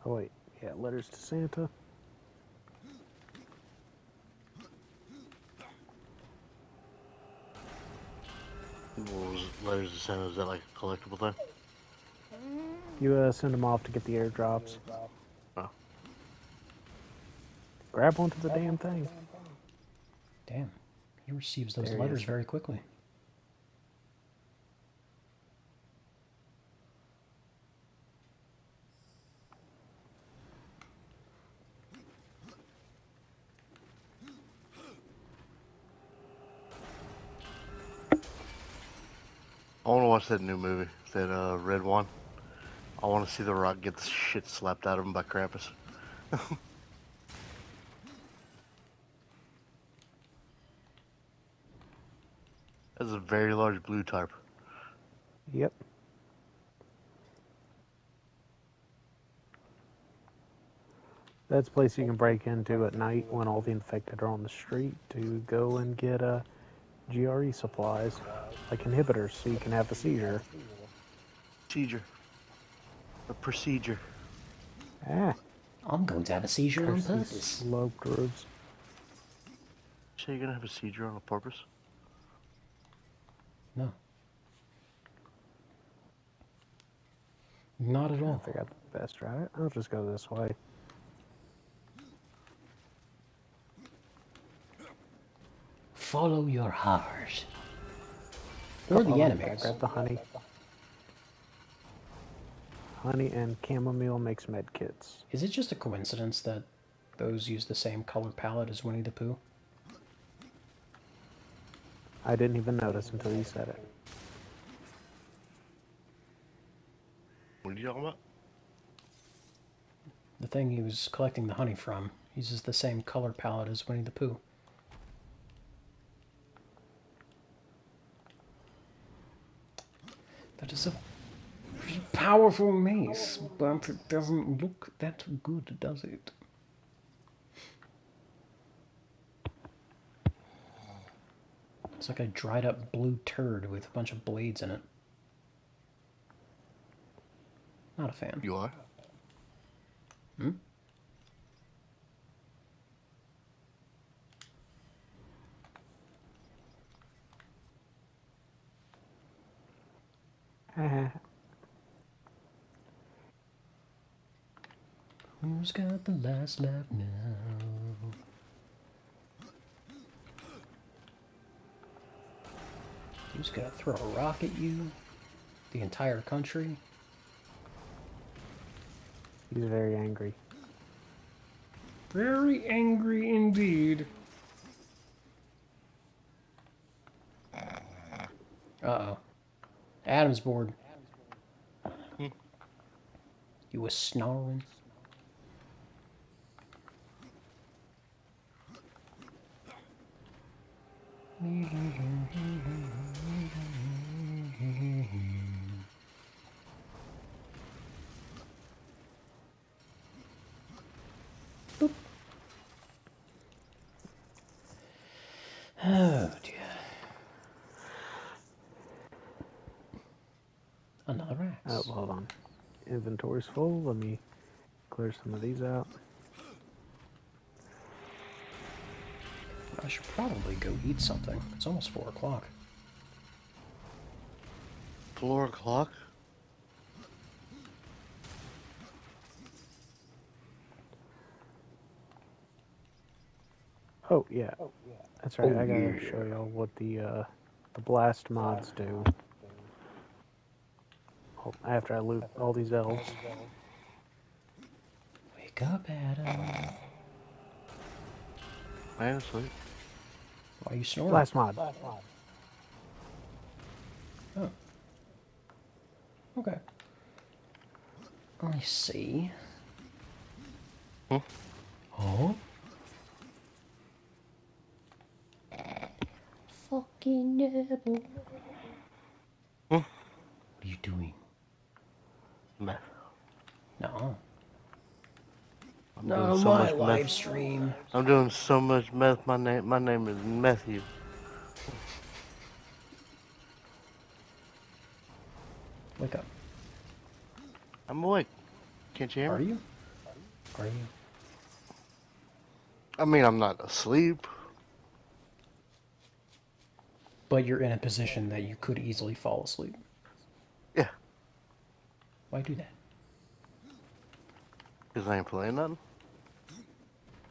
Oh wait, yeah, letters to Santa. What was letters to send? Is that like a collectible thing? You send them off to get the airdrops. Oh. Grab onto the damn thing. Damn. He receives those There he letters is. very quickly. I want to watch that new movie, that Red One. I want to see The Rock get the shit slapped out of him by Krampus. That's a very large blue tarp. Yep. That's a place you can break into at night when all the infected are on the street to go and get GRE supplies, like inhibitors, so you can have a seizure. Procedure. A procedure. Ah, I'm going to have a seizure on curse these purpose. slow grooves. So you're gonna have a seizure on purpose? No. Not at I all. figured out the best route. I'll just go this way. Follow your heart. Or the Oh, I enemies. grab the honey. Honey and chamomile makes med kits. Is it just a coincidence that those use the same color palette as Winnie the Pooh? I didn't even notice until you said it. What are you talking about? The thing he was collecting the honey from uses the same color palette as Winnie the Pooh. That is a powerful mace, but it doesn't look that good, does it? It's like a dried up blue turd with a bunch of blades in it. Not a fan. You are? Hmm? Who's got the last laugh now? Who's gonna throw a rock at you? The entire country? He's very angry. Very angry indeed. Uh-oh. Adam's bored. You was snoring. Boop. Oh dear. Another axe. Oh, hold on. Inventory's full. Let me clear some of these out. I should probably go eat something. It's almost 4 o'clock. 4 o'clock? Oh yeah, that's right. Oh, I gotta yeah. show y'all what the blast mods do. After I loot all these elves. Wake up, Adam. I am asleep. Why are you snoring? Blast mod. Oh. Okay. Let me see. Huh? Oh? Fucking nibble. Huh? What are you doing? Meth. No. I'm No, doing so my much live meth. stream. I'm doing so much meth. My name is Matthew. Wake up. I'm awake. Can't you hear Are me? you? Are you? I mean, I'm not asleep. But you're in a position that you could easily fall asleep. Yeah. Why do that? Because I ain't playing nothing.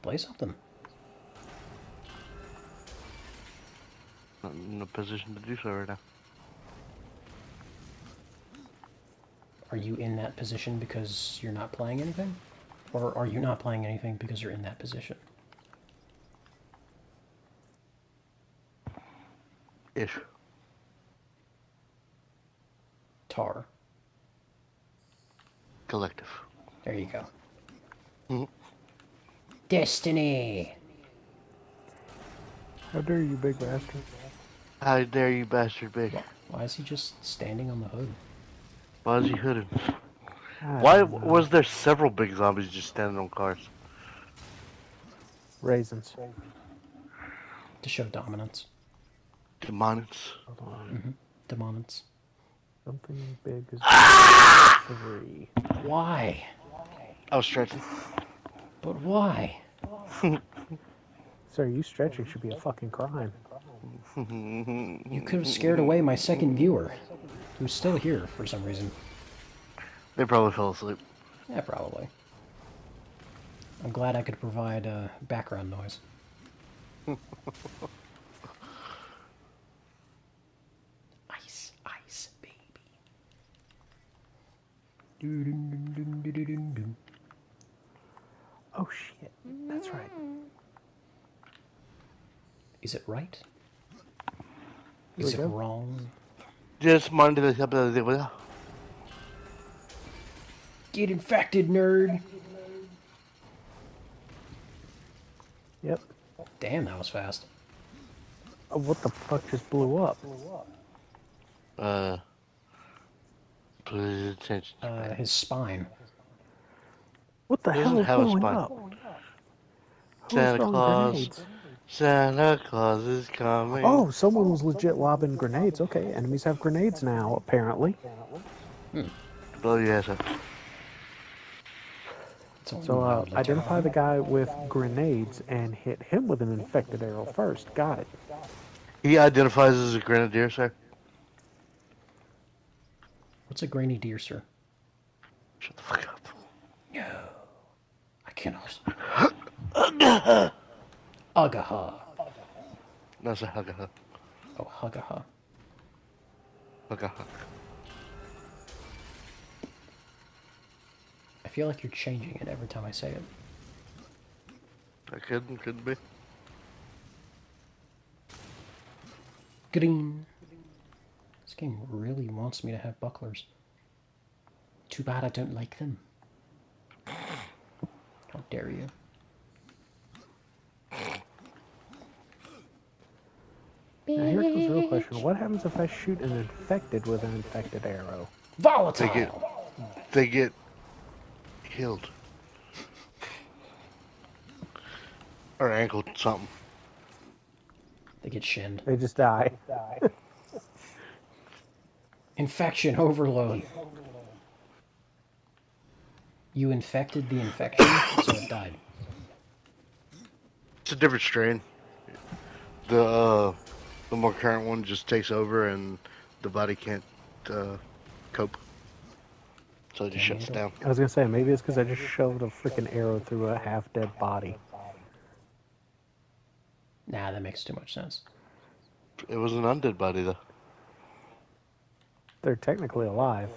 Play something. Not in a position to do so right now. Are you in that position because you're not playing anything? Or are you not playing anything because you're in that position? Ish. Tar. Collective. There you go. Mhm. Destiny! How dare you, big bastard? How dare you, bastard big? Why is he just standing on the hood? Why is he hooded? I Why don't know. was there several big zombies just standing on cars? Raisins? To show dominance. Demons. Hold on. Mm-hmm. Dominance. Something big is 3. Why? I was stretching. But why? Sir, you stretching should be a fucking crime. You could have scared away my second viewer, who's still here for some reason. They probably fell asleep. Yeah, probably. I'm glad I could provide background noise. Ice, ice, baby. Doo-doo-doo-doo-doo-doo-doo. Oh shit, that's right. Is it right? Here Is we it go. wrong? Just minded the top of the Get infected, nerd! Yep. Damn, that was fast. Oh, what the fuck just blew up? Please attention span. His spine. What the He hell doesn't is have a blowing spine. up? Who is Santa throwing Claus. grenades? Santa Claus is coming. Oh, someone was legit lobbing grenades. Okay, enemies have grenades now, apparently. Blow your ass up. It's only So, mildly identify the terrifying. guy with grenades and hit him with an infected arrow first. Got it. He identifies as a grenadier, sir. What's a grainy deer, sir? Shut the fuck up. No. I cannot. Agaha. No, sir. Hugga. Oh, Hagaha. Hugga. I feel like you're changing it every time I say it. I couldn't be. Green. This game really wants me to have bucklers. Too bad I don't like them. How dare you? Now, here comes the real question. What happens if I shoot an infected with an infected arrow? Volatile! They get killed. Or ankled something. They get shinned. They just die. Infection overload. You infected the infection, so it died. It's a different strain. The more current one just takes over and the body can't cope. So it just shuts down. I was gonna say, maybe it's because I just shoved a freaking arrow through a half-dead body. Nah, that makes too much sense. It was an undead body though. They're technically alive.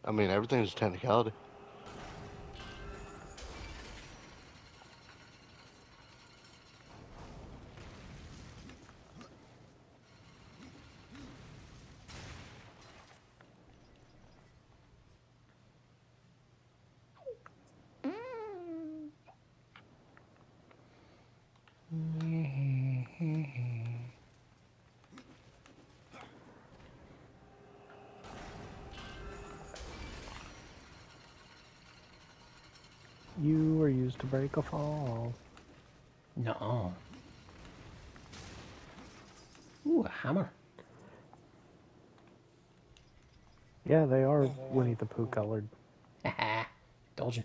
I mean, everything's a technicality. You were used to break a fall. Nuh-uh. Ooh, a hammer. Yeah, they are Winnie the Pooh colored. Haha. Told you.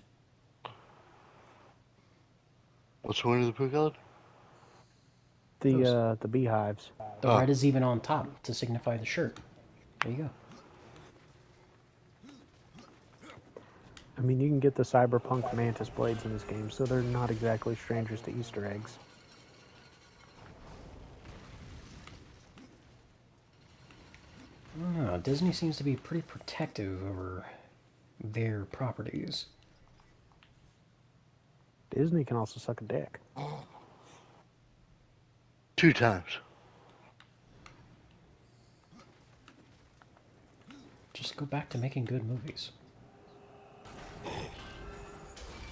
What's Winnie the Pooh colored? The beehives. The red is even on top to signify the shirt. There you go. I mean, you can get the cyberpunk mantis blades in this game, so they're not exactly strangers to Easter eggs. I don't know. Disney seems to be pretty protective over their properties. Disney can also suck a dick. 2 times. Just go back to making good movies.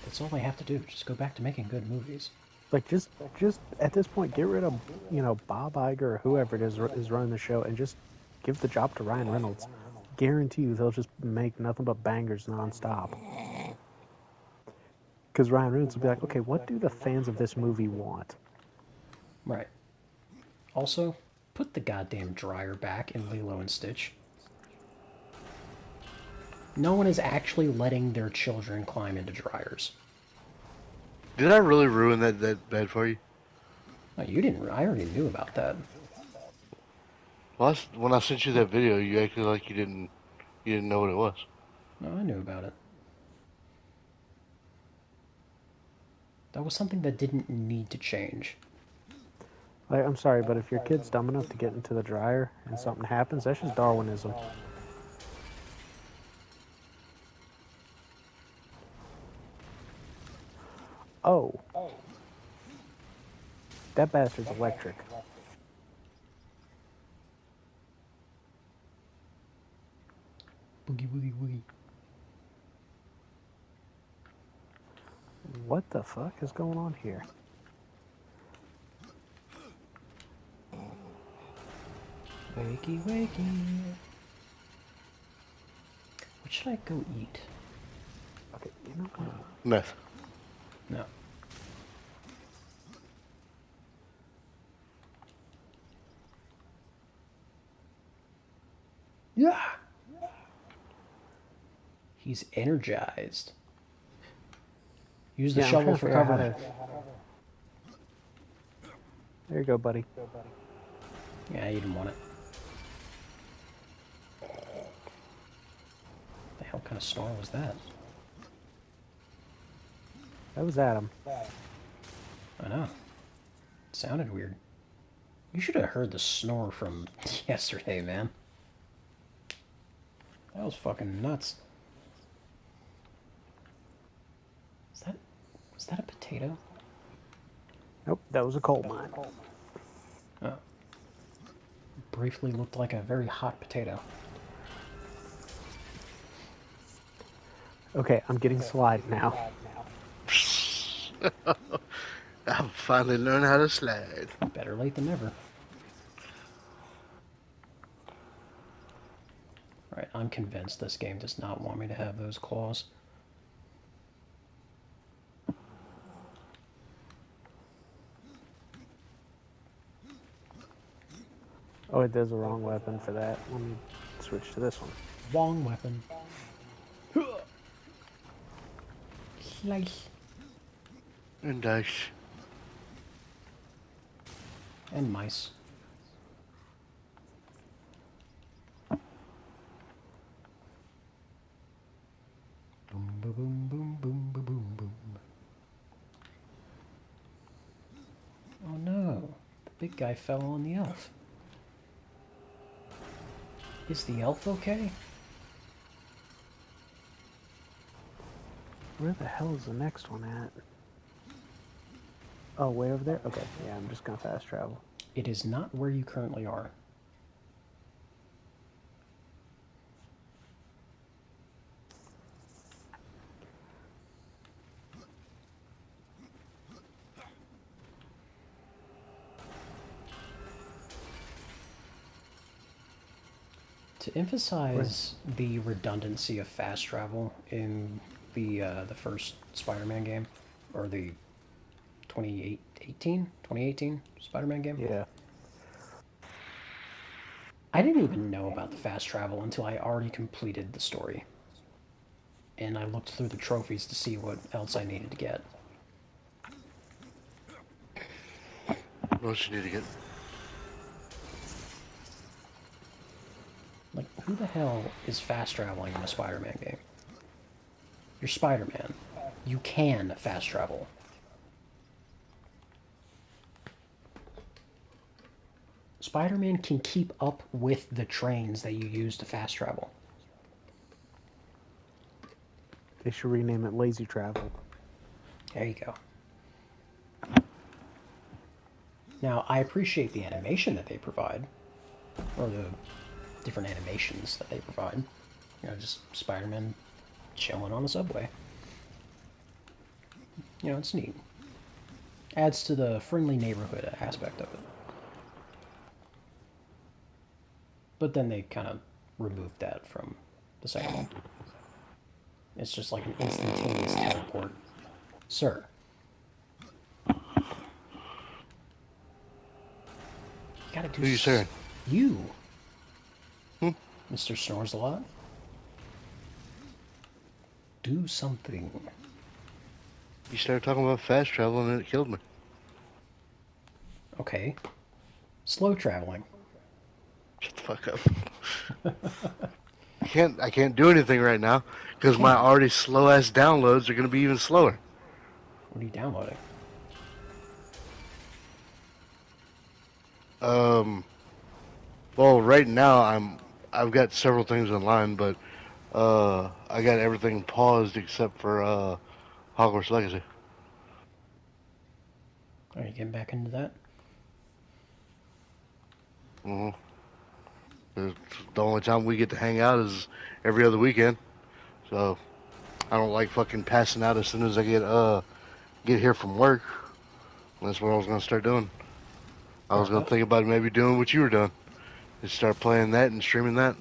That's all they have to do. Just go back to making good movies. Like, just at this point, get rid of, Bob Iger or whoever it is running the show, and just give the job to Ryan Reynolds. Guarantee you they'll just make nothing but bangers nonstop. Because Ryan Reynolds will be like, okay, what do the fans of this movie want? Right. Also, put the goddamn dryer back in Lilo and Stitch. No one is actually letting their children climb into dryers. Did I really ruin that bed for you? No, you didn't. I already knew about that. Well, when I sent you that video, you acted like you didn't know what it was. No, I knew about it. That was something that didn't need to change. Like, I'm sorry, but if your kid's dumb enough to get into the dryer and something happens, that's just Darwinism. Oh. That bastard's electric. Boogie woogie woogie. What the fuck is going on here? Wakey, wakey. What should I go eat? Okay, you know what? Meth. No. Yeah. He's energized. Use the Yeah, I'm shovel trying to for figure out how cover. to. There you go, buddy. Yeah, you didn't want it. The hell kind of snore was that? That was Adam. I know. It sounded weird. You should have heard the snore from yesterday, man. That was fucking nuts. Was that a potato? Nope, that was a coal mine. Oh. Briefly looked like a very hot potato. Okay, I'm getting slide now. I've finally learned how to slide. Better late than never. Right, I'm convinced this game does not want me to have those claws. Oh, it does the wrong weapon for that. Let me switch to this one. Wrong weapon. Slice. And dice. And mice. Boom, boom, boom, boom, boom, boom, boom, boom. Oh no, the big guy fell on the elf. Is the elf okay? Where the hell is the next one at? Oh, way over there? Okay, yeah, I'm just gonna fast travel. It is not where you currently are. To emphasize the redundancy of fast travel in the first Spider-Man game, or the 2018 Spider-Man game. Yeah. I didn't even know about the fast travel until I already completed the story. And I looked through the trophies to see what else I needed to get. What else you need to get? Like, who the hell is fast traveling in a Spider-Man game? You're Spider-Man. You can fast travel. Spider-Man can keep up with the trains that you use to fast travel. They should rename it Lazy Travel. There you go. Now, I appreciate the animation that they provide, or the different animations that they provide. You know, just Spider-Man chilling on the subway. You know, it's neat. Adds to the friendly neighborhood aspect of it. But then they kind of removed that from the second one. It's just like an instantaneous teleport. Sir. You gotta do Who you saying? You. Mr. Snores a lot. Do something. You started talking about fast travel and it killed me. Okay. Slow traveling. Shut the fuck up. I can't do anything right now because my already slow ass downloads are gonna be even slower. What are you downloading? Well, right now I've got several things online, but I got everything paused except for Hogwarts Legacy. Are you getting back into that? The only time we get to hang out is every other weekend, so I don't like fucking passing out as soon as I get here from work. That's what I was gonna start doing. I was gonna think about maybe doing what you were doing. Just start playing that and streaming that.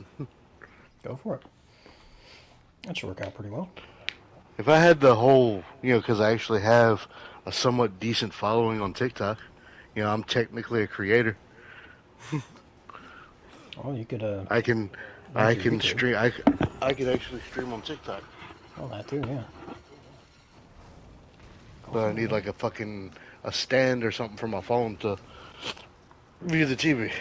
Go for it. That should work out pretty well. If I had the whole, because I actually have a somewhat decent following on TikTok, I'm technically a creator. Oh, you could I can, link I your can YouTube. stream. I could actually stream on TikTok, Oh, that too, yeah. Go but I for it, need man. like a stand or something for my phone to view the TV.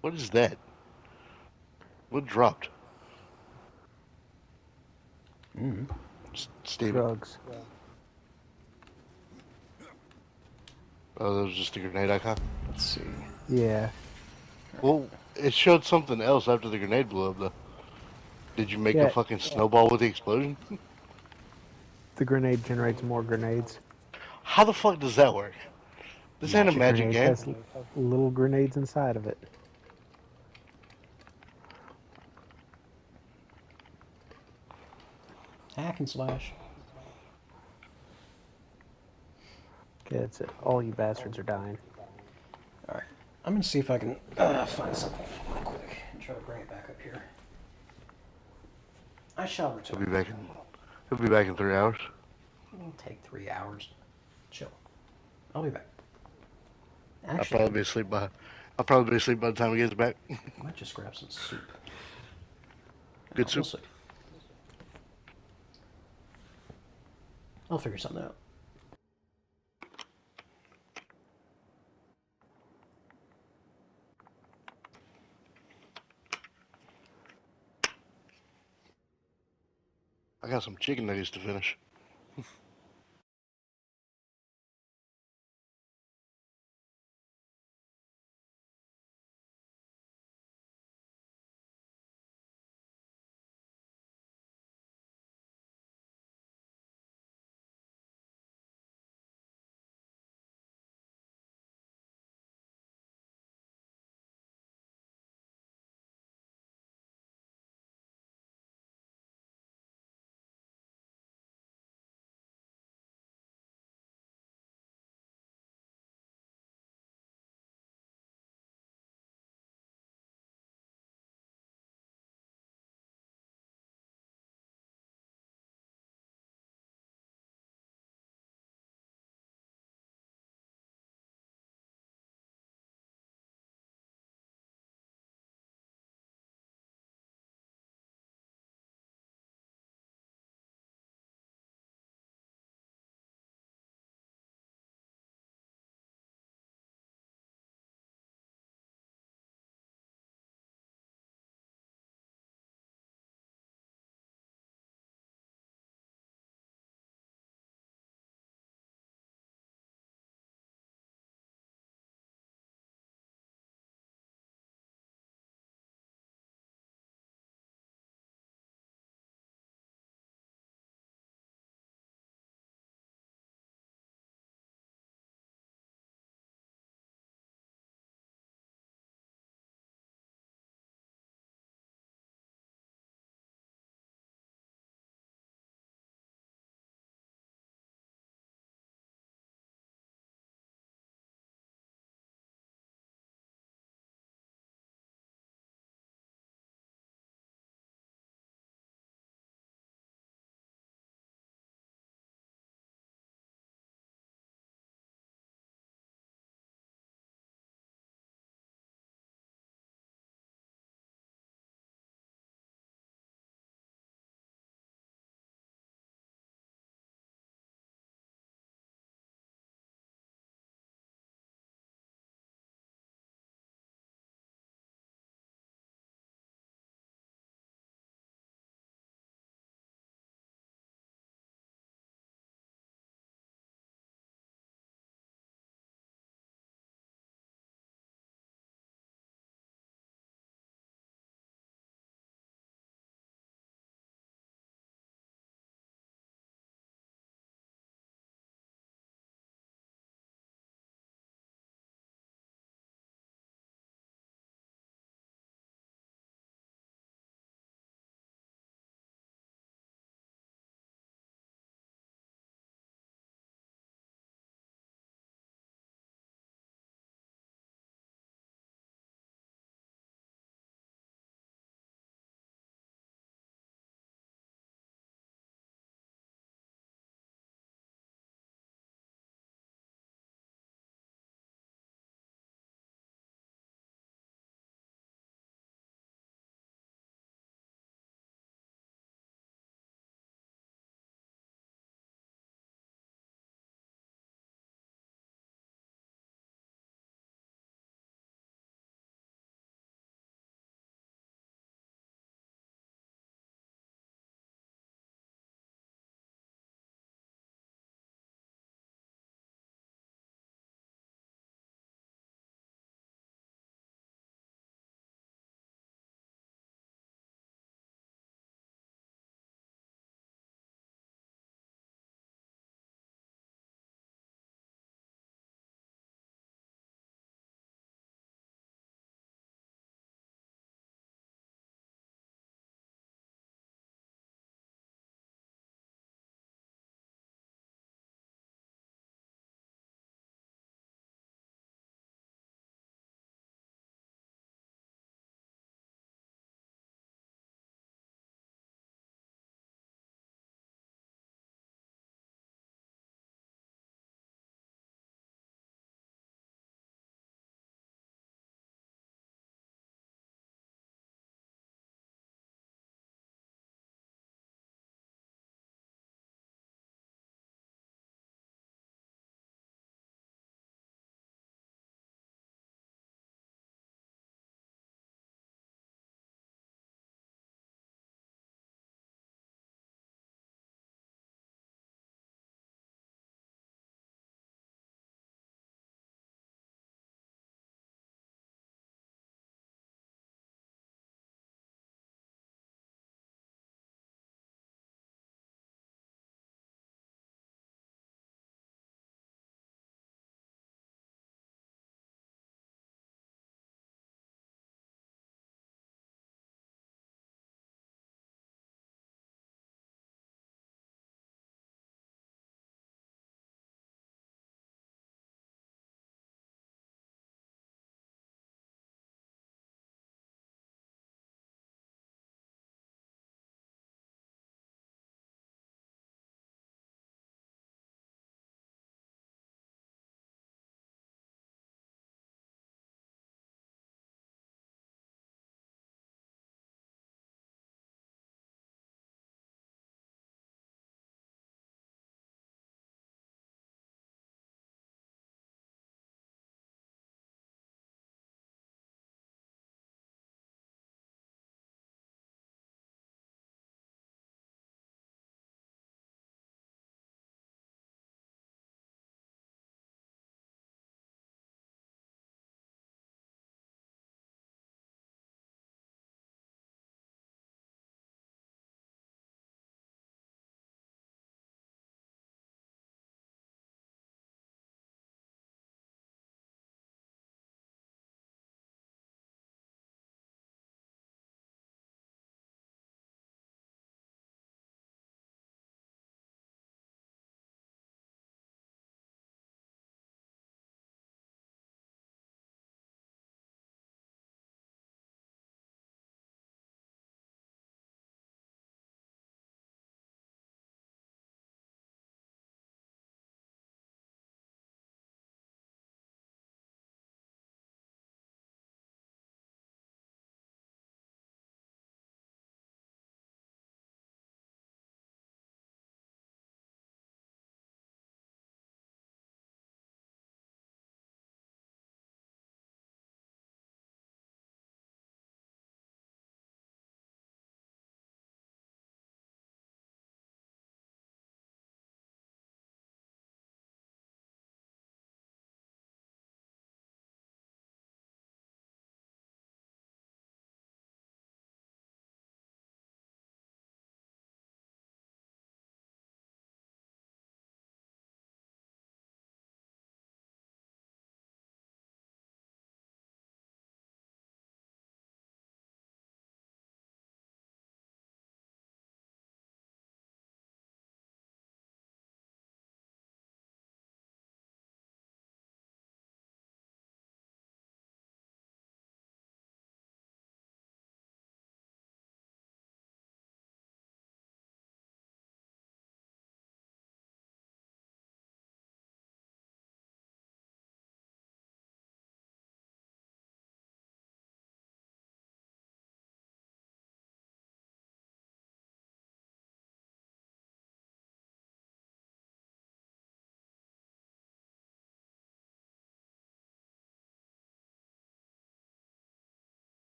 What is that? What dropped? Mm. Steven. Drugs. Oh, that was just a grenade icon. Let's see. Yeah. Well, it showed something else after the grenade blew up, though. Did you make a Yeah. fucking snowball with the explosion? The grenade generates more grenades. How the fuck does that work? This ain't a The Magic. magic grenade game. has little grenades inside of it. Hack and slash. Okay, that's it. All you bastards are dying. Alright. I'm gonna see if I can find something really quick and try to bring it back up here. I shall He'll return. be back in. He'll be back in 3 hours. It'll take 3 hours. Chill. I'll be back. I'll Actually, probably be asleep by. I'll probably be asleep by the time he gets back. I might just grab some soup. Good We'll soup. see. I'll figure something out. I got some chicken nuggets to finish.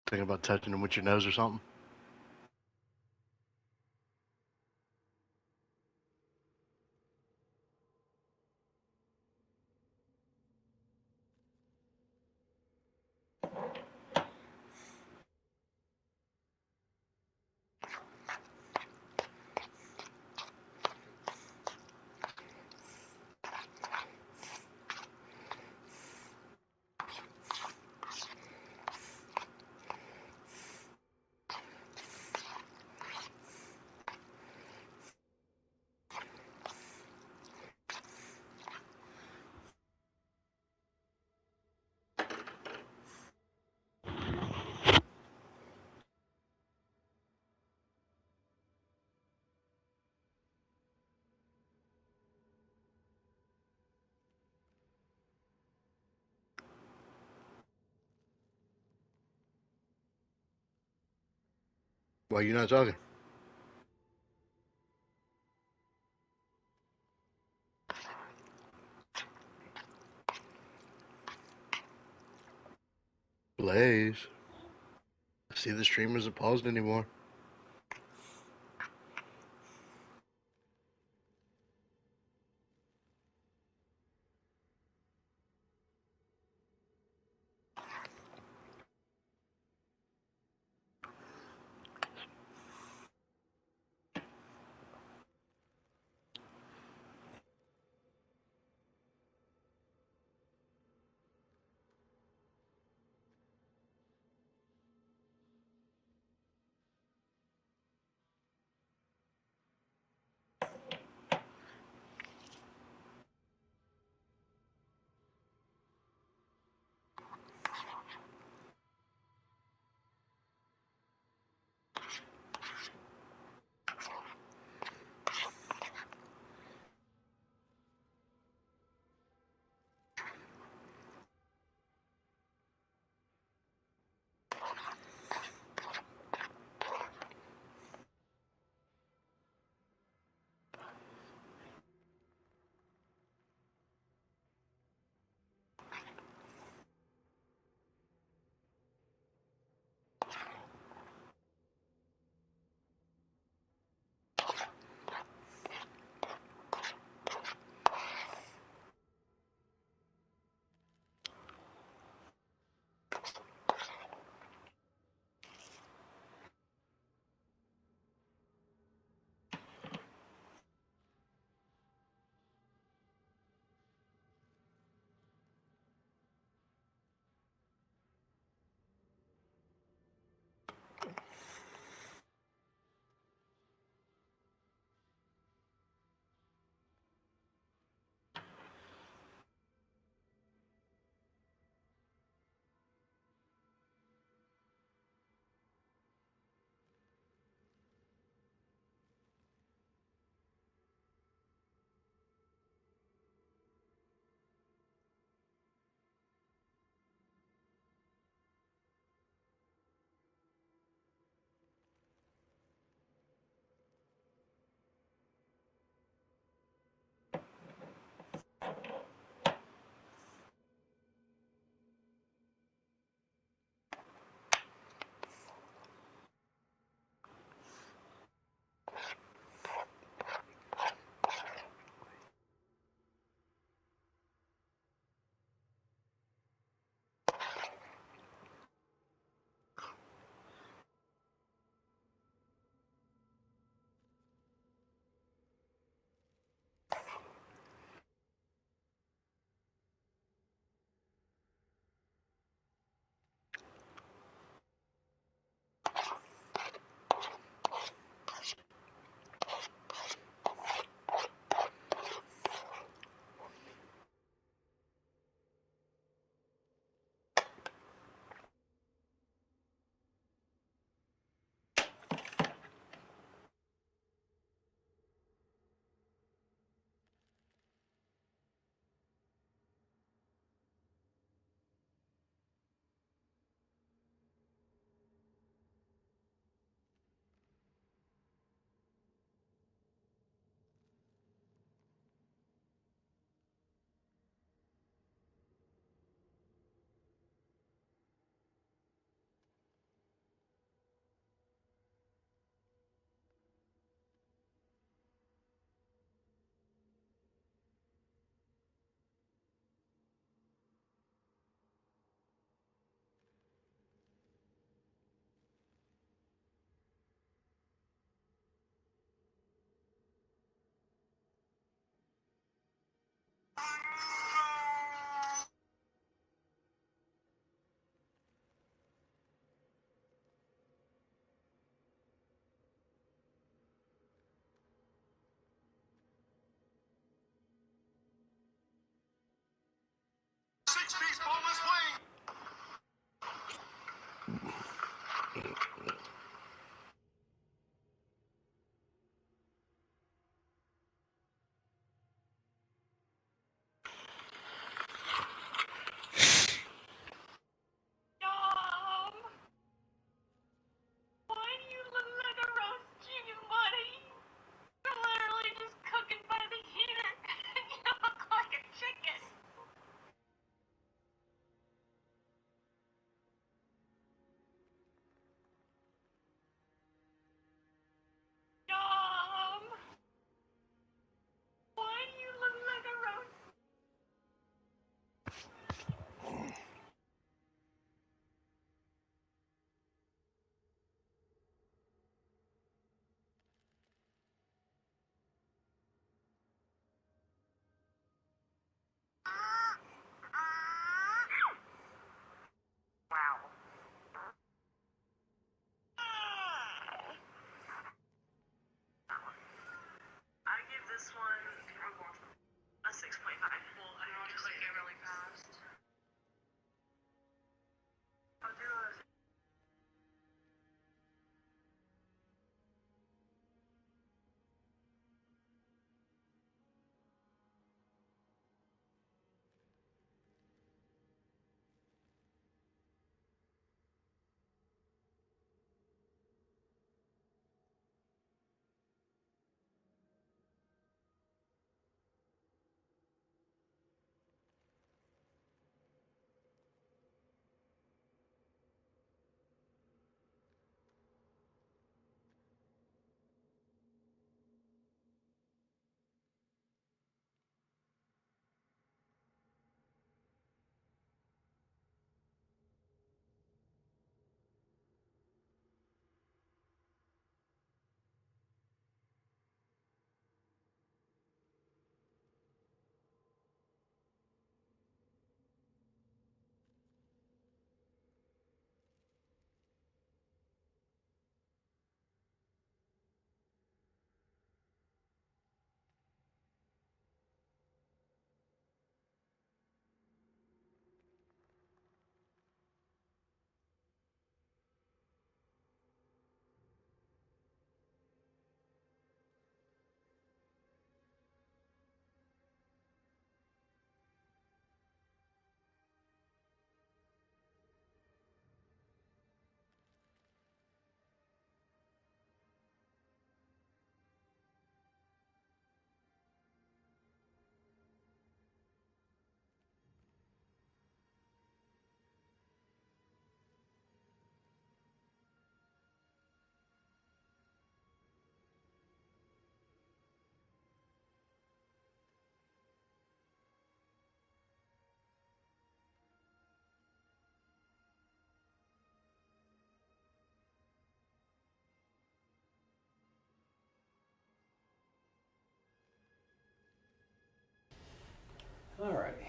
Think about touching them with your nose or something. Why you not talking? Blaze. See, the stream isn't paused anymore. Alrighty.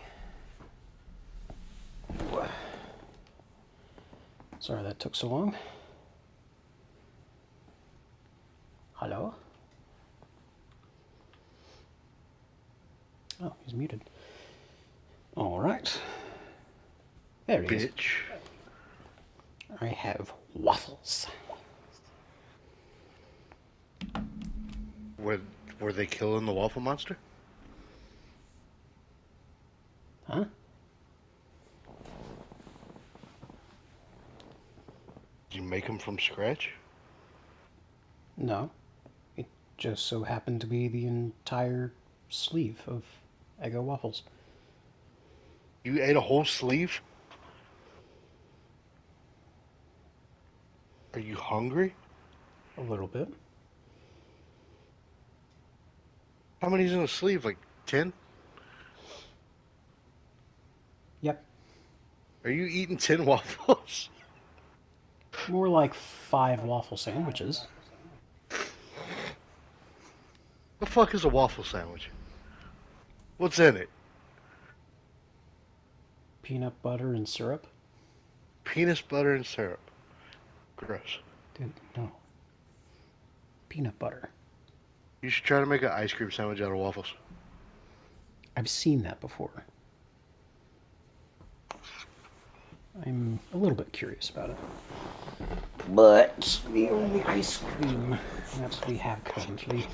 Sorry that took so long. Hello? Oh, he's muted. Alright. There he is. Bitch. I have waffles. Were they killing the waffle monster? Huh? Did you make them from scratch? No. It just so happened to be the entire sleeve of Eggo waffles. You ate a whole sleeve? Are you hungry? A little bit. How many's in a sleeve? Like 10? Yep. Are you eating 10 waffles? More like 5 waffle sandwiches. The fuck is a waffle sandwich? What's in it? Peanut butter and syrup. Peanut butter and syrup. Gross. Dude, no. Peanut butter. You should try to make an ice cream sandwich out of waffles. I've seen that before. I'm a little bit curious about it. But the only ice cream that we have currently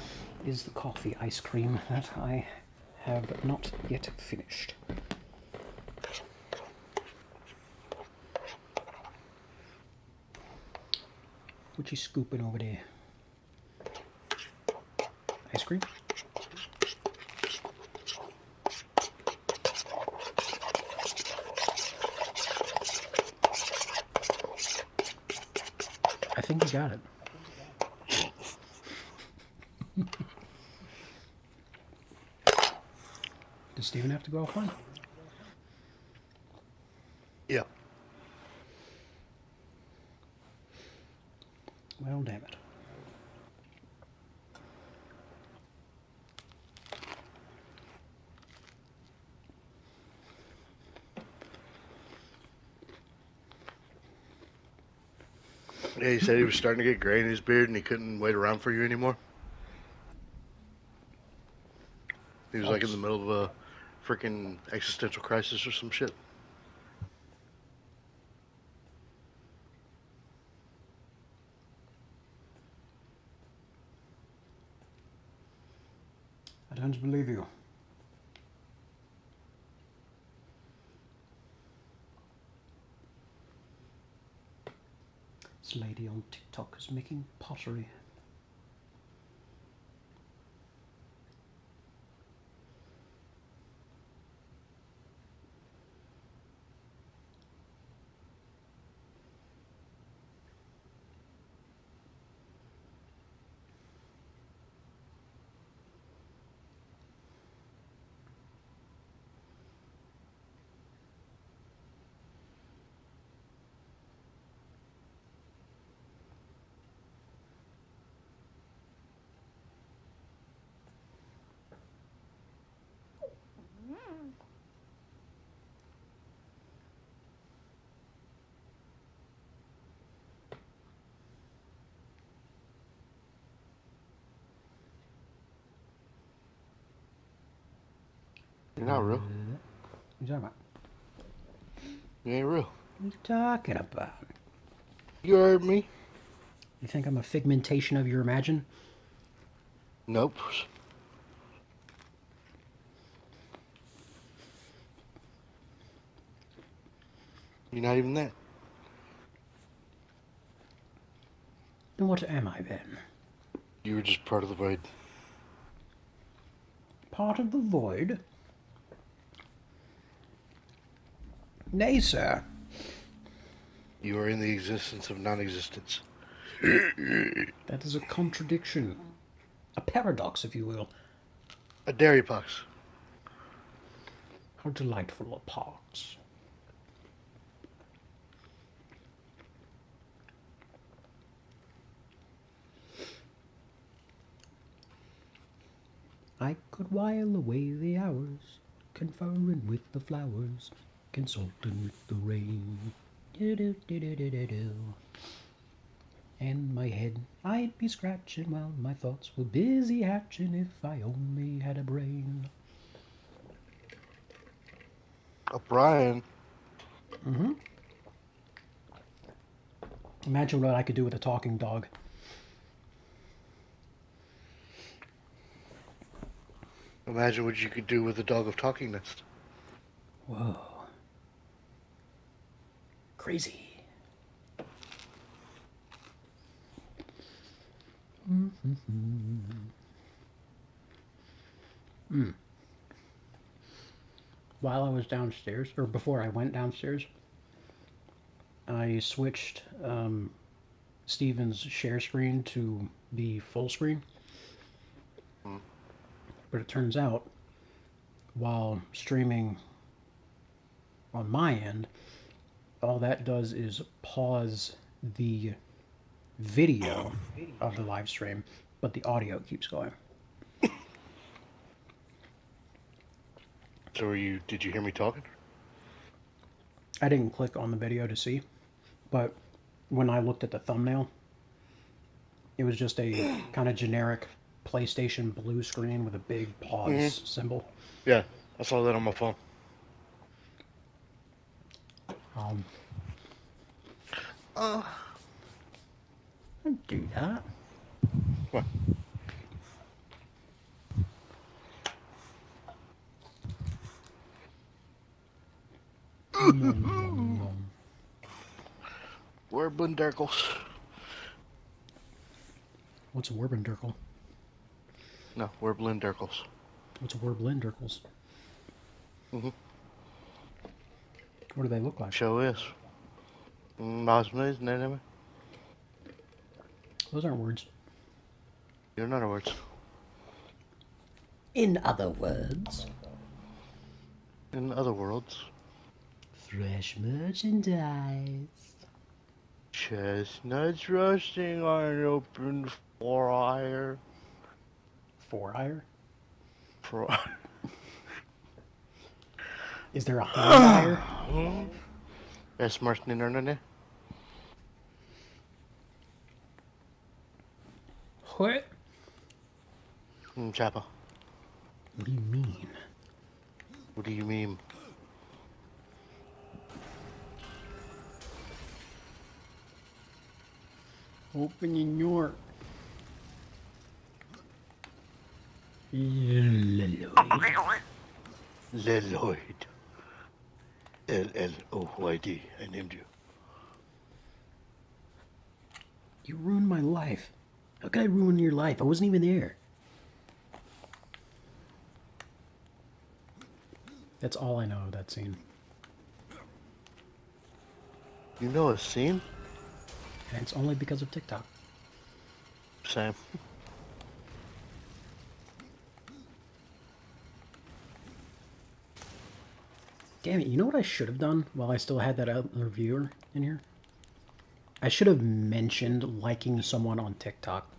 is the coffee ice cream that I have not yet finished. What you scooping over there? Ice cream? I think you got it. Does Steven have to go offline? Yeah. Well, damn it. Yeah, he said he was starting to get gray in his beard and he couldn't wait around for you anymore. He was like in the middle of a freaking existential crisis or some shit. I don't believe you. This lady on TikTok is making pottery. You're not real. What are you talking about? You ain't real. What are you talking about? You heard me? You think I'm a figmentation of your imagine? Nope. You're not even that. Then what am I then? You were just part of the void. Part of the void? Nay, sir. You are in the existence of non-existence. That is a contradiction. A paradox, if you will. A dairy pox. How delightful are parts. I could while away the hours conferring with the flowers, consulting with the rain. Do-do-do-do-do-do. And my head I'd be scratching while my thoughts were busy hatching if I only had a brain. Brian, Mm-hmm. Imagine what I could do with a talking dog. imagine what you could do with a dog of talkingness. Whoa. Crazy. While I was downstairs, or before I went downstairs, I switched Steven's share screen to be full screen. But it turns out, while streaming on my end, all that does is pause the video of the live stream, but the audio keeps going. So did you hear me talking? I didn't click on the video to see, but when I looked at the thumbnail, it was just a kind of generic PlayStation blue screen with a big pause symbol. Yeah, I saw that on my phone. Don't do that. What? We're Bunderkels. What's a Werbendurkle? No, we're Blinderkels. What's a Werblenderkles? Mm-hmm. What do they look like? Show is. Anyway. Those aren't words. You're not words. In other words, In other worlds, fresh merchandise. chestnuts roasting on an open fire. Four-ire? For Is there a hind-ire? That's Martin Internet. What? Chapa. What do you mean? What do you mean? Open in York. Lloyd. Lloyd. Lloyd. I named you. You ruined my life. How could I ruin your life? I wasn't even there. That's all I know of that scene. You know a scene? And it's only because of TikTok. Same. Damn it, you know what I should have done while I still had that other viewer in here? I should have mentioned liking someone on TikTok.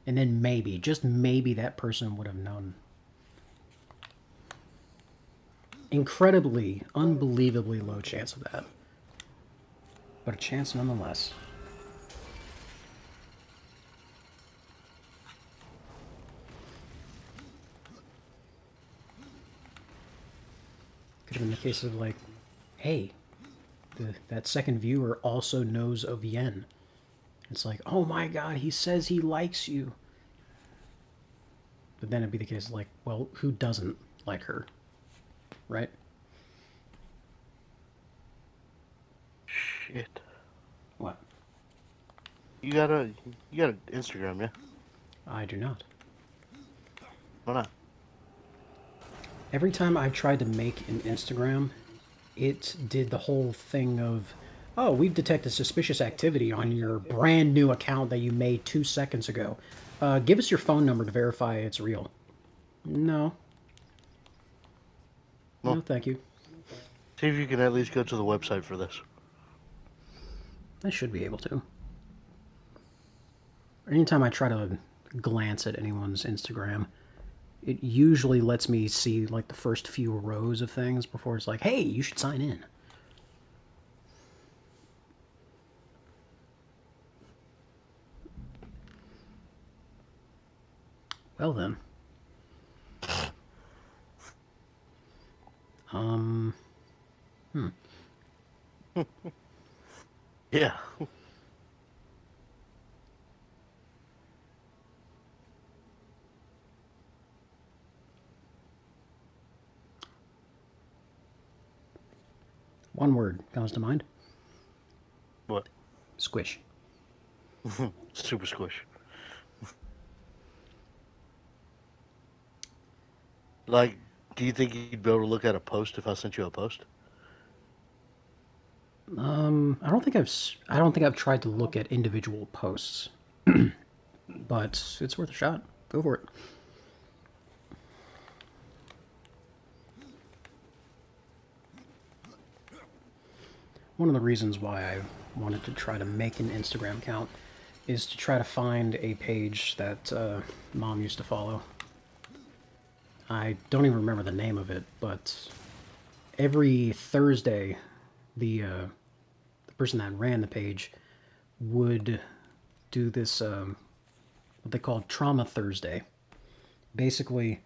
And then maybe, just maybe, that person would have known. Incredibly, unbelievably low chance of that. But a chance nonetheless. Could have been the case of like, hey, that second viewer also knows of Yen. It's like, oh my god, he says he likes you. But then it'd be the case of like, well, who doesn't like her? Right? Shit. What? You got an Instagram, yeah? I do not. Why not? Every time I've tried to make an Instagram, it did the whole thing of, oh, we've detected suspicious activity on your brand new account that you made 2 seconds ago. Give us your phone number to verify it's real. No. No, thank you. See if you can at least go to the website for this. I should be able to. Anytime I try to glance at anyone's Instagram, it usually lets me see like the first few rows of things before it's like, hey, you should sign in. Well then. Hmm. Yeah. One word comes to mind. What? Squish. Super squish. Like, do you think you'd be able to look at a post if I sent you a post? I don't think I've tried to look at individual posts, but it's worth a shot. Go for it. One of the reasons why I wanted to try to make an Instagram account is to try to find a page that Mom used to follow. I don't even remember the name of it, but every Thursday, the person that ran the page would do this what they called Trauma Thursday. Basically,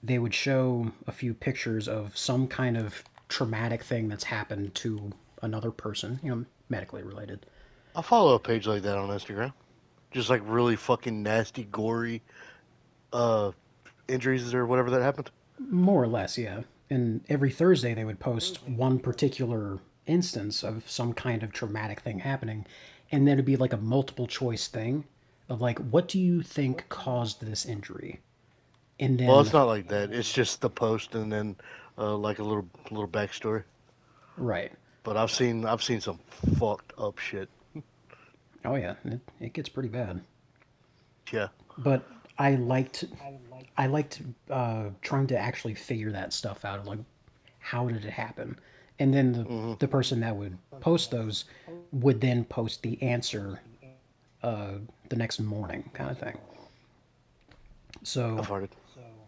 they would show a few pictures of some kind of traumatic thing that's happened to another person, medically related. I follow a page like that on Instagram. Just like really fucking nasty, gory uh injuries or whatever that happened. More or less, yeah. And every Thursday they would post one particular instance of some kind of traumatic thing happening, and then it'd be like a multiple choice thing of like, what do you think caused this injury? And Well, it's then, not like that. It's just the post and then like a little backstory. right. But I've seen some fucked up shit. Oh yeah, it gets pretty bad. Yeah. But I liked trying to actually figure that stuff out of like how did it happen, and then Hmm. the person that would post those would then post the answer the next morning, kind of thing. I've So heard it.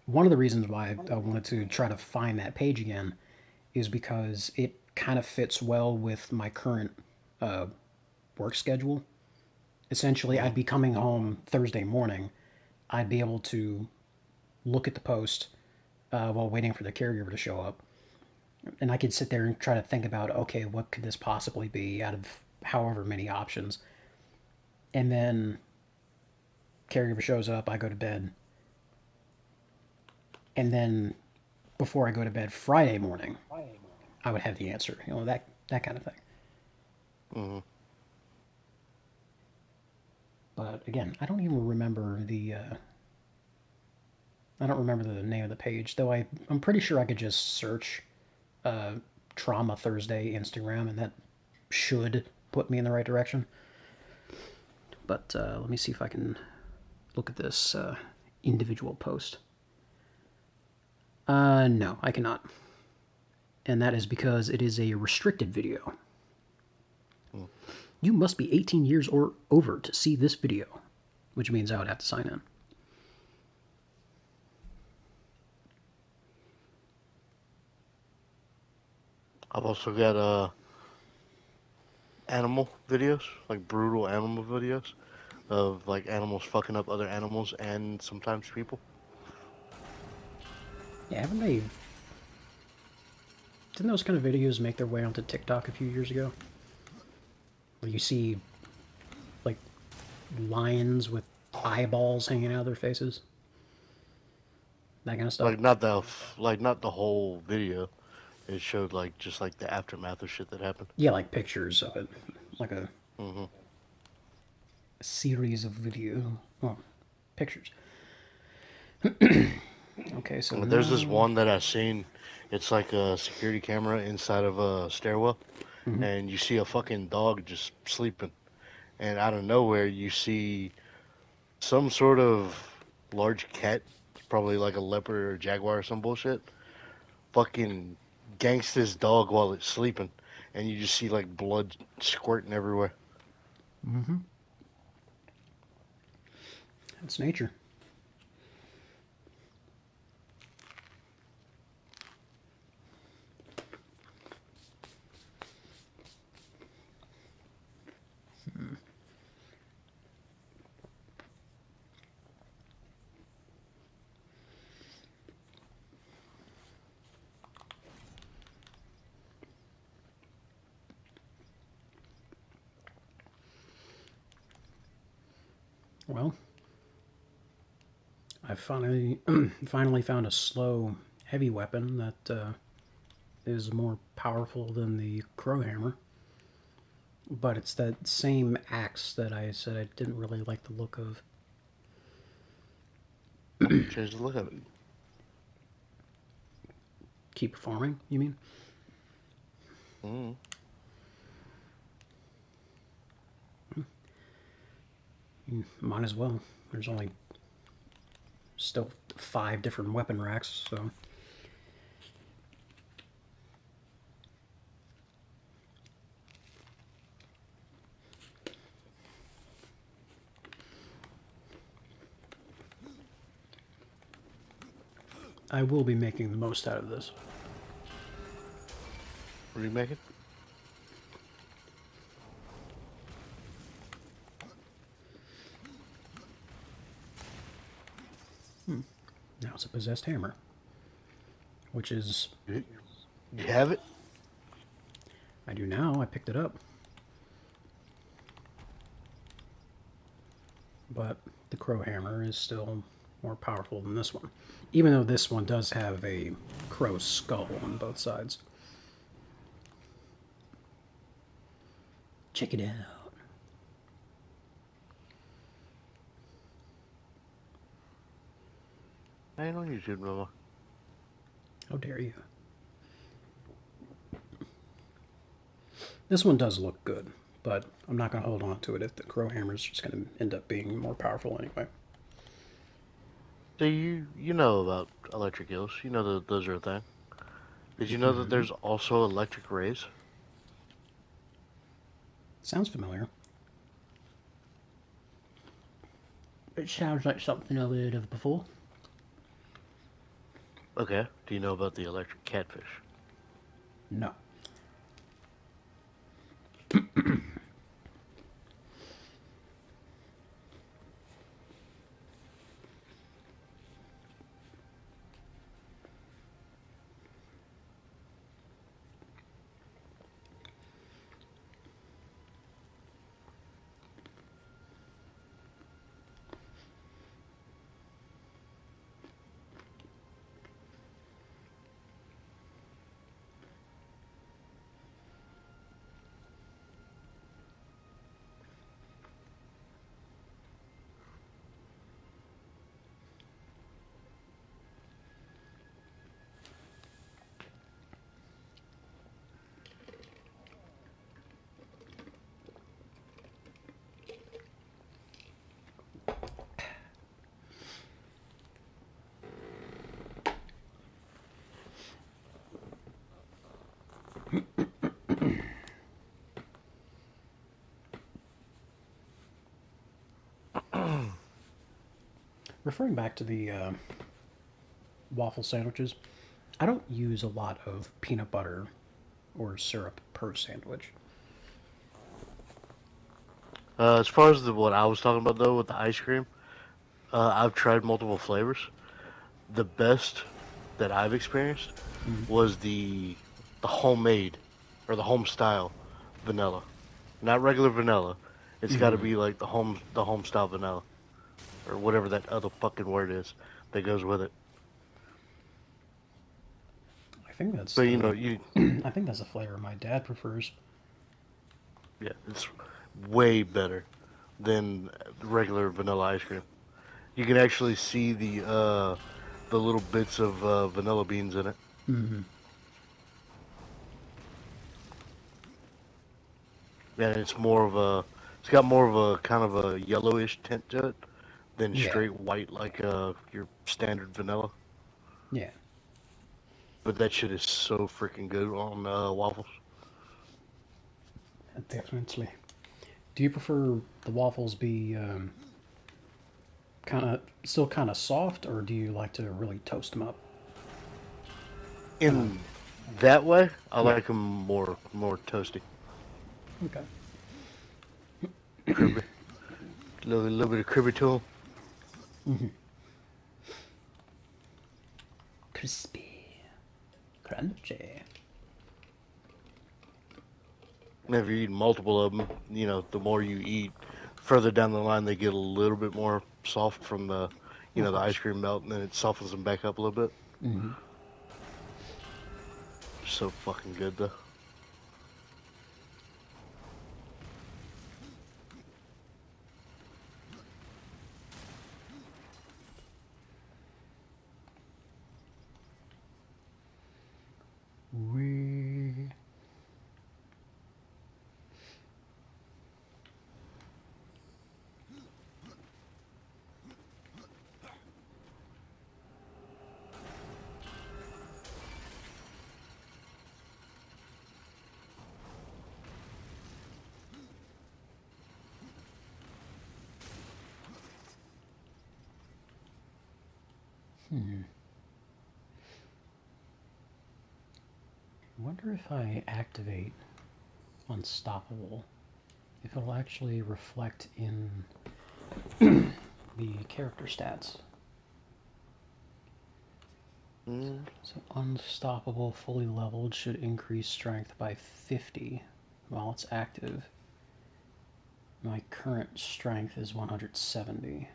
one of the reasons why I wanted to try to find that page again is because it kind of fits well with my current uh, work schedule. Essentially, Hmm. I'd be coming home Thursday morning. I'd be able to look at the post while waiting for the caregiver to show up, and I could sit there and try to think about, okay, what could this possibly be out of however many options, and then caregiver shows up, I go to bed, and then before I go to bed Friday morning, I would have the answer, that kind of thing. Hmm. But again, I don't remember the name of the page, though I'm pretty sure I could just search uh, Trauma Thursday Instagram, and that should put me in the right direction. But let me see if I can look at this individual post. No, I cannot. And that is because it is a restricted video. You must be 18 years or over to see this video, which means I would have to sign in. I've also got animal videos, like brutal animal videos of like animals fucking up other animals and sometimes people. Yeah, haven't they? Didn't those kind of videos make their way onto TikTok a few years ago? Where you see like lions with eyeballs hanging out of their faces, that kind of stuff. Like not the whole video. It showed like just like the aftermath of shit that happened. Yeah, like pictures of it, like a Hmm. series of pictures. Okay, so There's this now, one that I seen. It's like a security camera inside of a stairwell, mhm. and you see a fucking dog just sleeping, and out of nowhere you see some sort of large cat, probably like a leopard or a jaguar or some bullshit, fucking ganks this dog while it's sleeping, and you just see like blood squirting everywhere. It's nature. Well, I finally finally found a slow, heavy weapon that is more powerful than the Crowhammer. But it's that same axe that I said I didn't really like the look of. Change the look of it. Keep farming, you mean? Mm. Might as well. There's only still 5 different weapon racks, so. I will be making the most out of this. What are you making? Now it's a possessed hammer, which is... You have it? I do now. I picked it up. But the Crowhammer is still more powerful than this one. Even though this one does have a crow skull on both sides. Check it out. I ain't on YouTube no more. How dare you. This one does look good, but I'm not going to hold on to it if the Crowhammer is just going to end up being more powerful anyway. So you know about electric eels. You know that those are a thing. Did you know that there's also electric rays? Sounds familiar. It sounds like something I've heard of before. Okay. Do you know about the electric catfish? No. Referring back to the waffle sandwiches, I don't use a lot of peanut butter or syrup per sandwich. As far as what I was talking about though with the ice cream, I've tried multiple flavors. The best that I've experienced was the homemade or the home style vanilla, not regular vanilla. It's got to be like the home style vanilla or whatever that other fucking word is that goes with it. I think that's So the, you know you I think that's the flavor my dad prefers. yeah, it's way better than regular vanilla ice cream. You can actually see the little bits of vanilla beans in it. Mm-hmm. And it's got more of a kind of a yellowish tint to it than Yeah. straight white like your standard vanilla. Yeah. But that shit is so freaking good on waffles. Definitely. Do you prefer the waffles be still kind of soft, or do you like to really toast them up? In that way, I Yeah. like them more toasty, Okay. cribby. Little bit of cribby to them. Crispy. Crunchy. And if you eat multiple of them, you know, the more you eat, further down the line they get a little bit more soft from the, you know, Of the course. ice cream melt, and then it softens them back up a little bit. Mm-hmm. So fucking good though. We. I wonder if I activate Unstoppable, if it'll actually reflect in the character stats. So Unstoppable fully leveled should increase strength by 50 while it's active. My current strength is 170.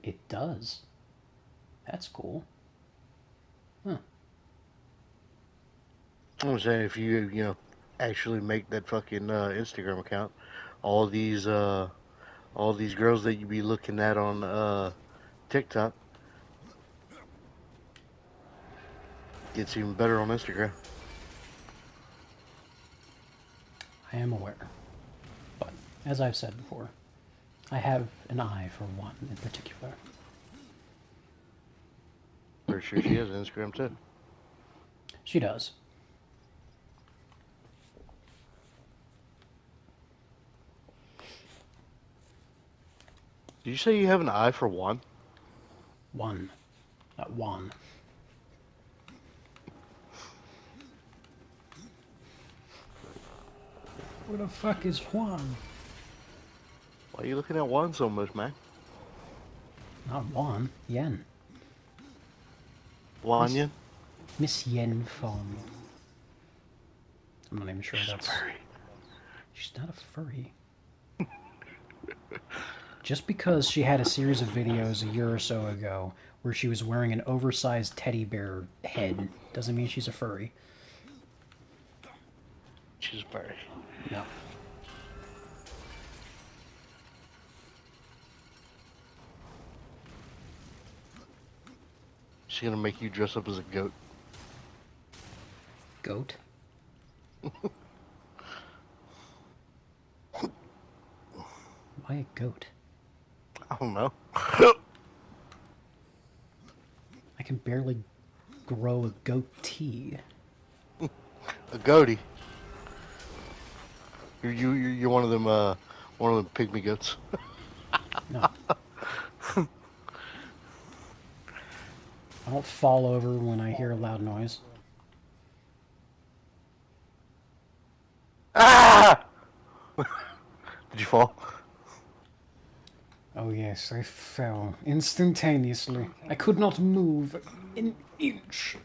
It does. That's cool. Huh. I'm saying if you actually make that fucking Instagram account, all these girls that you be looking at on TikTok gets even better on Instagram. I am aware. But, as I've said before, I have an eye for one in particular. Pretty sure she has an Instagram too. She does. Did you say you have an eye for one? One. Not one. Where the fuck is Juan? Why are you looking at one so much, man? Not Juan. Yen. Wanyan? Miss Yen Fong. I'm not even sure She's a that's... furry. She's not a furry. Just because she had a series of videos a year or so ago where she was wearing an oversized teddy bear head doesn't mean she's a furry. She's a furry. No. She's gonna make you dress up as a goat. Goat? Why a goat? I don't know. I can barely grow a goatee. A goatee. You're one of them pygmy goats. No. I don't fall over when I hear a loud noise. Ah! Did you fall? Oh yes, I fell instantaneously. I could not move an inch.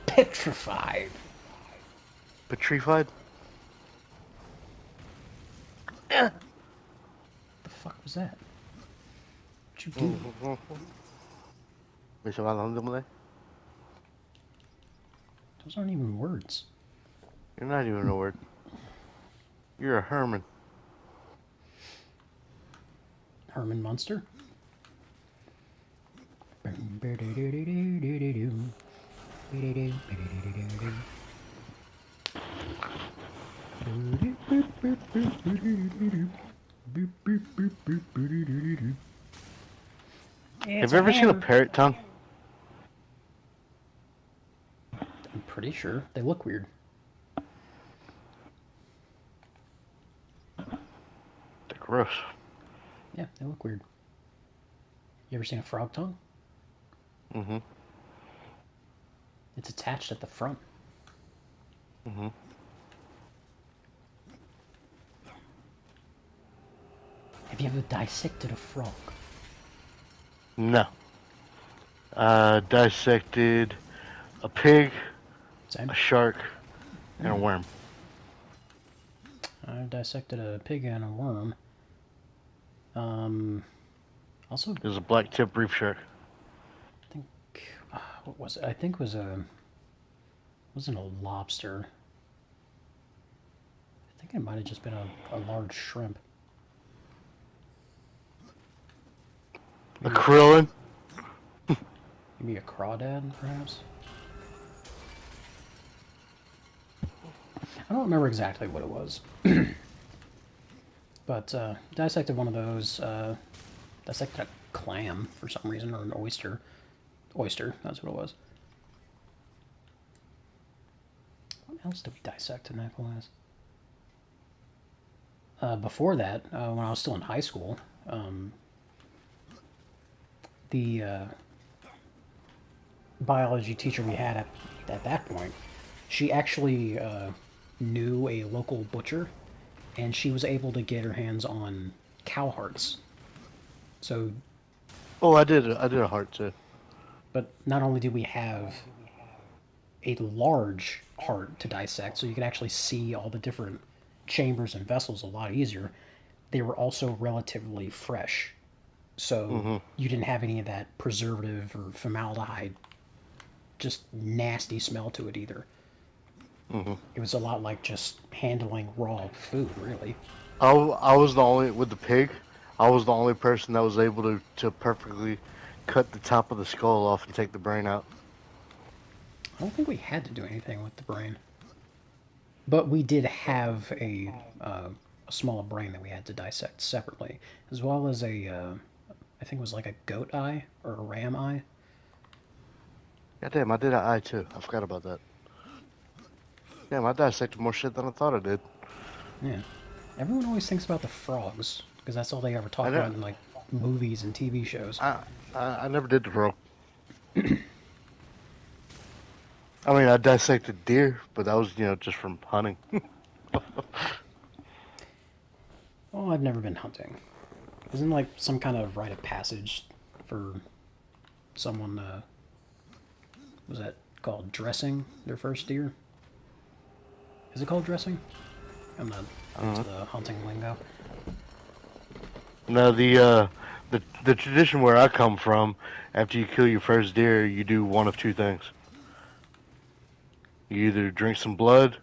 Petrified. Petrified? The fuck was that? What'd you do? Those aren't Those aren't even words. You're not even a word. You're a Herman. Herman Munster? Have you ever seen a parrot tongue? I'm pretty sure. They look weird. They're gross. Yeah, they look weird. You ever seen a frog tongue? Mm-hmm. It's attached at the front. Mm-hmm. Have you ever dissected a frog? No. Dissected a pig, Same. a shark, and a worm. I dissected a pig and a worm. Also, There's a black tip reef shark. I think what was it? I think it was wasn't a lobster. I think it might have just been a large shrimp. A krillin. Maybe a crawdad, perhaps? I don't remember exactly what it was. But dissected one of those. Dissected a clam for some reason, or an oyster. Oyster, that's what it was. What else did we dissect in that class? Before that, when I was still in high school, the biology teacher we had at that point, she actually knew a local butcher, and she was able to get her hands on cow hearts. So, Oh, I did a heart too. but not only do we have a large heart to dissect, so you can actually see all the different chambers and vessels a lot easier, they were also relatively fresh. So you didn't have any of that preservative or formaldehyde, just nasty smell to it either. It was a lot like just handling raw food, really. I was the only with the pig. I was the only person that was able to perfectly cut the top of the skull off and take the brain out. I don't think we had to do anything with the brain. But we did have a smaller brain that we had to dissect separately, as well as I think it was like a goat eye or a ram eye. God damn, I did an eye too. I forgot about that. Damn, I dissected more shit than I thought I did. Yeah. Everyone always thinks about the frogs, because that's all they ever talk I know. about in, like, movies and TV shows. I never did the frog. I mean, I dissected deer, but that was, just from hunting. Oh, I've never been hunting. Isn't, like, some kind of rite of passage for someone, was that called dressing their first deer? Is it called dressing? I'm not into the hunting lingo. No, the tradition where I come from, after you kill your first deer, you do one of two things. You either drink some blood,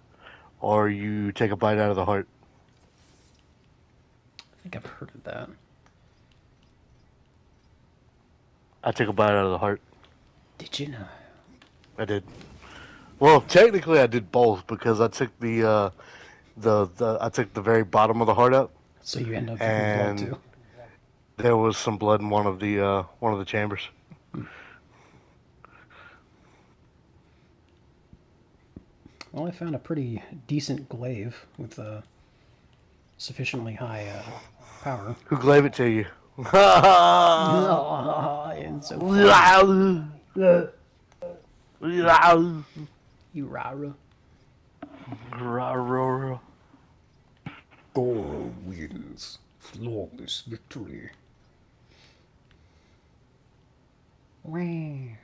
or you take a bite out of the heart. I think I've heard of that. I took a bite out of the heart. Did you know? I did. Well, technically, I did both because I took the I took the very bottom of the heart out. So you end up drinking blood And too? there was some blood in one of the chambers. Well, I found a pretty decent glaive with sufficiently high power. Who gave it to you? And so you rara. Goro wins. Flawless victory. Wah.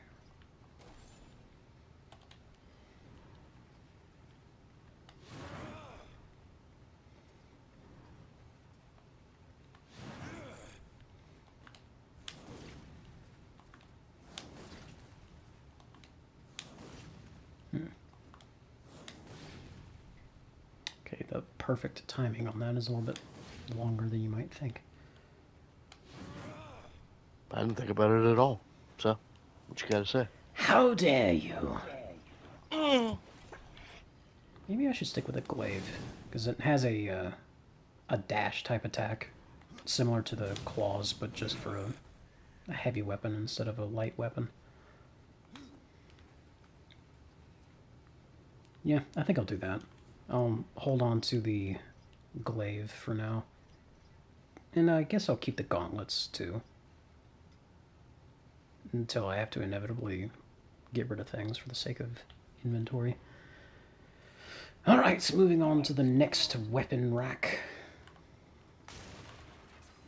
Okay, the perfect timing on that is a little bit longer than you might think. I didn't think about it at all. So, what you gotta say? How dare you? Maybe I should stick with a glaive, because it has a dash type attack, similar to the claws, but just for a heavy weapon instead of a light weapon. Yeah, I think I'll do that. I'll hold on to the glaive for now. And I guess I'll keep the gauntlets, too. Until I have to inevitably get rid of things for the sake of inventory. Alright, so moving on to the next weapon rack.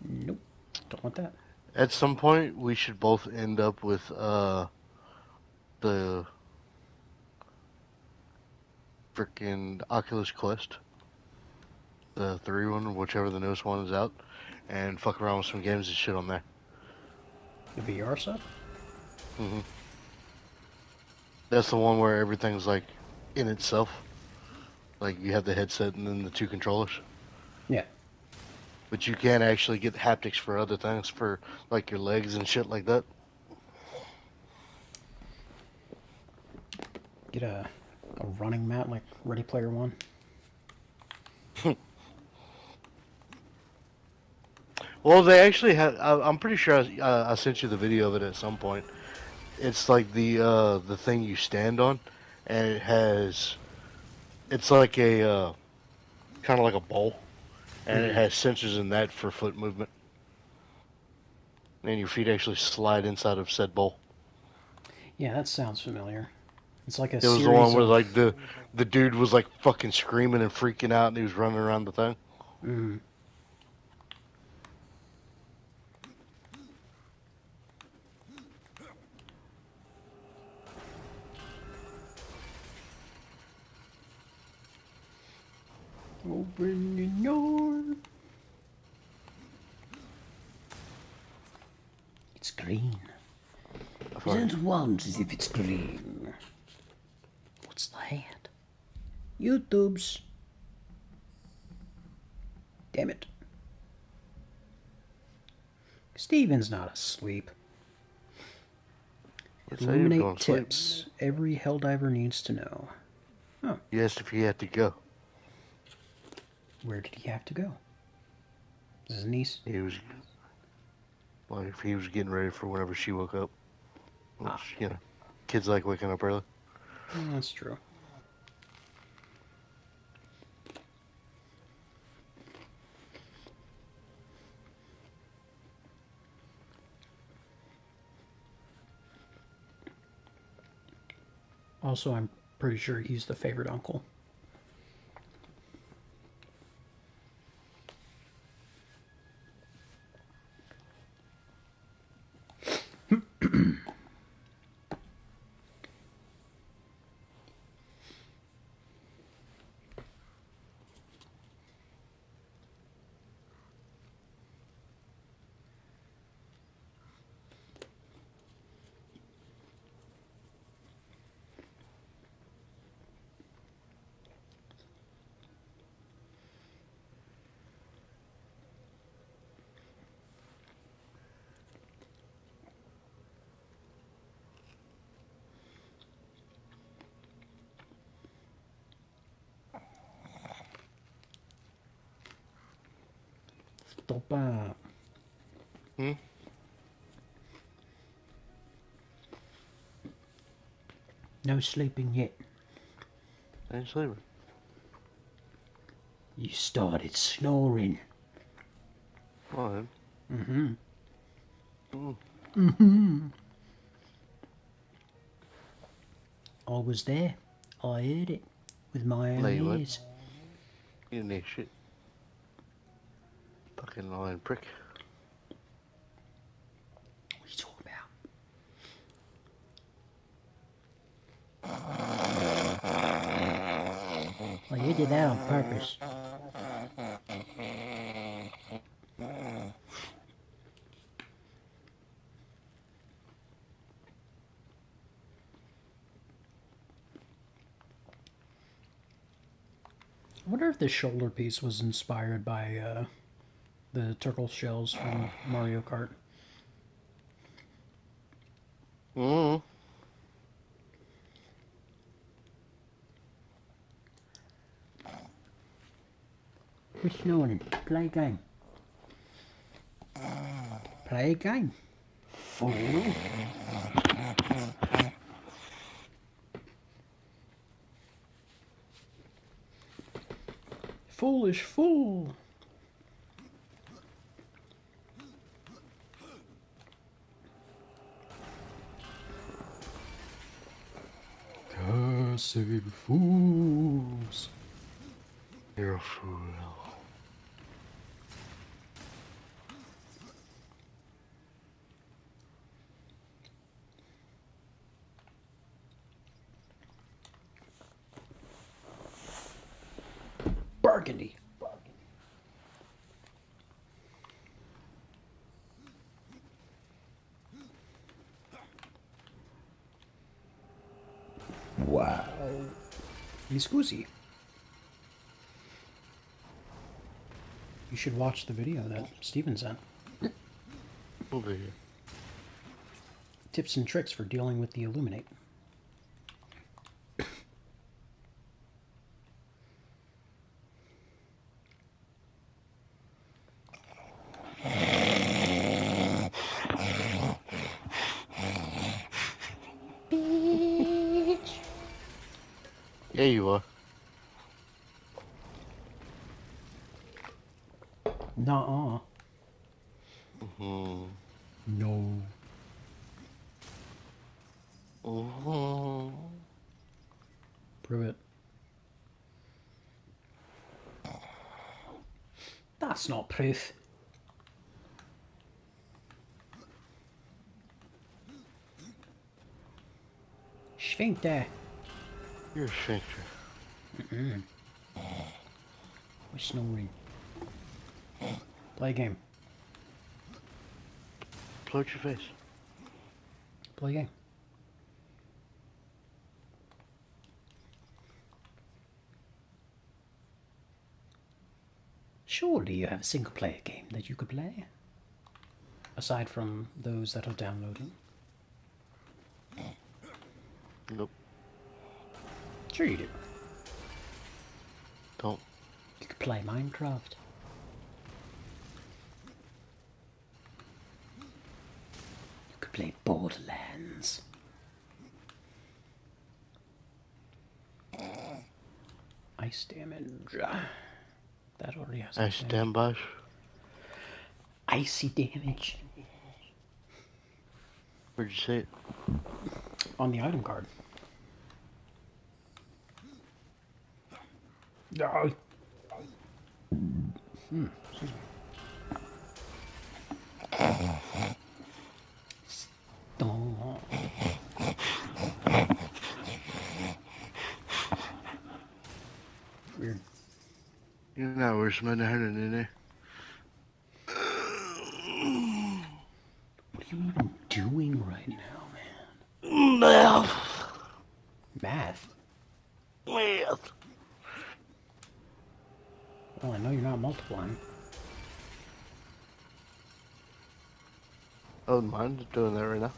Nope, don't want that. At some point, we should both end up with the freaking Oculus Quest, the 3 one, whichever the newest one is out, and fuck around with some games and shit on there. The VR stuff? hmm That's the one where everything's like in itself. Like you have the headset and then the 2 controllers. Yeah. But you can actually get haptics for other things, for like your legs and shit like that. Get a running mat like Ready Player One. Well, they actually have. I'm pretty sure I sent you the video of it at some point. It's like the thing you stand on, and it has. It's like a kind of like a bowl, and it has sensors in that for foot movement, and your feet actually slide inside of said bowl. Yeah, that sounds familiar. It's like a It was series the one where of... like the dude was like fucking screaming and freaking out, and he was running around the thing. Mm. Open the door. It's green. Isn't want as if it's green. What's that? YouTube's. Damn it. Steven's not asleep. Yes, I am going Illuminate to sleep. tips. Every helldiver needs to know. Oh, You asked if he had to go. where did he have to go? Is his niece? He was like if he was getting ready for whenever she woke up. Which, you know, kids like waking up early. That's true. Also, I'm pretty sure he's the favorite uncle. Stop up. Hmm? No sleeping yet. I ain't sleeping. You started snoring. Well, Mm-hmm. mm. Mm-hmm. I was there. I heard it with my No, you own weren't. ears. You didn't hear shit. Fucking annoying prick. What are you talking about? Well, you did that on purpose. I wonder if the shoulder piece was inspired by the turtle shells from Mario Kart. Mm. Quit snoring. Play a game. Play a game. Fool. Foolish fool. Cursed fools. You're a fool. Burgundy. Wow. Mi scusi. You should watch the video that Steven sent. Over here. Tips and tricks for dealing with the Illuminate. Bitch. Yeah, you are. Nuh-uh. Mm-hmm. No. Mm-hmm. Prove it. That's not proof. Sphincter. You're a sphincter. We're snoring. Play a game. Plug your face. Play a game. Surely you have a single player game that you could play? Aside from those that are downloading. Nope. Sure you do. Don't. You could play Minecraft. You could play Borderlands. Ice damage. That already has I ice damage. stand by. Icy damage. Where'd you say it? On the item card. No. Excuse me. Stop. Weird. You know where's my hand in there? What are you even doing right now, man? Math. Math? Math. Well, I know you're not multiplying. Oh, mine's doing that right now.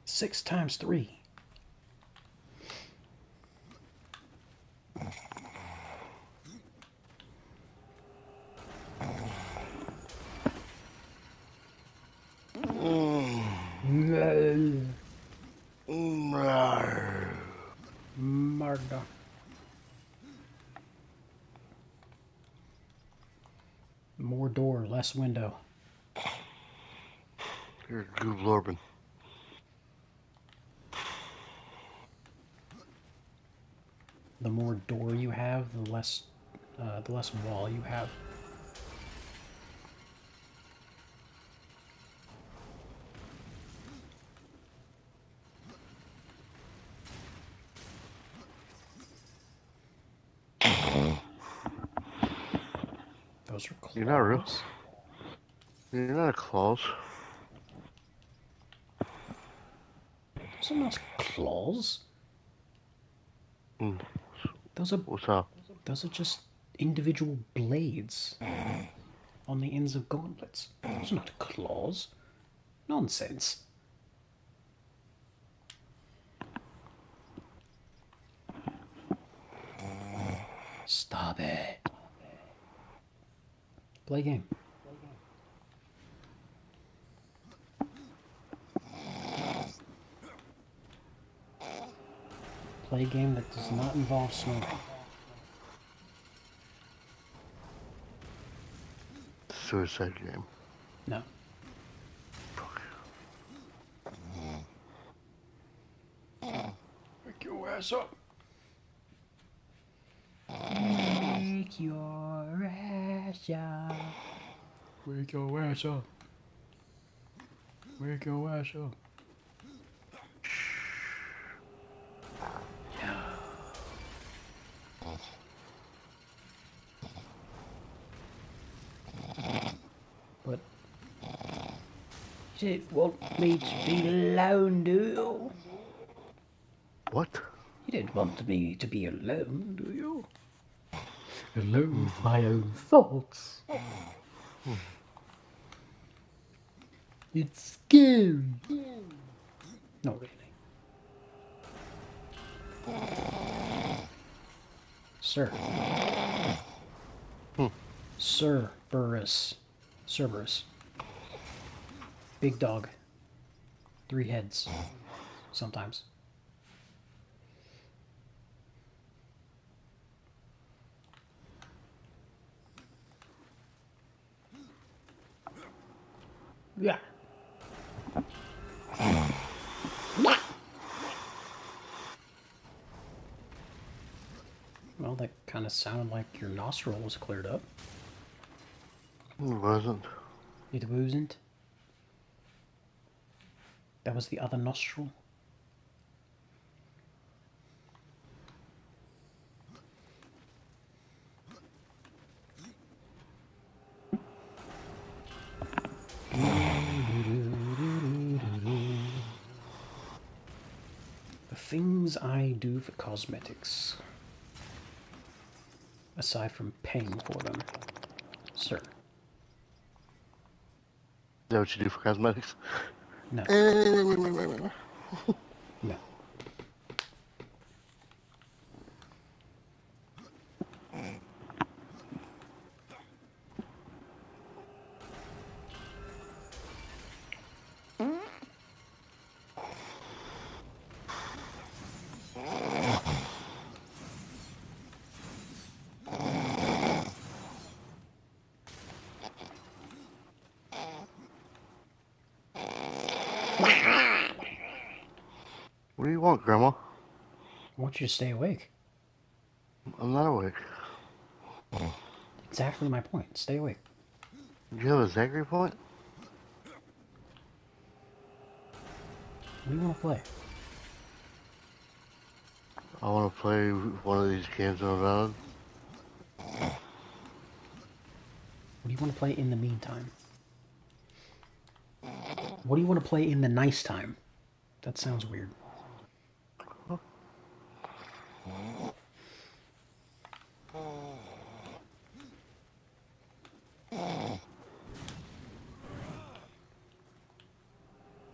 Six times 3. Murder. More door, less window. You're a Gooblorbin. The more door you have, the less wall you have. Those are claws. You're not real. You're not a claws. Those are not claws. Mm. Those are What's up? Those are just individual blades on the ends of gauntlets. Those are not claws. Nonsense. Stop it. Play a game. Play a game that does not involve snoring. Suicide game. No. Wake your ass up. Wake your ya. Wake your ass up. Wake your ass up. But you didn't want me to be alone, do you? What? You didn't want me to be alone, do you? Alone with my own thoughts. It's scary. Not really. Sir. Cerberus. Cerberus. Big dog. 3 heads. Sometimes. Yeah. Well, that kind of sounded like your nostril was cleared up. It wasn't. It wasn't. That was the other nostril. The things I do for cosmetics. Aside from paying for them. Sir. Is that what you do for cosmetics? No. No. What do you want, Grandma? I want you to stay awake. I'm not awake. Exactly my point. Stay awake. Do you have a Zachary point? What do you want to play? I want to play one of these games on Valid. What do you want to play in the meantime? What do you want to play in the nice time? That sounds weird.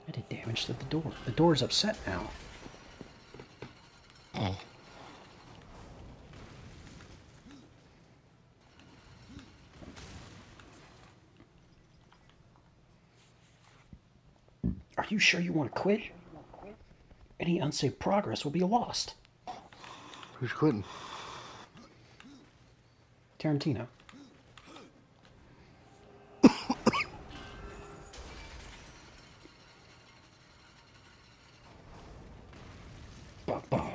I did damage to the door. The door's upset now. Are you sure you want to quit? Any unsafe progress will be lost. Who's quitting? Tarantino. Bah, bah.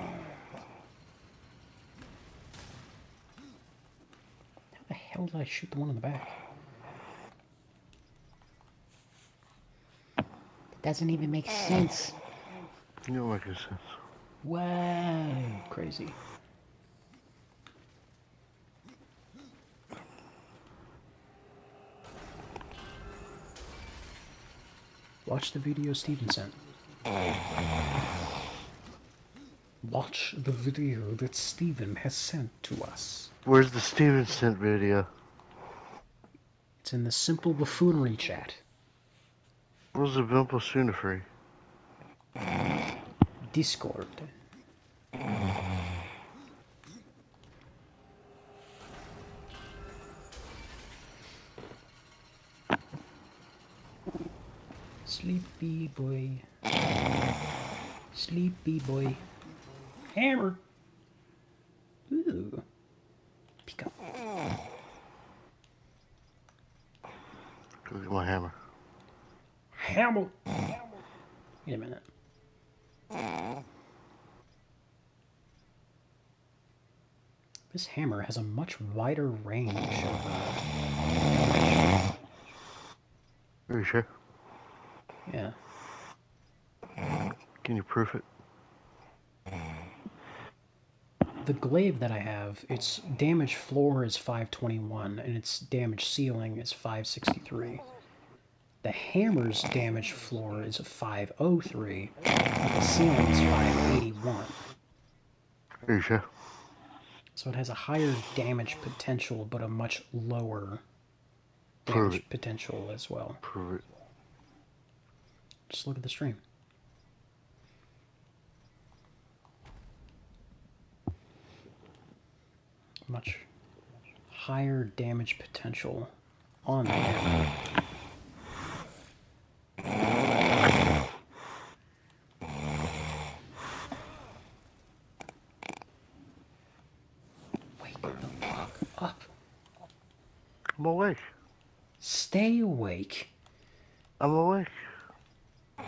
How the hell did I shoot the one in the back? Doesn't even make sense. You don't make any sense. Wow, crazy. Watch the video Steven sent. Watch the video that Steven has sent to us. Where's the Stevenson video? It's in the Simple Buffoonery chat. Where's the Bimple Sooner Free? Discord. Sleepy boy. Sleepy boy. Hammer. Ooh. Pick up. Go get my hammer. Hammer. Wait a minute. This hammer has a much wider range of Are you sure? yeah. Can you proof it? The glaive that I have, its damage floor is 521, and its damage ceiling is 563. The hammer's damage floor is 503, but the ceiling is 581. Are you sure? So it has a higher damage potential, but a much lower Prove damage it. potential as well. Prove it. Just look at the stream. Much higher damage potential on the hammer. Wake the fuck up. I'm awake. Stay awake. I'm awake. Are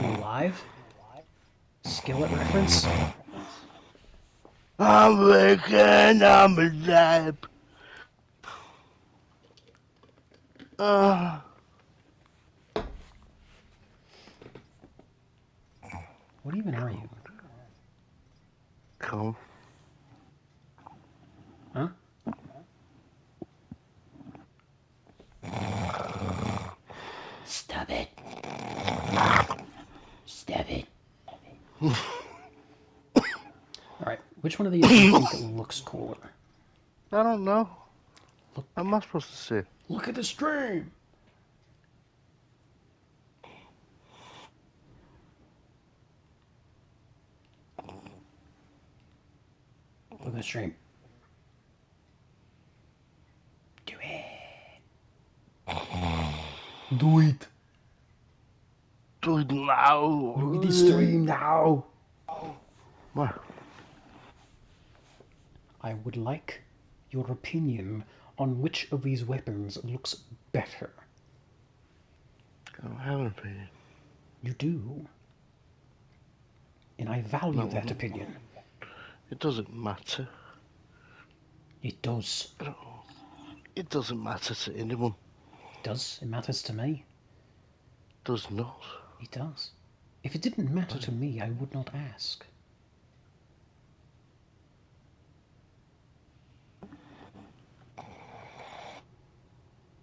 you alive? Skillet reference? I'm awake and I'm alive. What even are you? Come. Huh? Stop it. Stop it. Alright, which one of these do you think looks cooler? I don't know. Look. How am I supposed to see? Look at the stream! Look at the stream. Do it. Do it. Do it now. Look at the stream now. What? I would like your opinion on which of these weapons looks better. I don't have an opinion. You do. And I value that opinion. It doesn't matter. It does. It doesn't matter to anyone. It does. It matters to me. It does not. It does. If it didn't matter to me, I would not ask.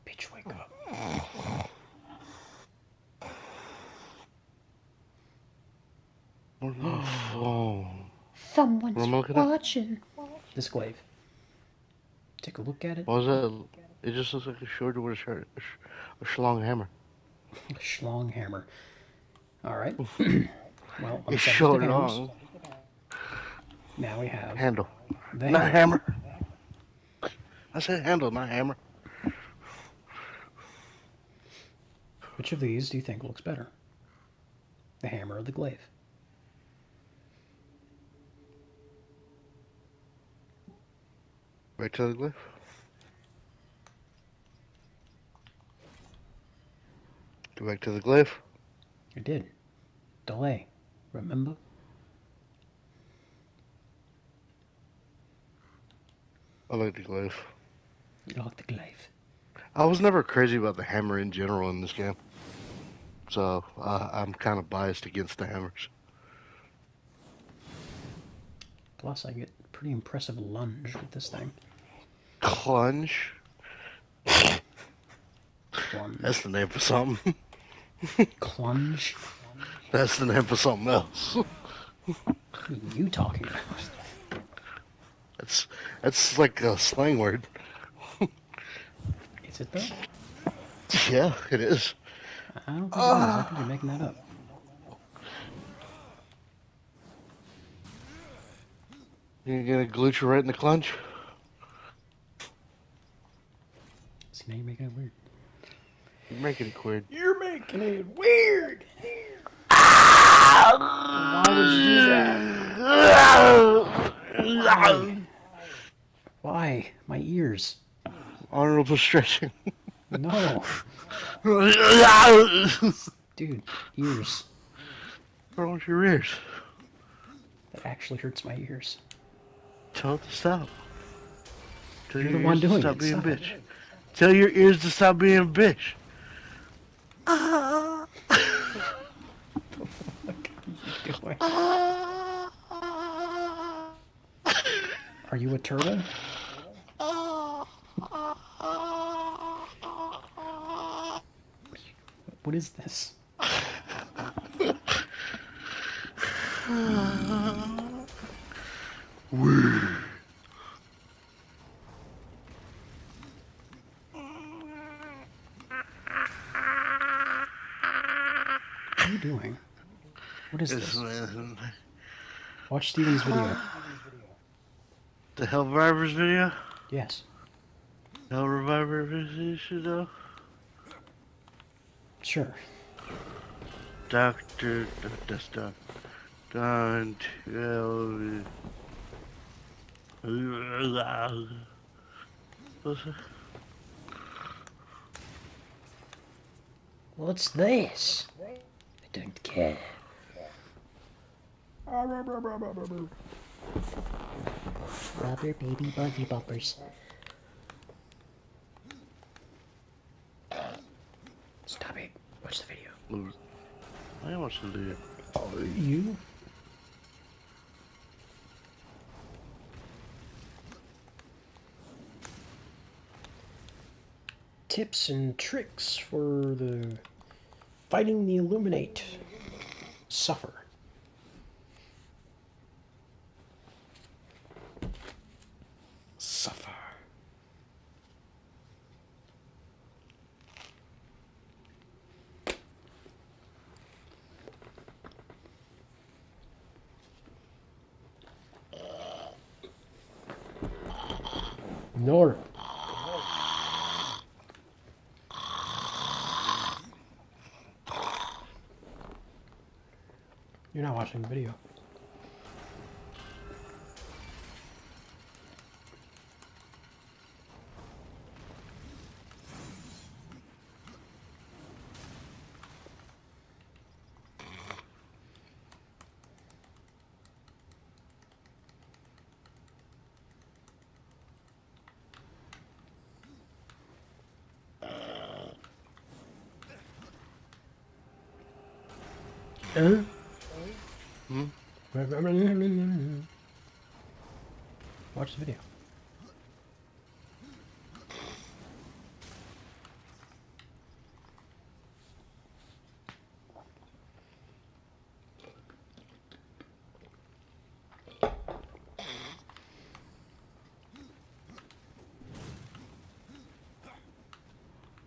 Bitch, wake up. Where's my phone? Someone's What am I looking at? watching. This glaive. Take a look at it. What was that? It just looks like a sword with a schlong hammer. A schlong hammer. Alright. Well, on the It's subject so of hammers, long. now we have Handle. the Not hammer. hammer. I said handle, not hammer. Which of these do you think looks better? The hammer or the glaive? Right to the glyph. Go back to the glyph. I did. Delay. Remember? I like the glyph. You like the glaive. I was never crazy about the hammer in general in this game. So, I'm kind of biased against the hammers. Plus, I get pretty impressive lunge with this thing. Clunge? Clunge. That's the name for something. Clunge? That's the name for something else. What are you talking about? That's like a slang word. Is it though? Yeah, it is. I don't think it is. I think you're making that up. You're gonna glute you right in the clunge? See, now you're making it weird. You're making it weird. You're making it weird! Why would you do that? Why? My ears. Honorable stretching. No. Dude, ears. What's wrong with your ears? That actually hurts my ears. Tell it to stop. Tell You're your the one ears to doing stop it. being Stop it. bitch. Tell your ears to stop being bitch. What the fuck are you doing? Are you a turtle? What is this? What are you doing? What is It's this? the Watch Steven's video. Hell Revivers video. Yes. Hell Reviver video. Though. Sure. Doctor, that's Doc. Don't tell me. What's it? What's this? I don't care. Rubber baby buggy bumpers. Stop it. Watch the video. I am watching the video. You? Tips and tricks for the fighting the Illuminate. Suffer. Suffer. Nor. You're not watching the video. Huh? Hmm? Watch the video.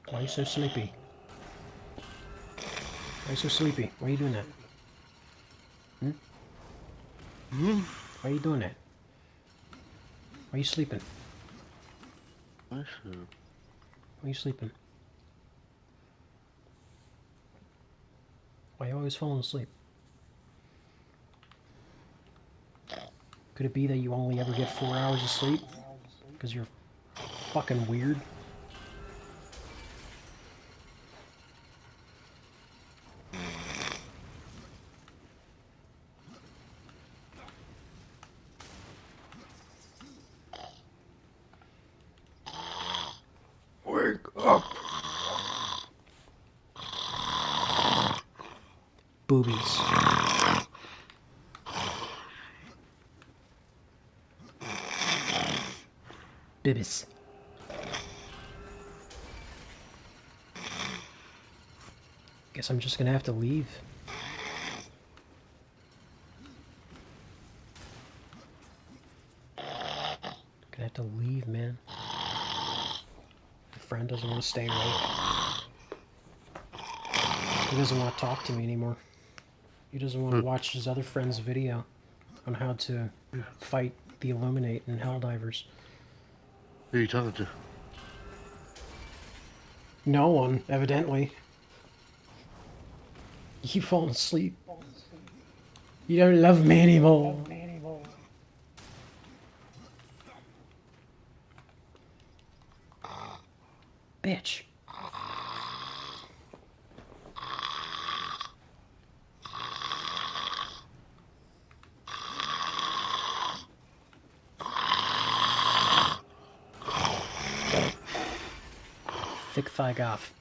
Why are you so sleepy? Why are you so sleepy? Why are you doing that? Why are you doing that? Why are you sleeping? Why are you sleeping? Why are you always falling asleep? Could it be that you only ever get 4 hours of sleep? Because you're fucking weird? Wake up! Boobies. Bibis. Guess I'm just gonna have to leave. Gonna have to leave, man. My friend doesn't want to stay awake. He doesn't want to talk to me anymore. He doesn't want to watch his other friend's video on how to fight the Illuminate and Helldivers. Who are you talking to? No one, evidently. You falling asleep. You don't love me anymore. Bitch. thick thigh goth.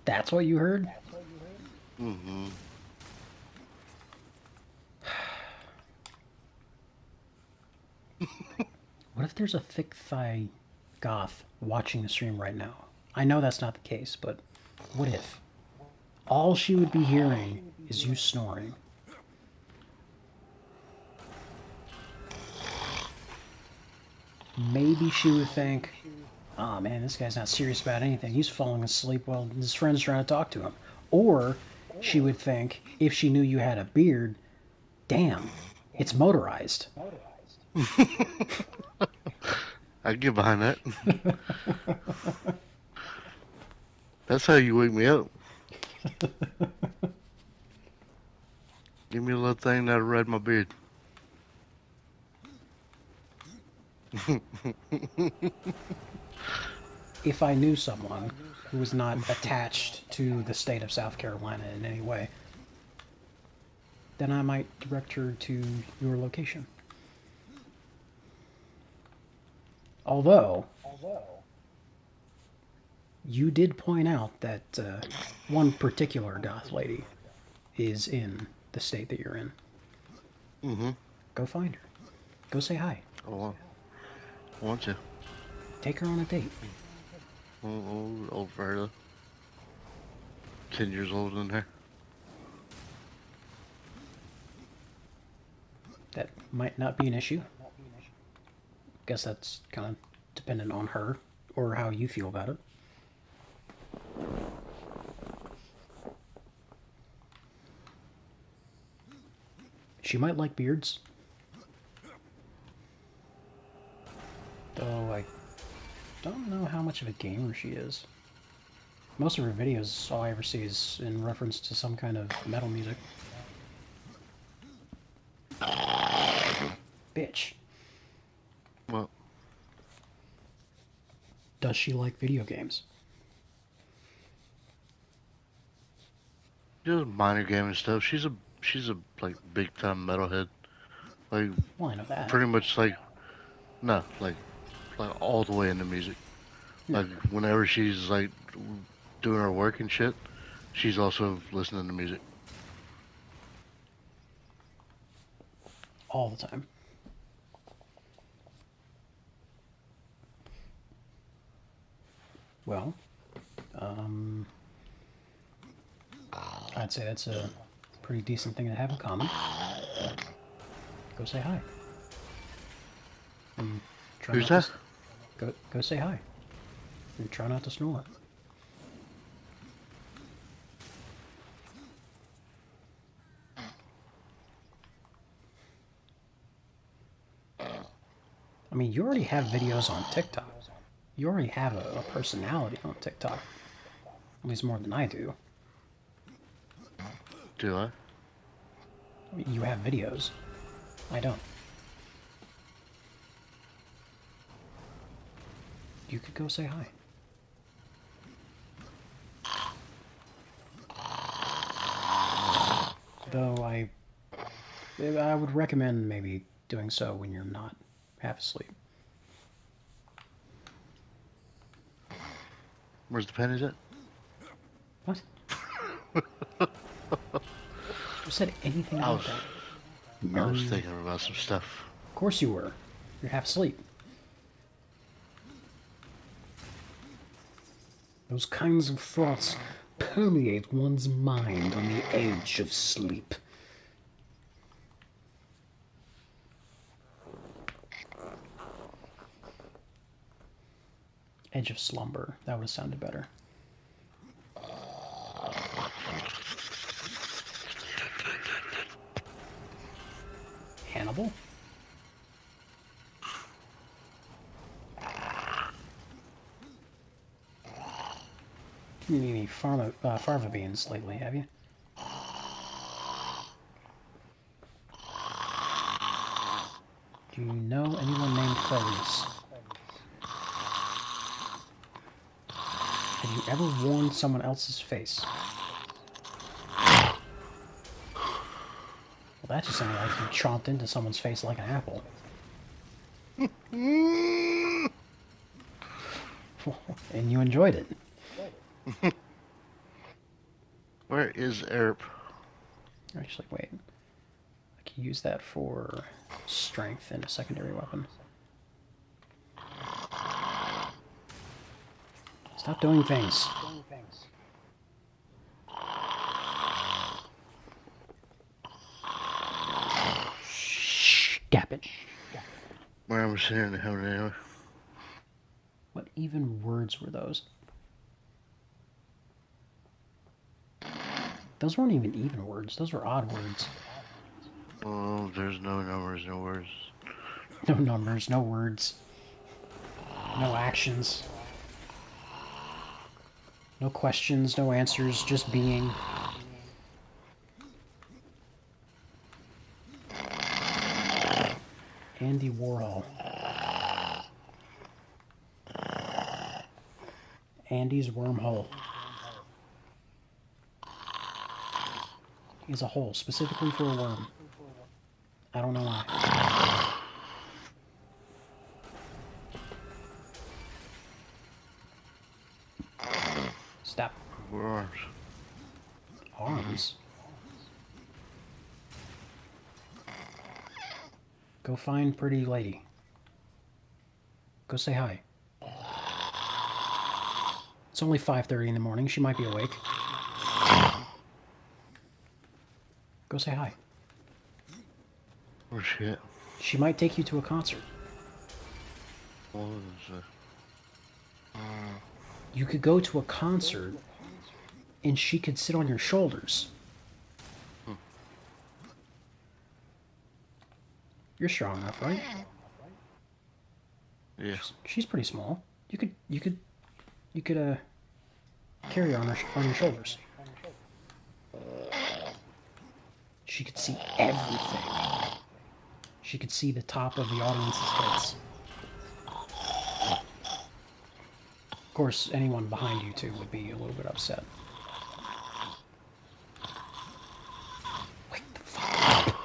That's what you heard? Mm-hmm. What if there's a thick thigh goth watching the stream right now? I know that's not the case, but what if? All she would be hearing is you snoring. Maybe she would think, oh man, this guy's not serious about anything. He's falling asleep while his friend's trying to talk to him. Or she would think, if she knew you had a beard, damn, it's motorized. I'd get behind that. That's how you wake me up. Give me a little thing that'll ride my beard. If I knew someone who was not attached to the state of South Carolina in any way, then I might direct her to your location. Although, you did point out that one particular goth lady is in the state that you're in. Mm-hmm. Go find her. Go say hi. I want to. Take her on a date. Old Verla. 10 years older than her. That might not be an issue. Guess that's kind of dependent on her or how you feel about it. She might like beards. Though I don't know how much of a gamer she is. Most of her videos, all I ever see is in reference to some kind of metal music. Bitch. Well, Does she like video games? just minor gaming stuff. She's a like big time metalhead. Like Well, I know that. pretty much like like all the way into music. Like whenever she's like doing her work and shit, she's also listening to music. All the time. Well, I'd say that's a pretty decent thing to have in common. Go say hi. And try Who's not to that? Go say hi. And try not to snore. I mean, you already have videos on TikTok. You already have a personality on TikTok. At least more than I do. Do I? I mean, you have videos. I don't. You could go say hi. Though I would recommend maybe doing so when you're not half asleep. Where's the pennies at? What? Who said anything about that? I was thinking about some stuff. Of course you were. You're half asleep. Those kinds of thoughts permeate one's mind on the edge of sleep. Edge of slumber. That would have sounded better. Hannibal? You need any farva beans lately, have you? Do you know anyone named Clarice? Have you ever worn someone else's face? Well, that just sounded like you chomped into someone's face like an apple. And you enjoyed it. Where is Erp? Actually, wait. I can use that for strength and a secondary weapon. Stop doing things. Shh, gap it. Where I'm sitting in the helmet anyway. What even words were those? Those weren't even words. Those were odd words. Oh, there's no numbers, no words. No numbers, no words. No actions. No questions, no answers, just being. Andy Warhol. Andy's wormhole. He has a hole specifically for a worm. I don't know why. Stop. Where arms? Arms? Go find pretty lady. Go say hi. It's only 5:30 in the morning. She might be awake. Go say hi. Where's she at? She might take you to a concert. What is it? You could go to a concert and she could sit on your shoulders. You're strong enough, right? Yeah. She's pretty small. You could carry her on your shoulders. She could see everything. She could see the top of the audience's heads. Of course, anyone behind you too would be a little bit upset. Wake the fuck up.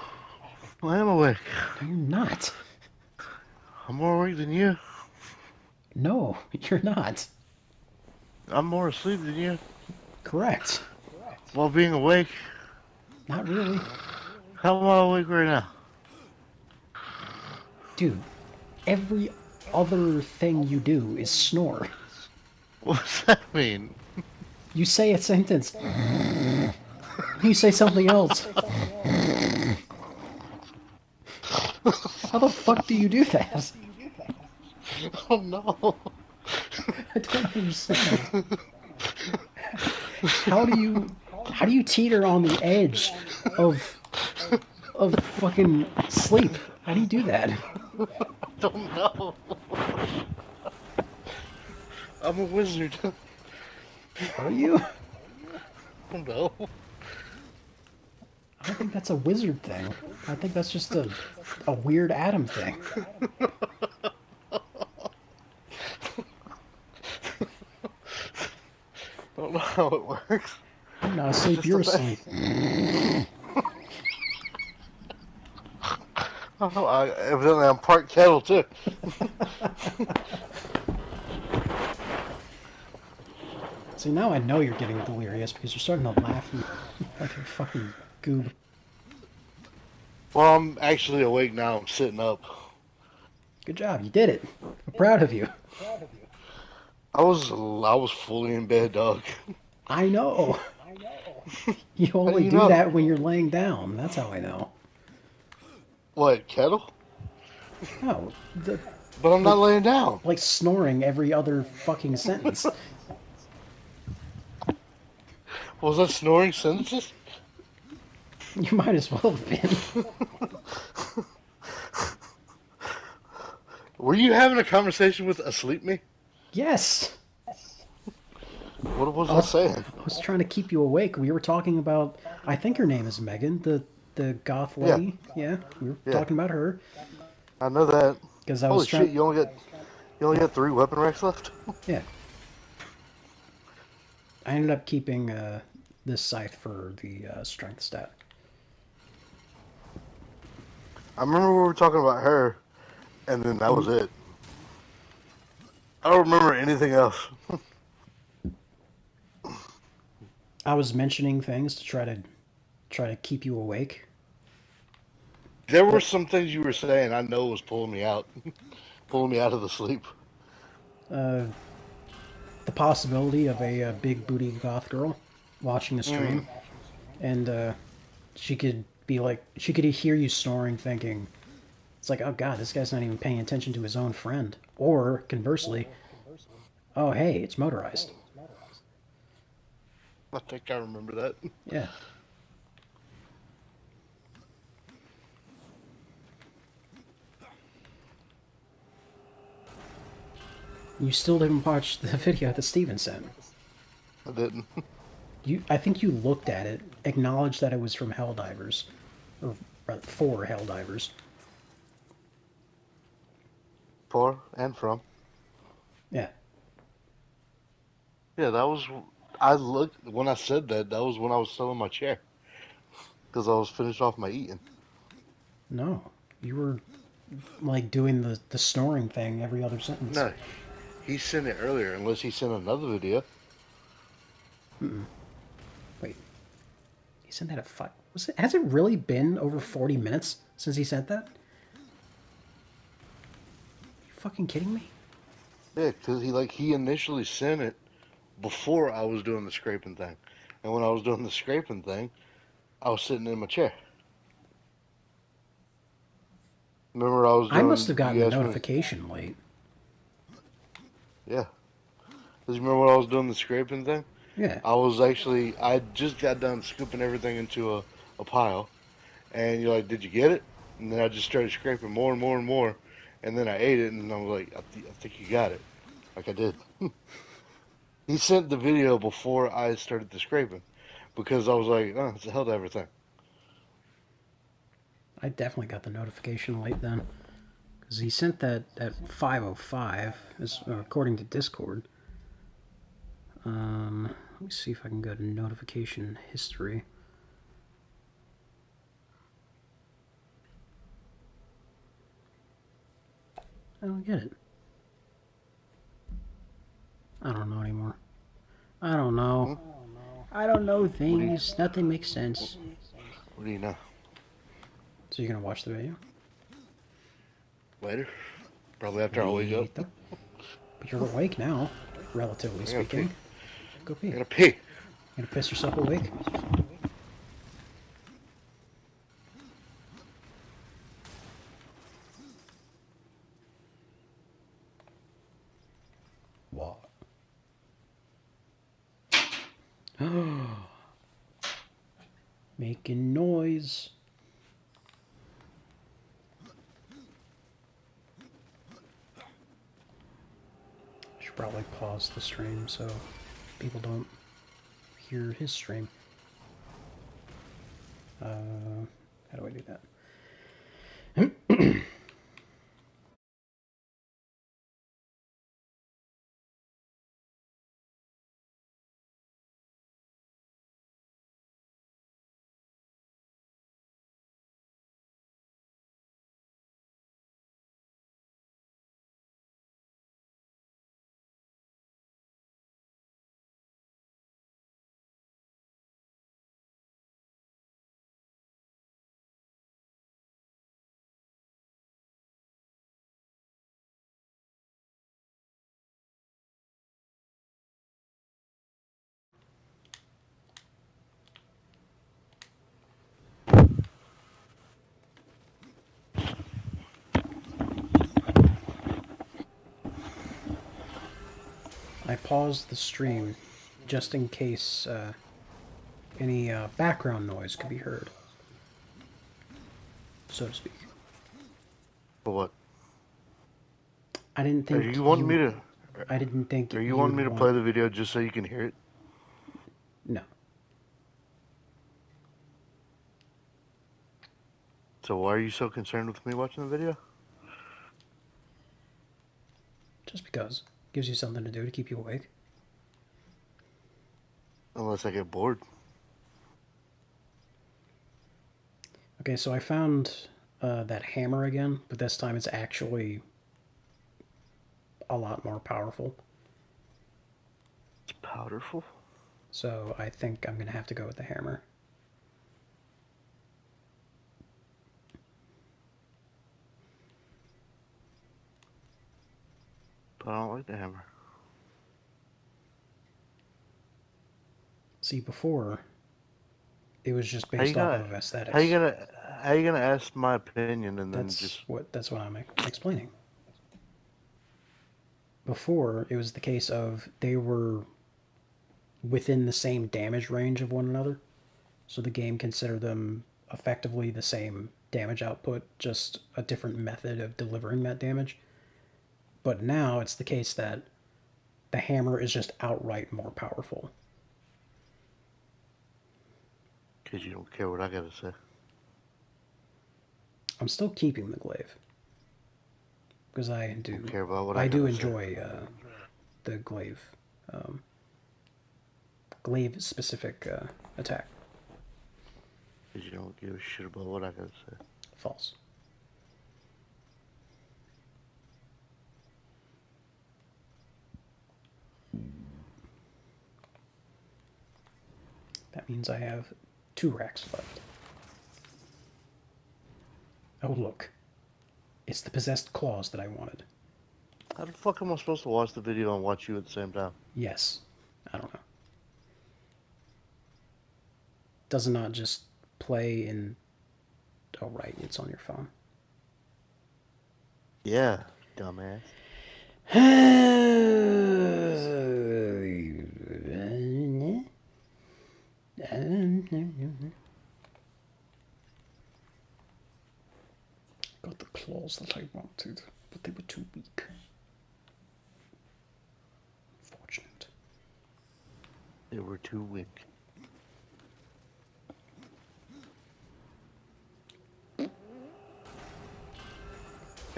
I am awake. No, you're not. I'm more awake than you. No, you're not. I'm more asleep than you. Correct. While being awake. Not really. How am I awake right now? Dude, every other thing you do is snore. What's that mean? You say a sentence. You say something else. How the fuck do you do that? Oh no. I don't understand. How do you teeter on the edge of fucking sleep? How do you do that? I don't know. I'm a wizard. Are you? I don't know. I don't think that's a wizard thing. I think that's just a weird Adam thing. I don't know how it works. I'm not asleep, you're asleep. Oh, evidently I'm part kettle too. See, now I know you're getting delirious because you're starting to laugh like a fucking goob. Well, I'm actually awake now. I'm sitting up. Good job, you did it. I'm proud of you. I was fully in bed, dog. I know. You only you do know? that when you're laying down. That's how I know. What, kettle? No, But I'm not laying down. like snoring every other fucking sentence. Was that snoring sentences? You might as well have been. Were you having a conversation with Asleep Me? Yes. What was I saying? I was trying to keep you awake. We were talking about, I think her name is Megan, the goth lady. Yeah, we were talking about her. I know that. Because I Holy was trying. shit! You only got 3 weapon racks left. Yeah. I ended up keeping this scythe for the strength stat. I remember we were talking about her, and then that was it. I don't remember anything else. I was mentioning things to try to keep you awake. There were But some things you were saying I know was pulling me out, pulling me out of the sleep. uh, the possibility of a big booty goth girl watching the stream, Mm. and she could be like, she could hear you snoring, thinking, it's like, oh god, this guy's not even paying attention to his own friend. Or conversely, oh hey, it's motorized. I think I remember that. Yeah. You still didn't watch the video that Steven sent. I didn't. I think you looked at it, acknowledged that it was from Helldivers, or rather, for Helldivers. For and from. Yeah. Yeah, that was. I looked when I said that. That was when I was still in my chair because I was finished off my eating. No, you were like doing the snoring thing every other sentence. No, he sent it earlier. Unless he sent another video. Mm-mm. Wait, he sent that at 5. Has it really been over 40 minutes since he sent that? Are you fucking kidding me? Yeah, because he initially sent it before I was doing the scraping thing, and when I was doing the scraping thing, I was sitting in my chair. Remember, I was I must have doing. gotten You the asked me. notification late. Yeah, because you remember when I was doing the scraping thing? Yeah. I just got done scooping everything into a pile, and you're like, "Did you get it?" And then I just started scraping more and more and more, and then I ate it, and I was like, I think you got it." Like I did. He sent the video before I started the scraping because I was like, "Oh, it's a hell to everything." I definitely got the notification late then. Because he sent that at 5:05, according to Discord. Let me see if I can go to notification history. I don't get it. I don't know anymore. I don't know. Hmm? I don't know What do you things. Nothing makes sense. What do you know? So you're gonna watch the video? Later, probably after I wake up. Later. But you're awake now, relatively I gotta pee. speaking. Go pee. I You gotta pee. gonna piss yourself awake? What? Making noise. I should probably pause the stream so people don't hear his stream. How do I do that? I paused the stream just in case any background noise could be heard, so to speak. For what? I didn't Are think you wanting me to? I didn't think Are you you'd wanting me to want. play the video just so you can hear it? No. So why are you so concerned with me watching the video? Just because. Gives you something to do to keep you awake. Unless I get bored. Okay, so I found that hammer again, but this time it's actually a lot more powerful. It's powerful. So I think I'm going to have to go with the hammer. But I don't like the hammer. See, before, it was just How you based off gonna of how aesthetics. you gonna how you gonna ask my opinion and then just That's what I'm explaining. Before, it was the case of they were within the same damage range of one another, so the game considered them effectively the same damage output, just a different method of delivering that damage. But now it's the case that the hammer is just outright more powerful. because you don't care what I gotta say. I'm still keeping the glaive because I do. Don't care about what I I do gotta say. enjoy the glaive, glaive specific attack. Because you don't give a shit about what I gotta say. False. That means I have 2 racks left. Oh look, it's the possessed claws that I wanted. How the fuck am I supposed to watch the video and watch you at the same time? Yes, I don't know. Does it not just play in... Oh right, it's on your phone. Yeah, dumbass. Got the claws that I wanted, but they were too weak. Unfortunate. They were too weak. Hey,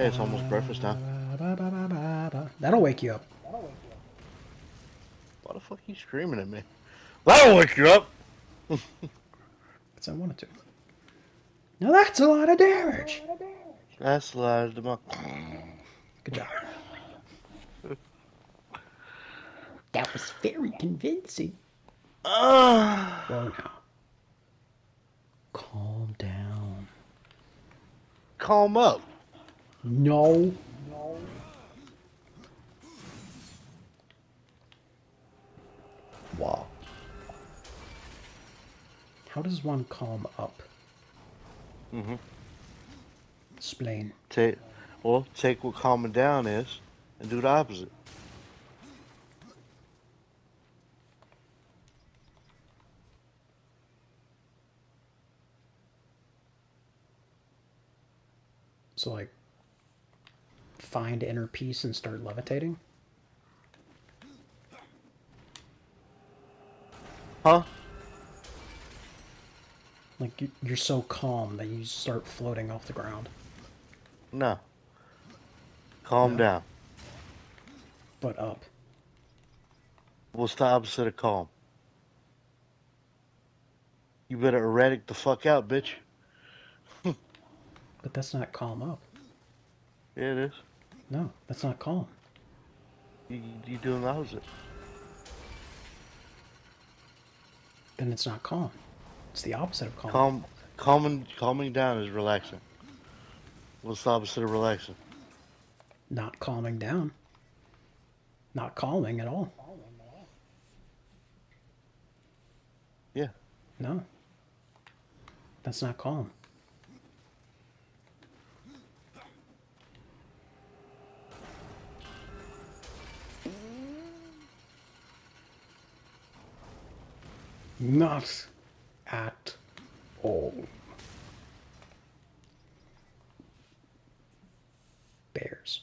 it's almost breakfast time. That'll wake you up. Why the fuck are you screaming at me? That'll wake you up! Because I wanted to. Now that's a lot of damage! That's loud. Good job. That was very convincing. Whoa now. Calm down. Calm up. No. Wow. How does one calm up? Mm-hmm. Explain. Take what calming down is and do the opposite. So like, find inner peace and start levitating? Huh? Like, you're so calm that you start floating off the ground. No. Calm No. down. But up. What's the opposite of calm? You better erratic the fuck out, bitch. But that's not calm up. Yeah, it is. No, that's not calm. You doing the opposite. Then it's not calm. It's the opposite of calm. Calming down is relaxing. What's the opposite of relaxing? Not calming down. Not calming at all. Yeah. No. That's not calm. Not at all. Bears.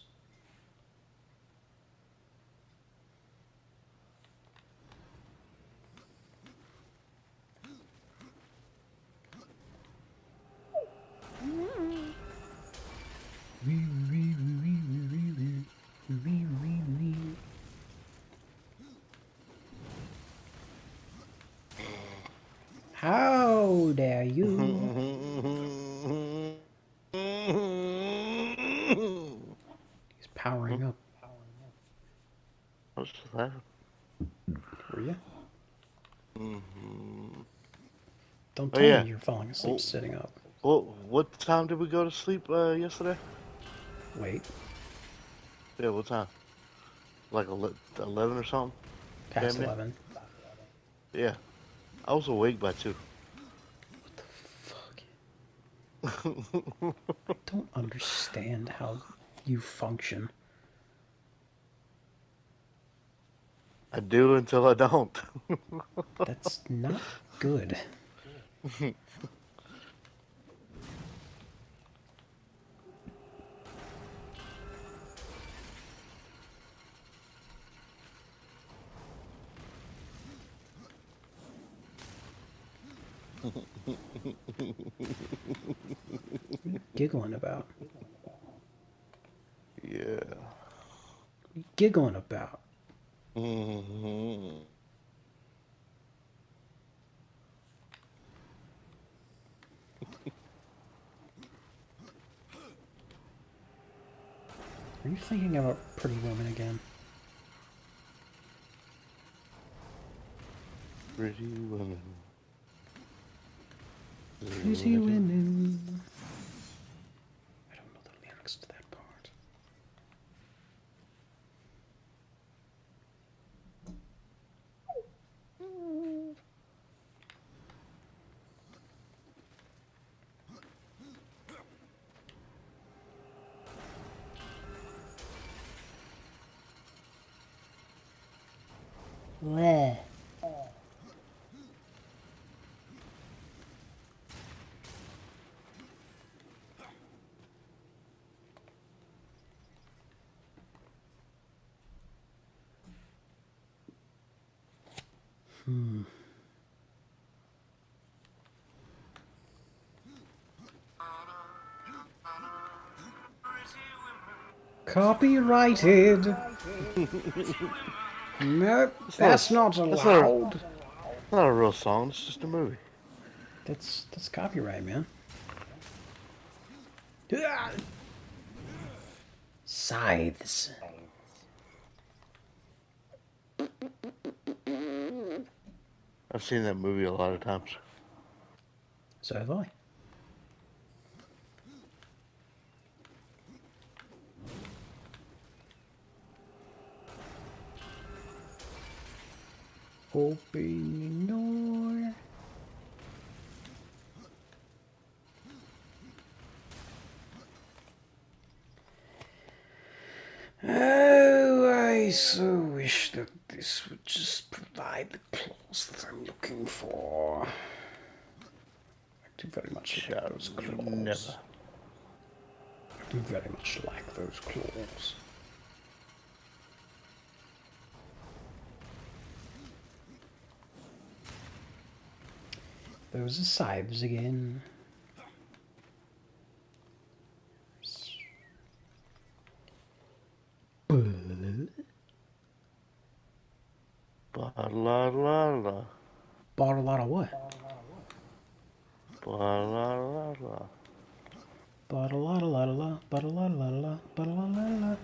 How dare you? He's powering up. That. Were you? Hmm. Don't Oh tell me yeah. you're falling asleep Well, sitting up. what time did we go to sleep yesterday? Wait, Yeah, what time? Like 11 or something? past Damn near. 11. Yeah, I was awake by 2. Fuck. I don't understand how you function. I do until I don't. That's not good. What are you giggling about? Yeah. What are you giggling about? Hmm. Are you thinking about Pretty Woman again? Pretty women. Pretty Women. I don't know the lyrics to that part. Bleh. Copyrighted. Nope, It's not. that's not That's not. allowed. Not a real song. It's just a movie. That's copyright, man. Scythes. I've seen that movie a lot of times. So have I. Open your door. Oh, I so wish that this would just provide the claws that I'm looking for. I do very much like Shall those claws. never. I do very much like those claws. Those are scythes again. Ba la la la. Bought a lot of what? Ba la la la. Bought a lot of la. Bought a lot of la. Bought a lot of la.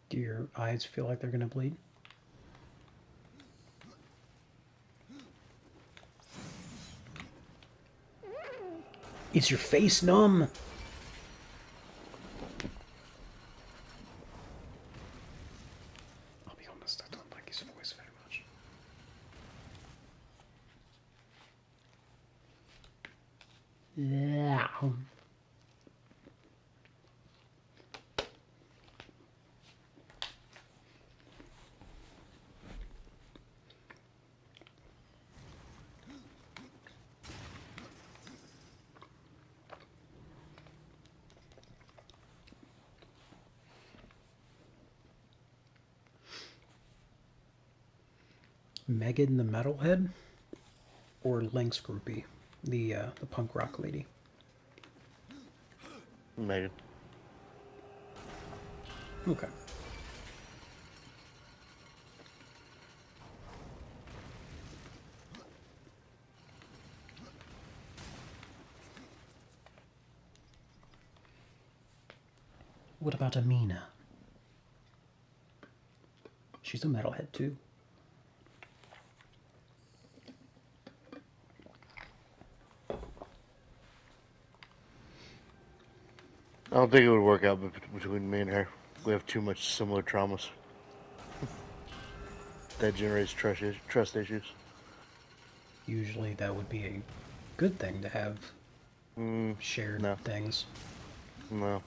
Do your eyes feel like they're gonna bleed? Is your face numb? I'll be honest, I don't like his voice very much. Yeah. Megan the Metalhead or Lynx Groupie, the punk rock lady. Megan. Okay. What about Amina? She's a metalhead too. I don't think it would work out between me and her. We have too much similar traumas. That generates trust issues. Usually that would be a good thing to have shared No, things. no,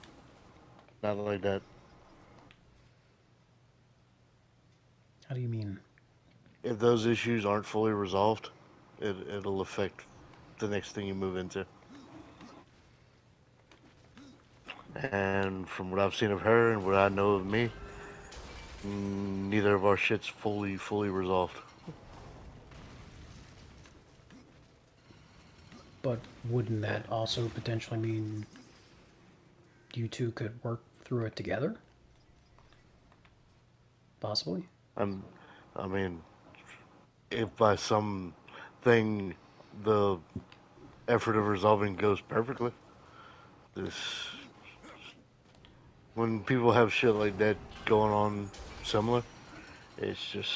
not like that. How do you mean? If those issues aren't fully resolved, it'll affect the next thing you move into. And from what I've seen of her and what I know of me, neither of our shit's fully resolved. But wouldn't that also potentially mean you two could work through it together? Possibly. I'm, I mean, if by some thing the effort of resolving goes perfectly, this when people have shit like that going on similar, it's just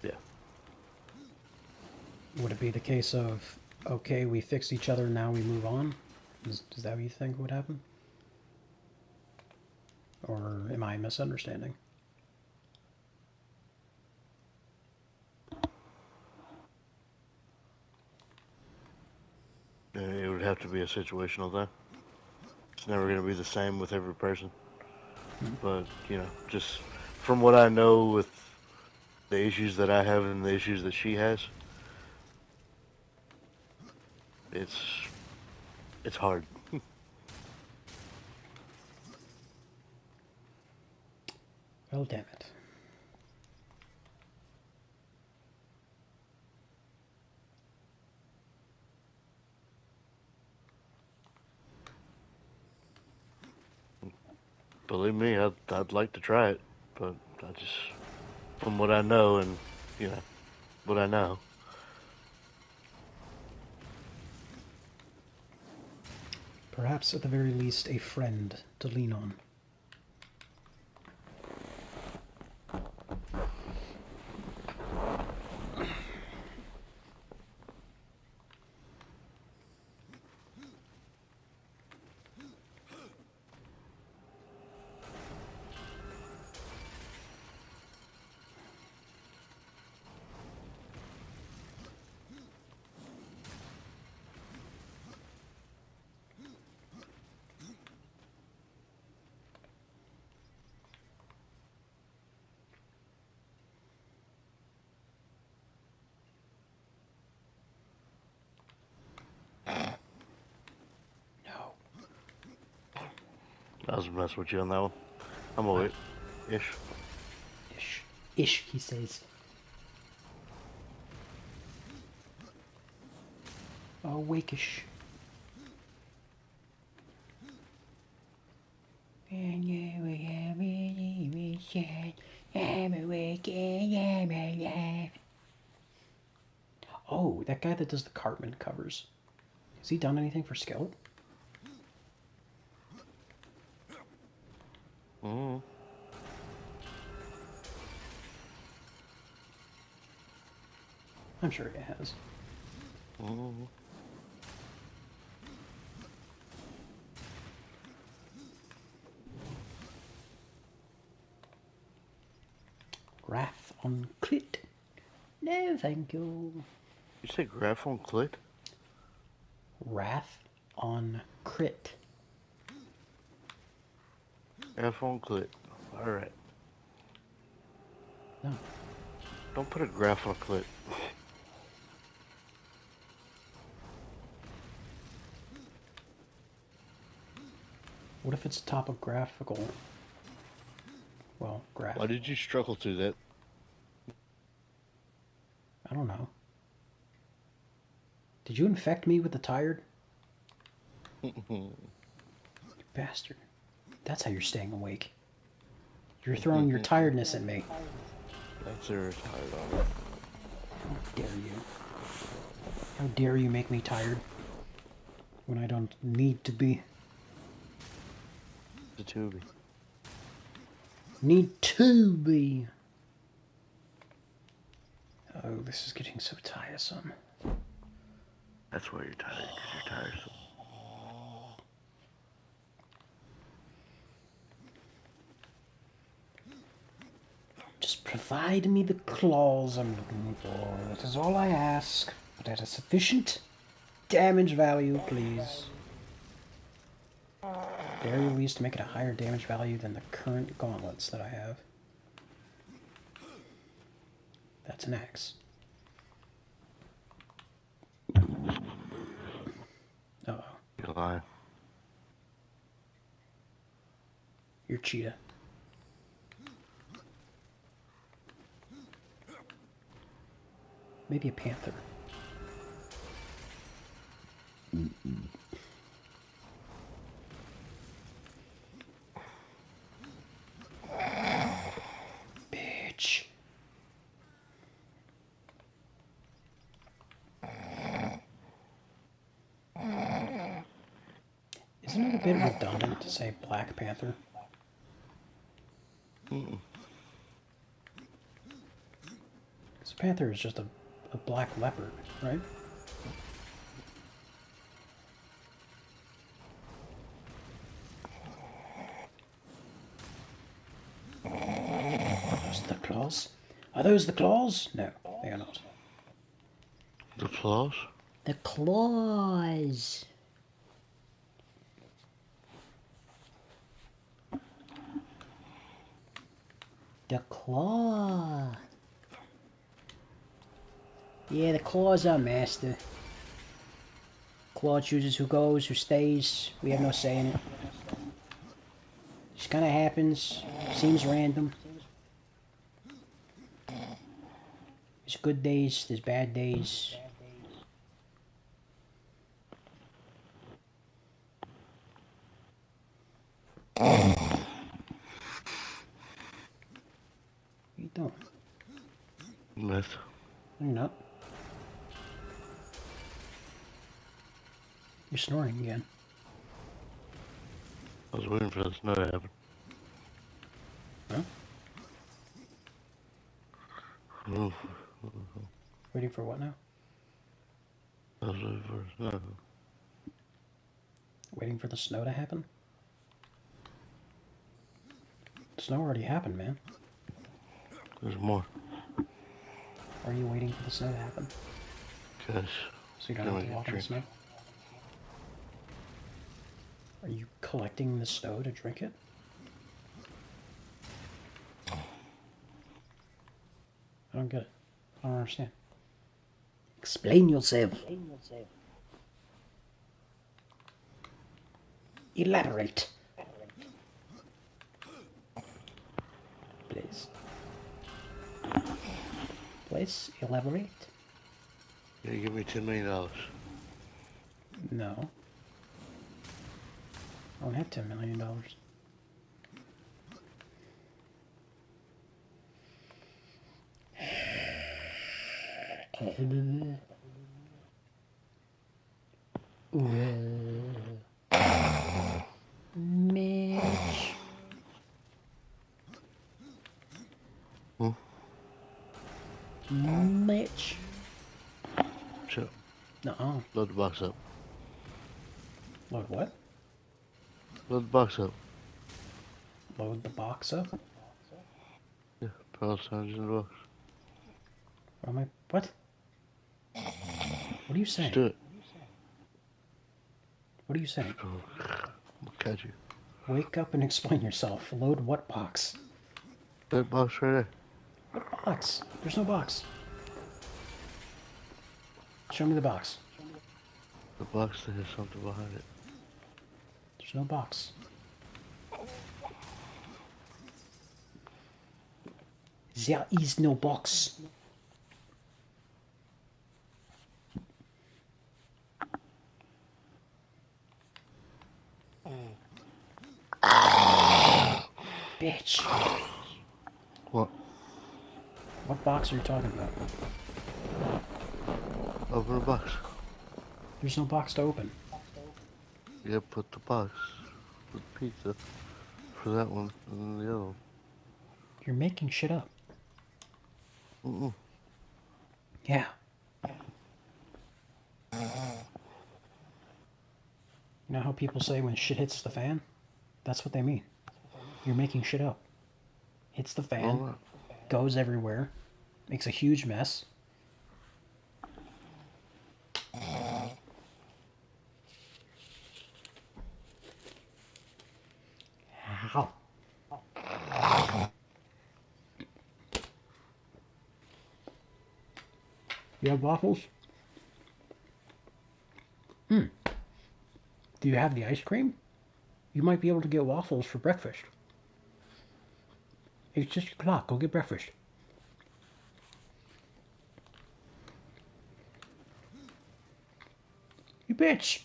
yeah. Would it be the case of, okay, we fixed each other, now we move on? Is that what you think would happen? Or am I misunderstanding? It would have to be a situational thing. It's never going to be the same with every person. But, you know, just from what I know with the issues that I have and the issues that she has, it's hard. Well, damn it. Believe me, I'd like to try it, but I just from what I know and, you know, what I know. Perhaps at the very least a friend to lean on. No. I was messing with you on that one. I'm awake. Ish. Ish. Ish, he says. Awake-ish. Oh, that guy that does the Cartman covers. Has he done anything for Skeleton? Mm-hmm. I'm sure he has. Mm-hmm. Wrath on Clit. No, thank you. You say graph on clit? Wrath on Crit. F on clit. Alright. No. Don't put a graph on a clit. What if it's topographical? Well, graph. Why did you struggle through that? I don't know. Did you infect me with the tired? Bastard. That's how you're staying awake. You're throwing your tiredness at me. That's tired on it. How dare you? How dare you make me tired when I don't need to be? The tubie. Need to be. Oh, this is getting so tiresome. That's why you're tired, because you're tiresome. Just provide me the claws I'm looking for. That is all I ask. But at a sufficient damage value, please. Very least, make it a higher damage value than the current gauntlets that I have. That's an axe. Uh-oh. You're lying. You're cheetah. Maybe a panther. Bitch. Isn't it a bit redundant to say Black Panther? Because a panther is just a black leopard, right? Are those the claws? Are those the claws? No, they are not. The claws? The claws! The claw! Yeah, the claw's our master. Claw chooses who goes, who stays. We have no say in it. Just kind of happens. Seems random. There's good days, there's bad days. What are you doing? Myth. No, you're not. You're snoring again. I was waiting for the snow to happen. Huh? Oh, Waiting for what now? I was waiting for the snow. Waiting for the snow to happen? The snow already happened, man. There's more. Why are you waiting for the snow to happen? Because So you don't have to walk in the snow? Are you collecting the snow to drink it? I don't get it. I don't understand. Explain yourself. Elaborate. Please. Please, elaborate. You're gonna give me $10 million. No. I don't have $10 million. Mitch. Mitch. Shut up. Nuh-uh. Load the box up. Load what? Load the box up. Load the box up? Yeah, $12 in the box. What? What are you saying? Just do it. What are you saying? I'll catch you. Wake up and explain yourself. Load what box? That box right there. What box? There's no box. Show me the box. The box that has something behind it. There's no box. There is no box. bitch. What? What box are you talking about? Open the box. There's no box to open. Yeah, put the box with pizza for that one and then the other one. You're making shit up. Mm-mm. Yeah. You know how people say when shit hits the fan? That's what they mean. You're making shit up. Hits the fan, Alright. goes everywhere, makes a huge mess. How? You have waffles? Do you have the ice cream? You might be able to get waffles for breakfast. It's 6 o'clock. Go get breakfast. You bitch!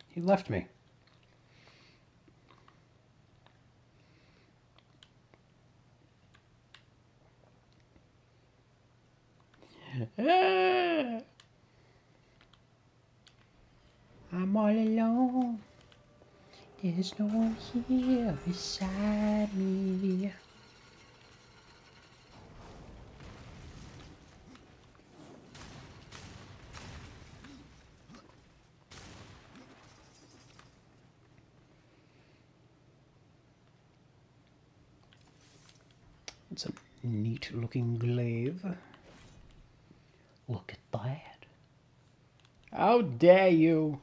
He left me. I'm all alone. There's no one here beside me. It's a neat looking glaive. Look at that. How dare you?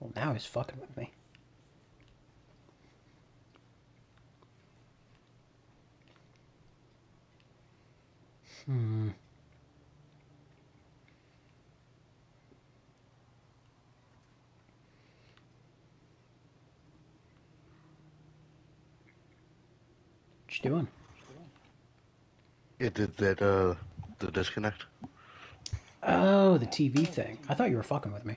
Well, now he's fucking with me. What you doing? It did that, the disconnect. Oh, the TV thing. I thought you were fucking with me.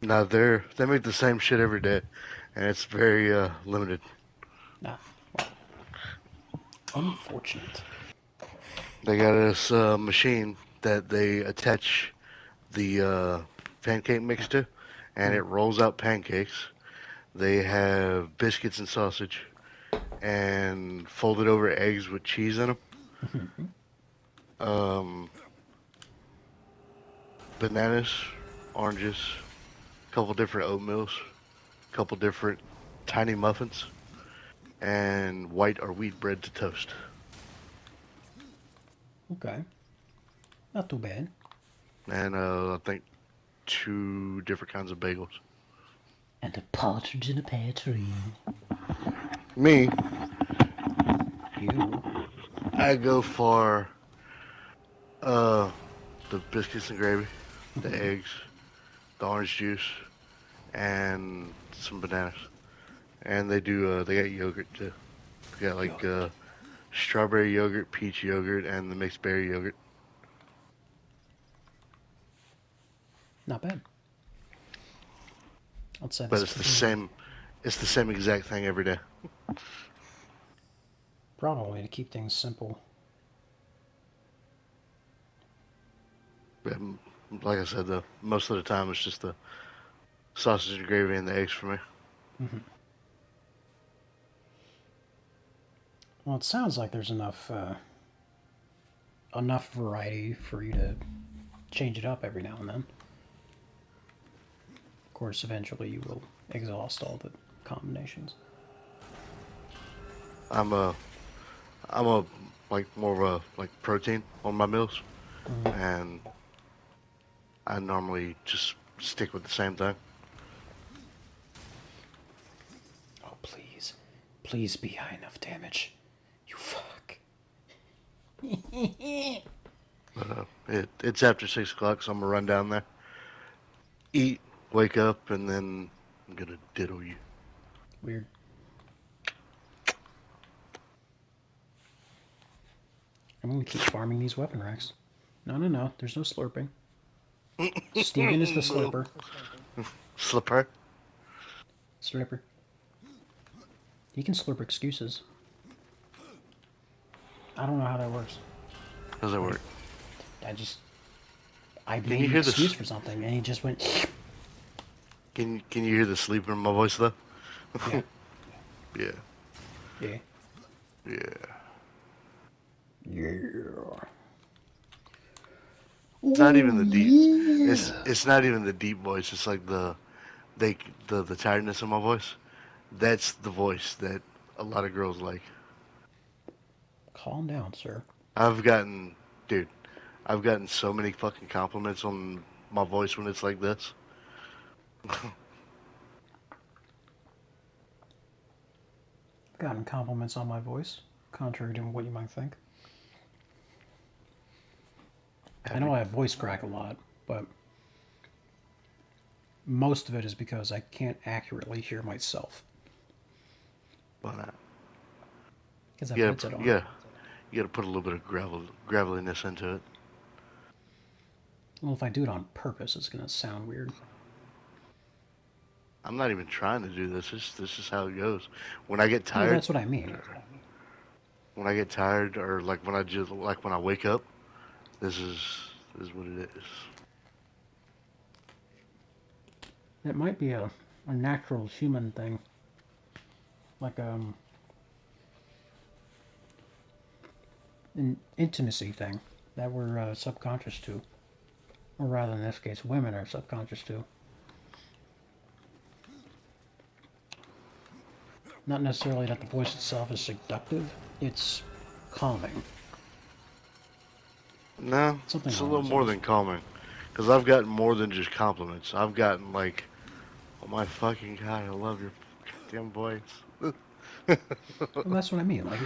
Now they make the same shit every day, and it's very limited. Nah. Well, unfortunate. They got this machine that they attach the pancake mix to, and it rolls out pancakes. They have biscuits and sausage, and folded over eggs with cheese in them. Bananas, oranges, a couple different oatmeals, a couple different tiny muffins, and white or wheat bread to toast. Okay. Not too bad. And I think 2 different kinds of bagels. And a partridge in a pear tree. Me, You. I go for uh, the biscuits and gravy, the eggs, the orange juice, and some bananas. And they got yogurt too. They got like strawberry yogurt, peach yogurt, and the mixed berry yogurt. Not bad. I'd say But that's it's the same exact thing every day. probably to keep things simple. And like I said, though, most of the time it's just the sausage and gravy and the eggs for me. Well, it sounds like there's enough variety for you to change it up every now and then. Of course, eventually you will exhaust all the combinations. I'm a like more of a like protein on my meals, and I normally just stick with the same thing. Oh, please. Please be high enough damage. You fuck. But it's after 6 o'clock, so I'm gonna run down there, eat, wake up, and then I'm gonna diddle you. Weird. I'm gonna keep farming these weapon racks. No, no, no. There's no slurping. Steven is the slurper. Slipper. Slurper. He can slurp excuses. I don't know how that works. How does that work? I Can made you an hear excuse this? for something, and he just went. Can you hear the sleeper in my voice though? Yeah. Yeah. Yeah. Yeah. Yeah. It's not even the deep. Yeah. It's not even the deep voice. It's like the tiredness of my voice. That's the voice that a lot of girls like. Calm down, sir. I've gotten, dude, I've gotten so many fucking compliments on my voice when it's like this. Gotten compliments on my voice, contrary to what you might think. I know I have voice crack a lot, but most of it is because I can't accurately hear myself. Why not? Because I You put gotta, it you on. gotta, you gotta put a little bit of graveliness into it. Well, if I do it on purpose, it's gonna sound weird. I'm not even trying to do this. This is how it goes. When I get No, tired, that's what I mean. or like when I wake up, this is what it is. It might be a natural human thing, like an intimacy thing that we're subconscious to, or rather, in this case, women are subconscious to. Not necessarily that the voice itself is seductive; it's calming. No, Something it's a along little those more lines. than calming. Because I've gotten more than just compliments. I've gotten like, oh my fucking god, I love your goddamn voice. Well, that's what I mean. Like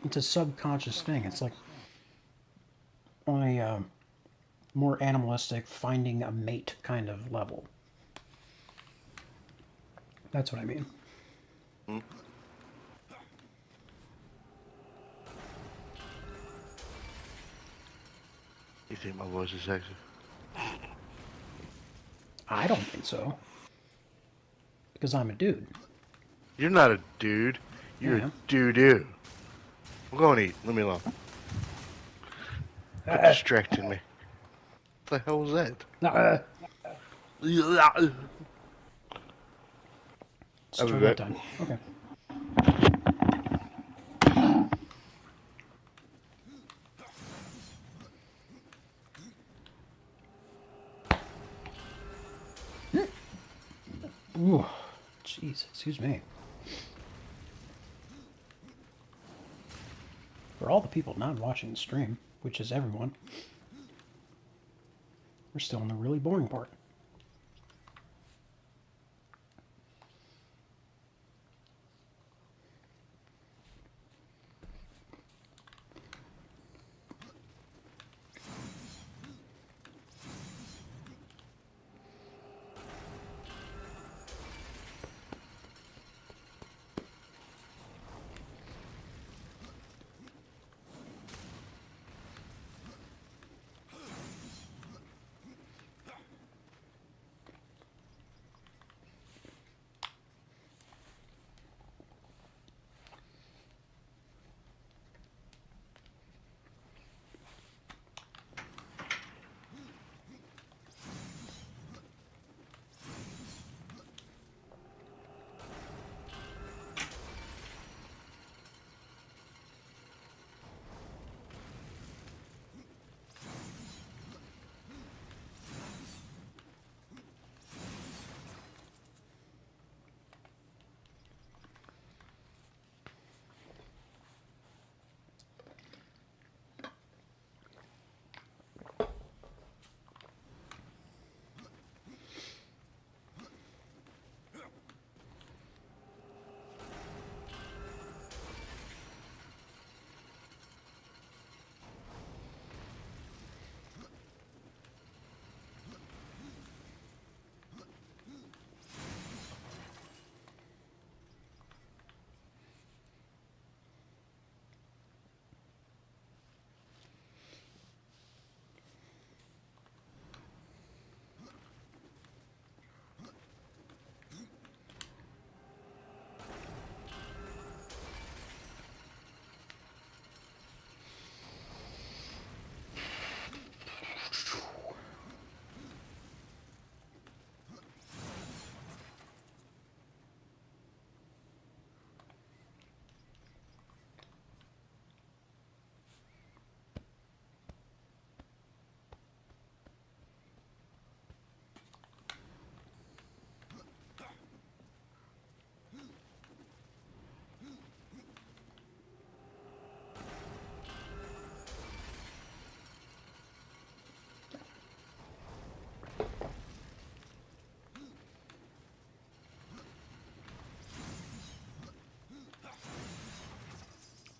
it's a subconscious thing. It's like on a more animalistic, finding a mate kind of level. That's what I mean. Hmm? You think my voice is sexy? I don't think so, because I'm a dude. You're not a dude. You're a Yeah. doo-doo. I'm going to eat. Leave me alone. Quit distracting me. What the hell was that? It's I'll be toilet back. time. Okay. Ooh, jeez, excuse me. For all the people not watching the stream, which is everyone, we're still in the really boring part.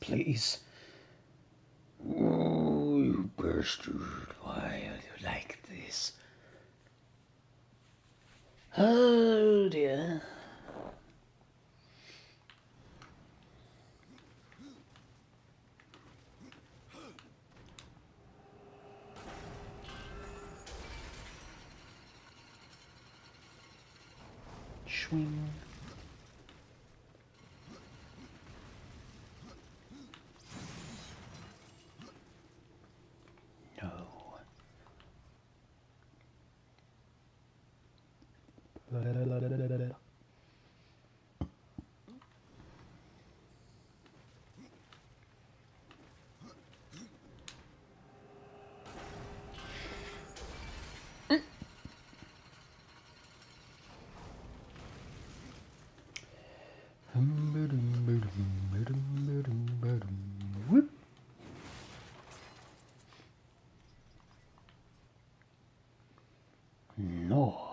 please. Oh, you bastard. Why are you like this? Oh, dear. Swing. No. Whoop. No.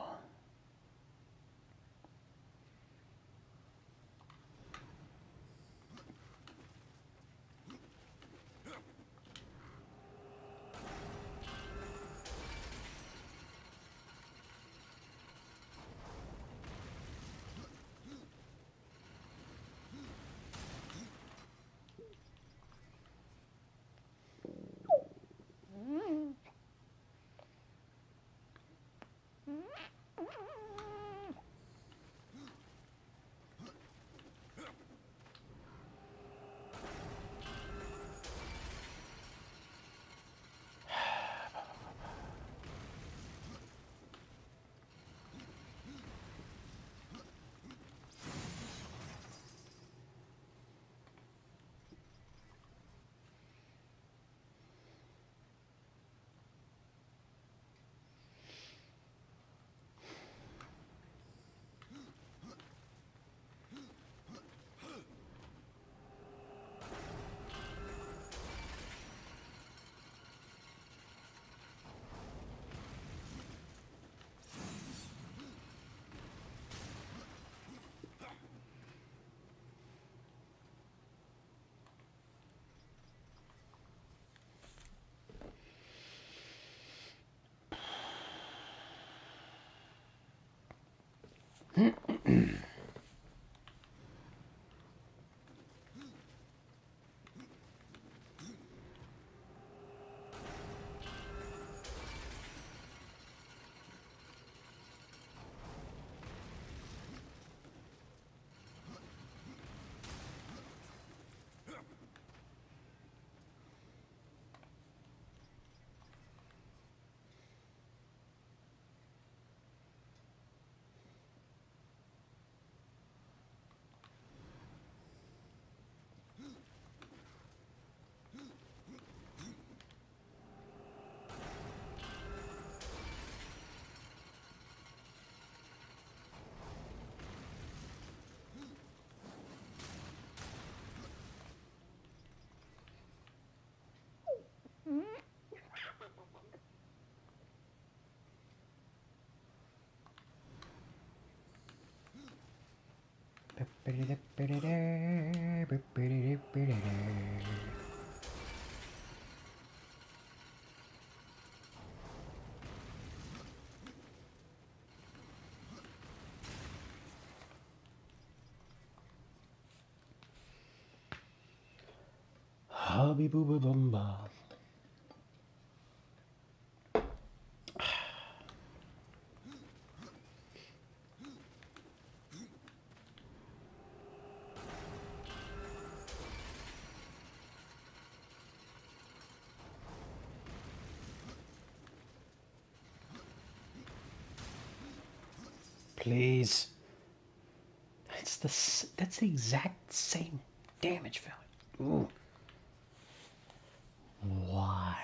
Hobby booba bumba. Please. That's the exact same damage value. Ooh. Why?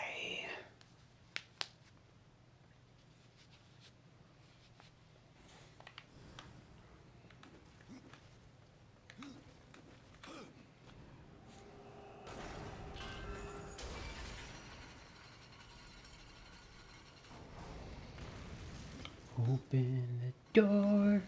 Open the door.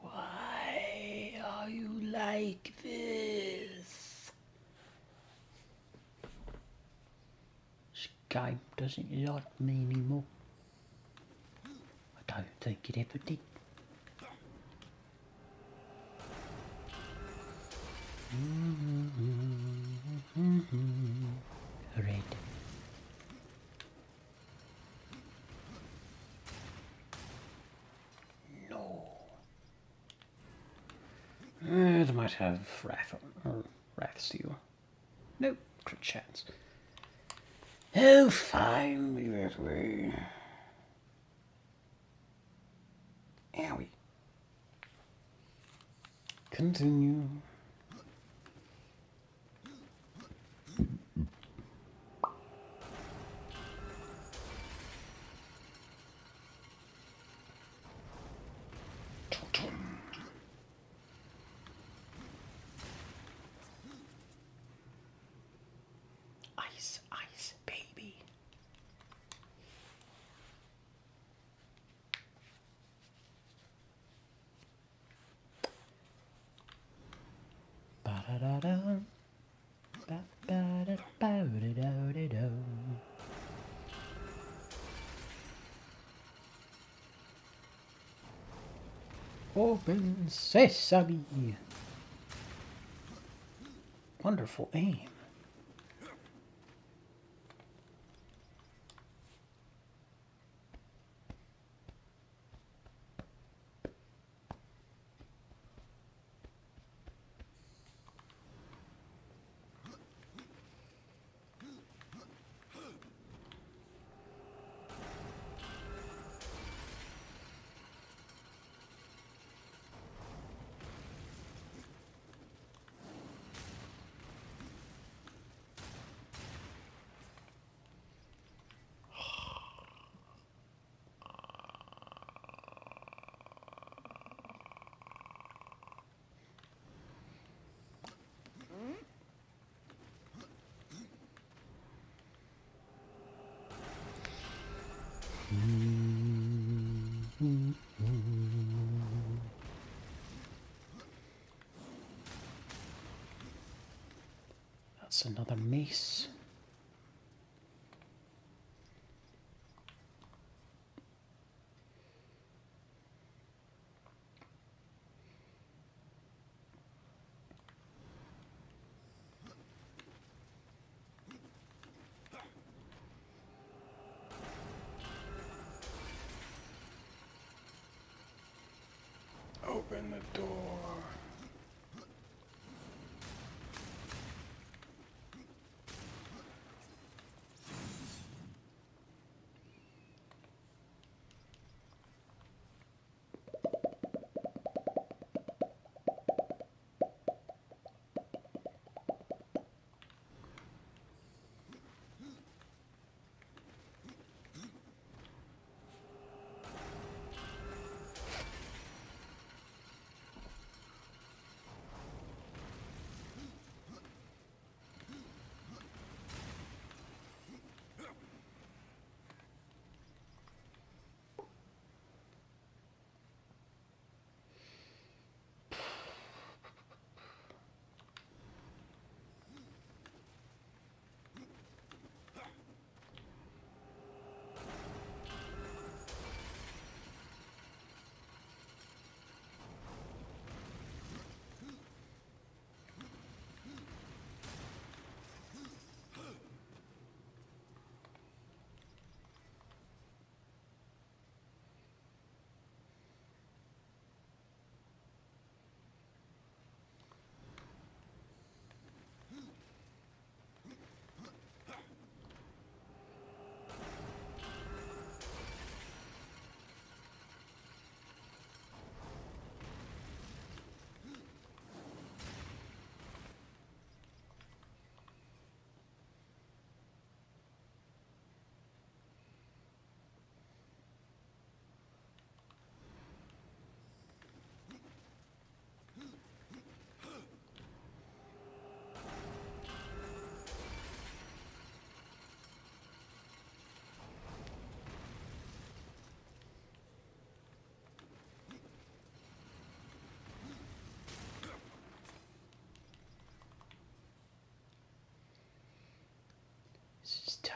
Why are you like this? This game doesn't like me anymore. I don't think it ever did. Red. No. It might have Wrath or Wrath Steel. Nope, crit chance. Oh, fine, be that way. Owie. Continue. Ice, ice, baby. Ba-da-da-da. Ba-ba-da-ba-da-da-da-da. Open sesame. Wonderful aim. That's another mace. Open the door.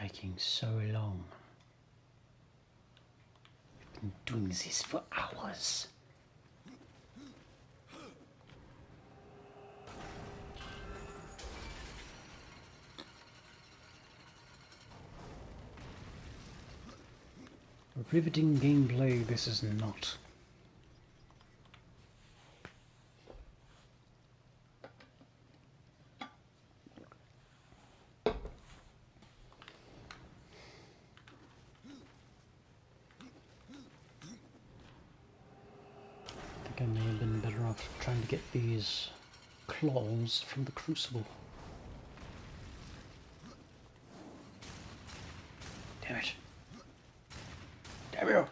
taking so long? I've been doing this for hours. Riveting gameplay, this is not. I think I may have been better off trying to get these claws from the crucible. Damn it. Damn you!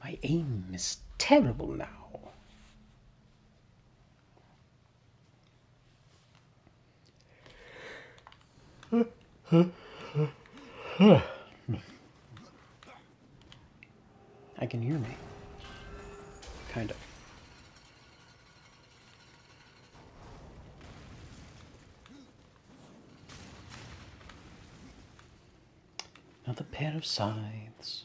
My aim is terrible now. I can hear me. Kind of. Another pair of scythes.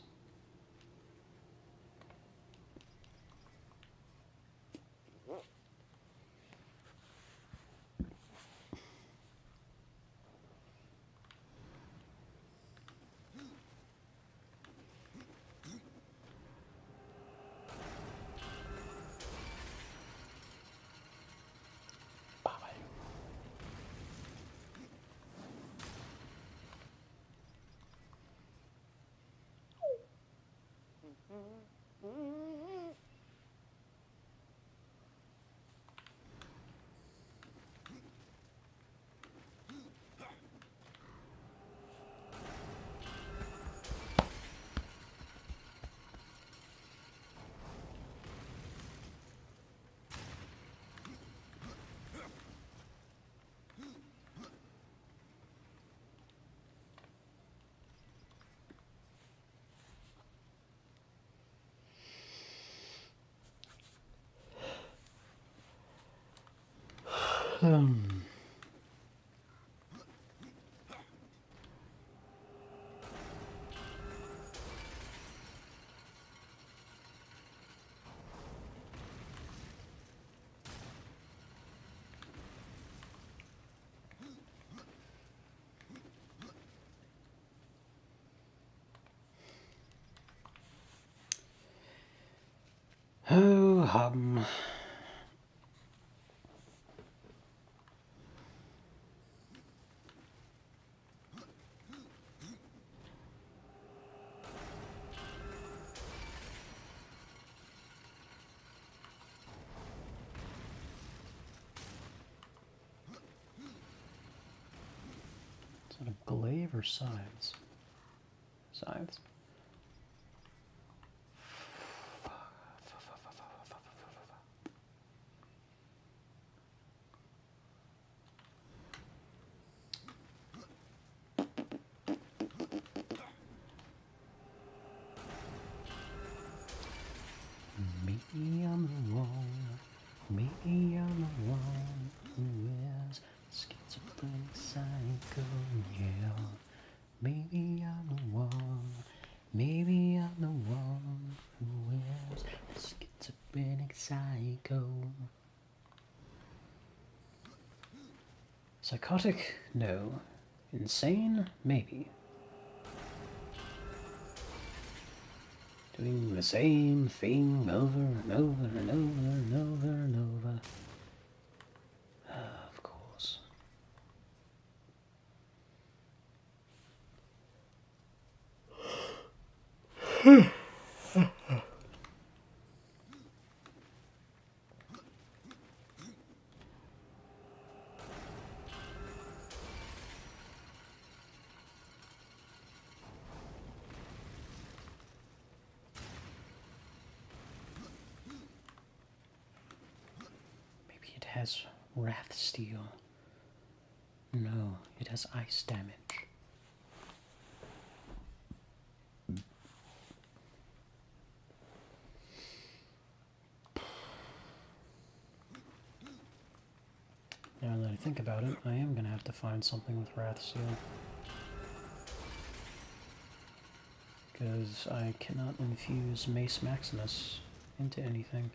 Oh, Is that a glaive or scythes? Scythes. Maybe I'm the one, maybe I'm the one who is schizophrenic psycho, yeah. Maybe I'm the one, maybe I'm the one who is schizophrenic psycho. Psychotic? No. Insane? Maybe. Doing the same thing over and over and over and over and over. Of course. Maybe it has wrath steel. No, it has ice damage. Now that I think about it, I am gonna have to find something with Wrathseal. Because I cannot infuse Mace Maximus into anything.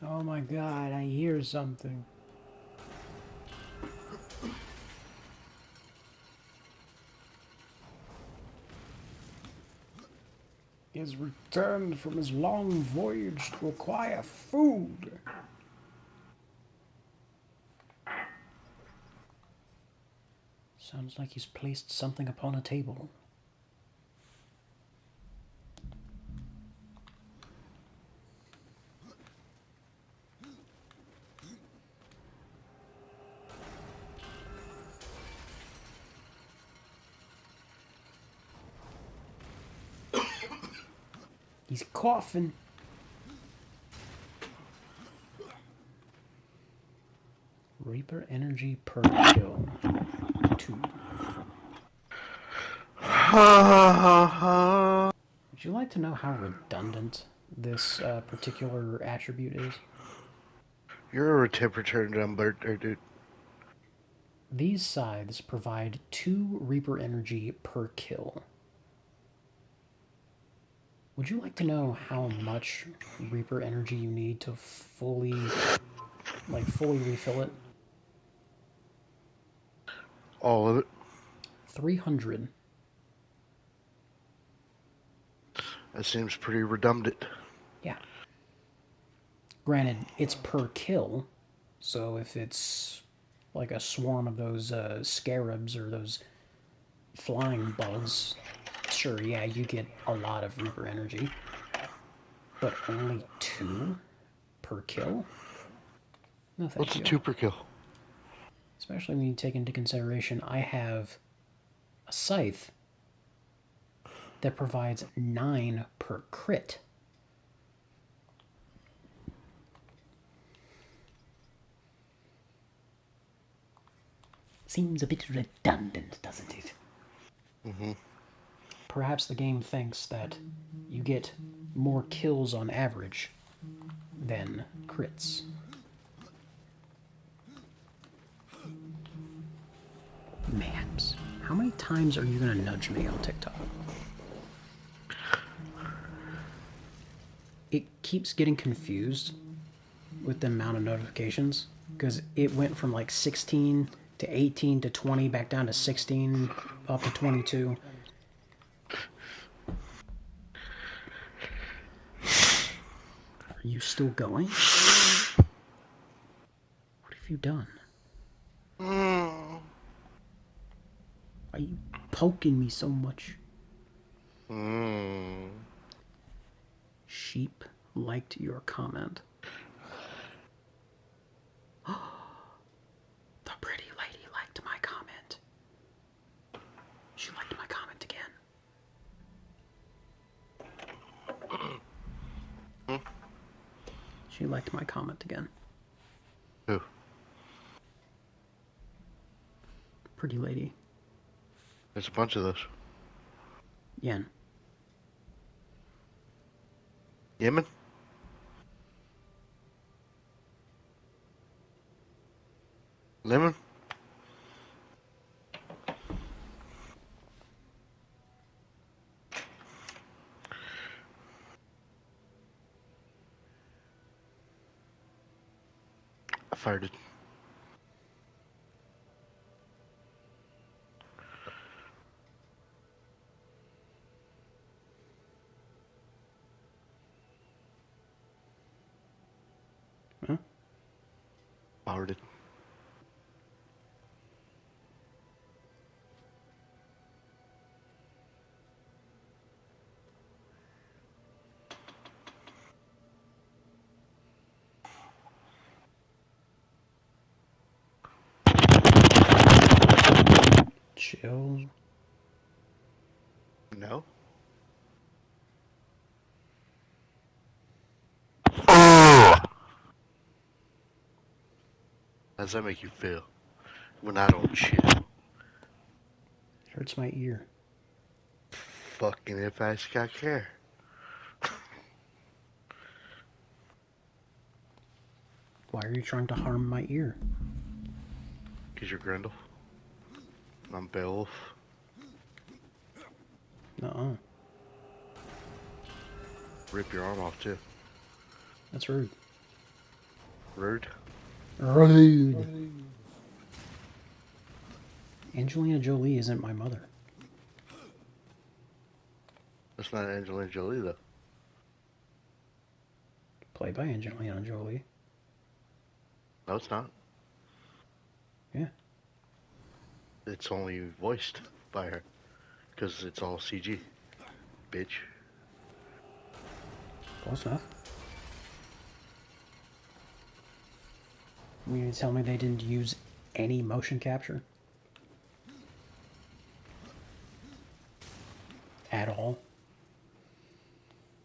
Oh my god, I hear something. He has returned from his long voyage to acquire food. Sounds like he's placed something upon a table. He's coughing. Reaper energy per kill. 2. Would you like to know how redundant this particular attribute is? You're a temperature number, dude. These scythes provide 2 Reaper energy per kill. Would you like to know how much Reaper energy you need to fully refill it? All of it. 300. That seems pretty redundant. Yeah. Granted, it's per kill, so if it's like a swarm of those scarabs or those flying bugs, sure, yeah, you get a lot of Reaper energy. But only 2 per kill? No thank What's you. a 2 per kill? Especially when you take into consideration I have a scythe that provides 9 per crit. Seems a bit redundant, doesn't it? Mm-hmm. Perhaps the game thinks that you get more kills on average than crits. Maps. How many times are you going to nudge me on TikTok? It keeps getting confused with the amount of notifications because it went from like 16 to 18 to 20 back down to 16 up to 22. Are you still going? What have you done? Why are you poking me so much? Sheep liked your comment. The pretty lady liked my comment. She liked my comment again. She liked my comment again. Who? Pretty lady. There's a bunch of those. Yen. Yemen? Lemon? I fired it. Huh? Fired it. Chill. No? How does that make you feel when I don't chill? It hurts my ear. Fucking if I care. Why are you trying to harm my ear? Because you're Grendel. I'm Beowulf. Nuh-uh. Rip your arm off too. That's rude. Rude. Rude. Angelina Jolie isn't my mother. That's not Angelina Jolie though. Played by Angelina Jolie. No, it's not. Yeah. It's only voiced by her. Because it's all CG. Bitch. Close enough. You mean to tell me they didn't use any motion capture? At all?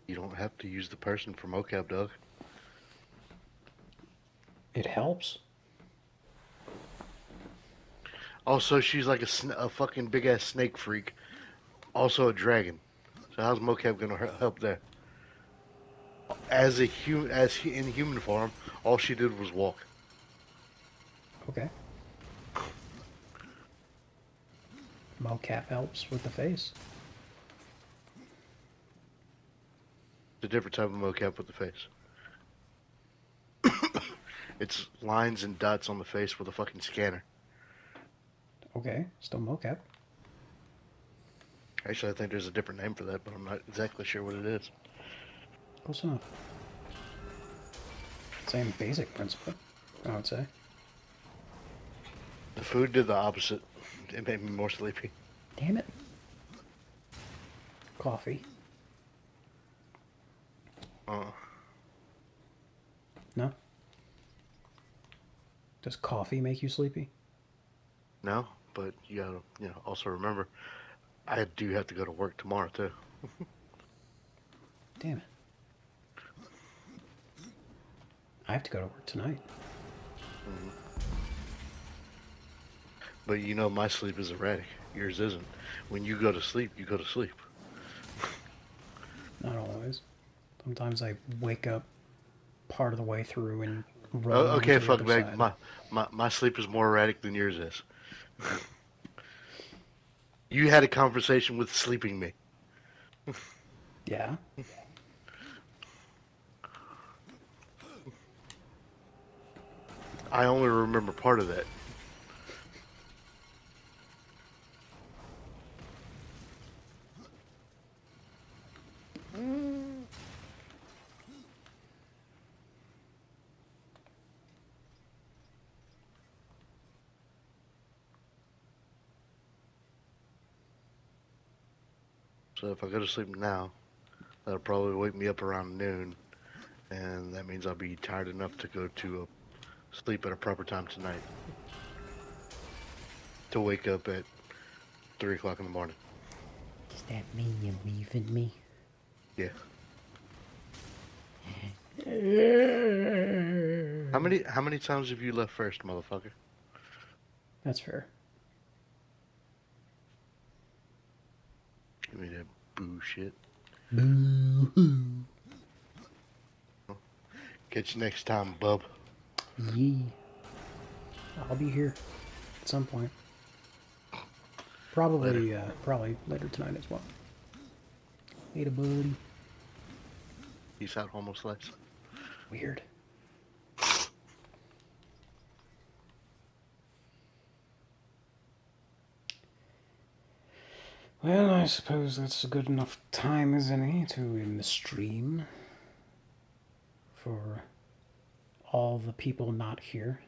You don't have to use the person for mocap, Doug. It helps. Also, she's like a fucking big ass snake freak. Also a dragon. So how's mocap gonna help there? As in human form, all she did was walk. Okay. Mocap helps with the face. It's a different type of mocap with the face. It's lines and dots on the face with a fucking scanner. Okay, still mocap. Actually, I think there's a different name for that, but I'm not exactly sure what it is. Close enough. Same basic principle, I would say. The food did the opposite. It made me more sleepy. Damn it. Coffee. No? Does coffee make you sleepy? No, but you gotta, also remember, I do have to go to work tomorrow too. Damn it. I have to go to work tonight. But my sleep is erratic. Yours isn't. When you go to sleep, you go to sleep. Not always. Sometimes I wake up part of the way through and roll Oh, over okay, to the fuck other back. side. My sleep is more erratic than yours is. You had a conversation with sleeping me. Yeah. I only remember part of that. So if I go to sleep now, that'll probably wake me up around noon, and that means I'll be tired enough to go to sleep at a proper time tonight. To wake up at 3 o'clock in the morning. Does that mean you're leaving me? Yeah. How many times have you left first, motherfucker? That's fair. Give me that bullshit. Boo-hoo. Catch you next time, bub. Yee. I'll be here at some point. Probably, probably later tonight as well. Later, buddy. Peace out, homo slice. Weird. Well, I suppose that's a good enough time as any to end the stream for all the people not here.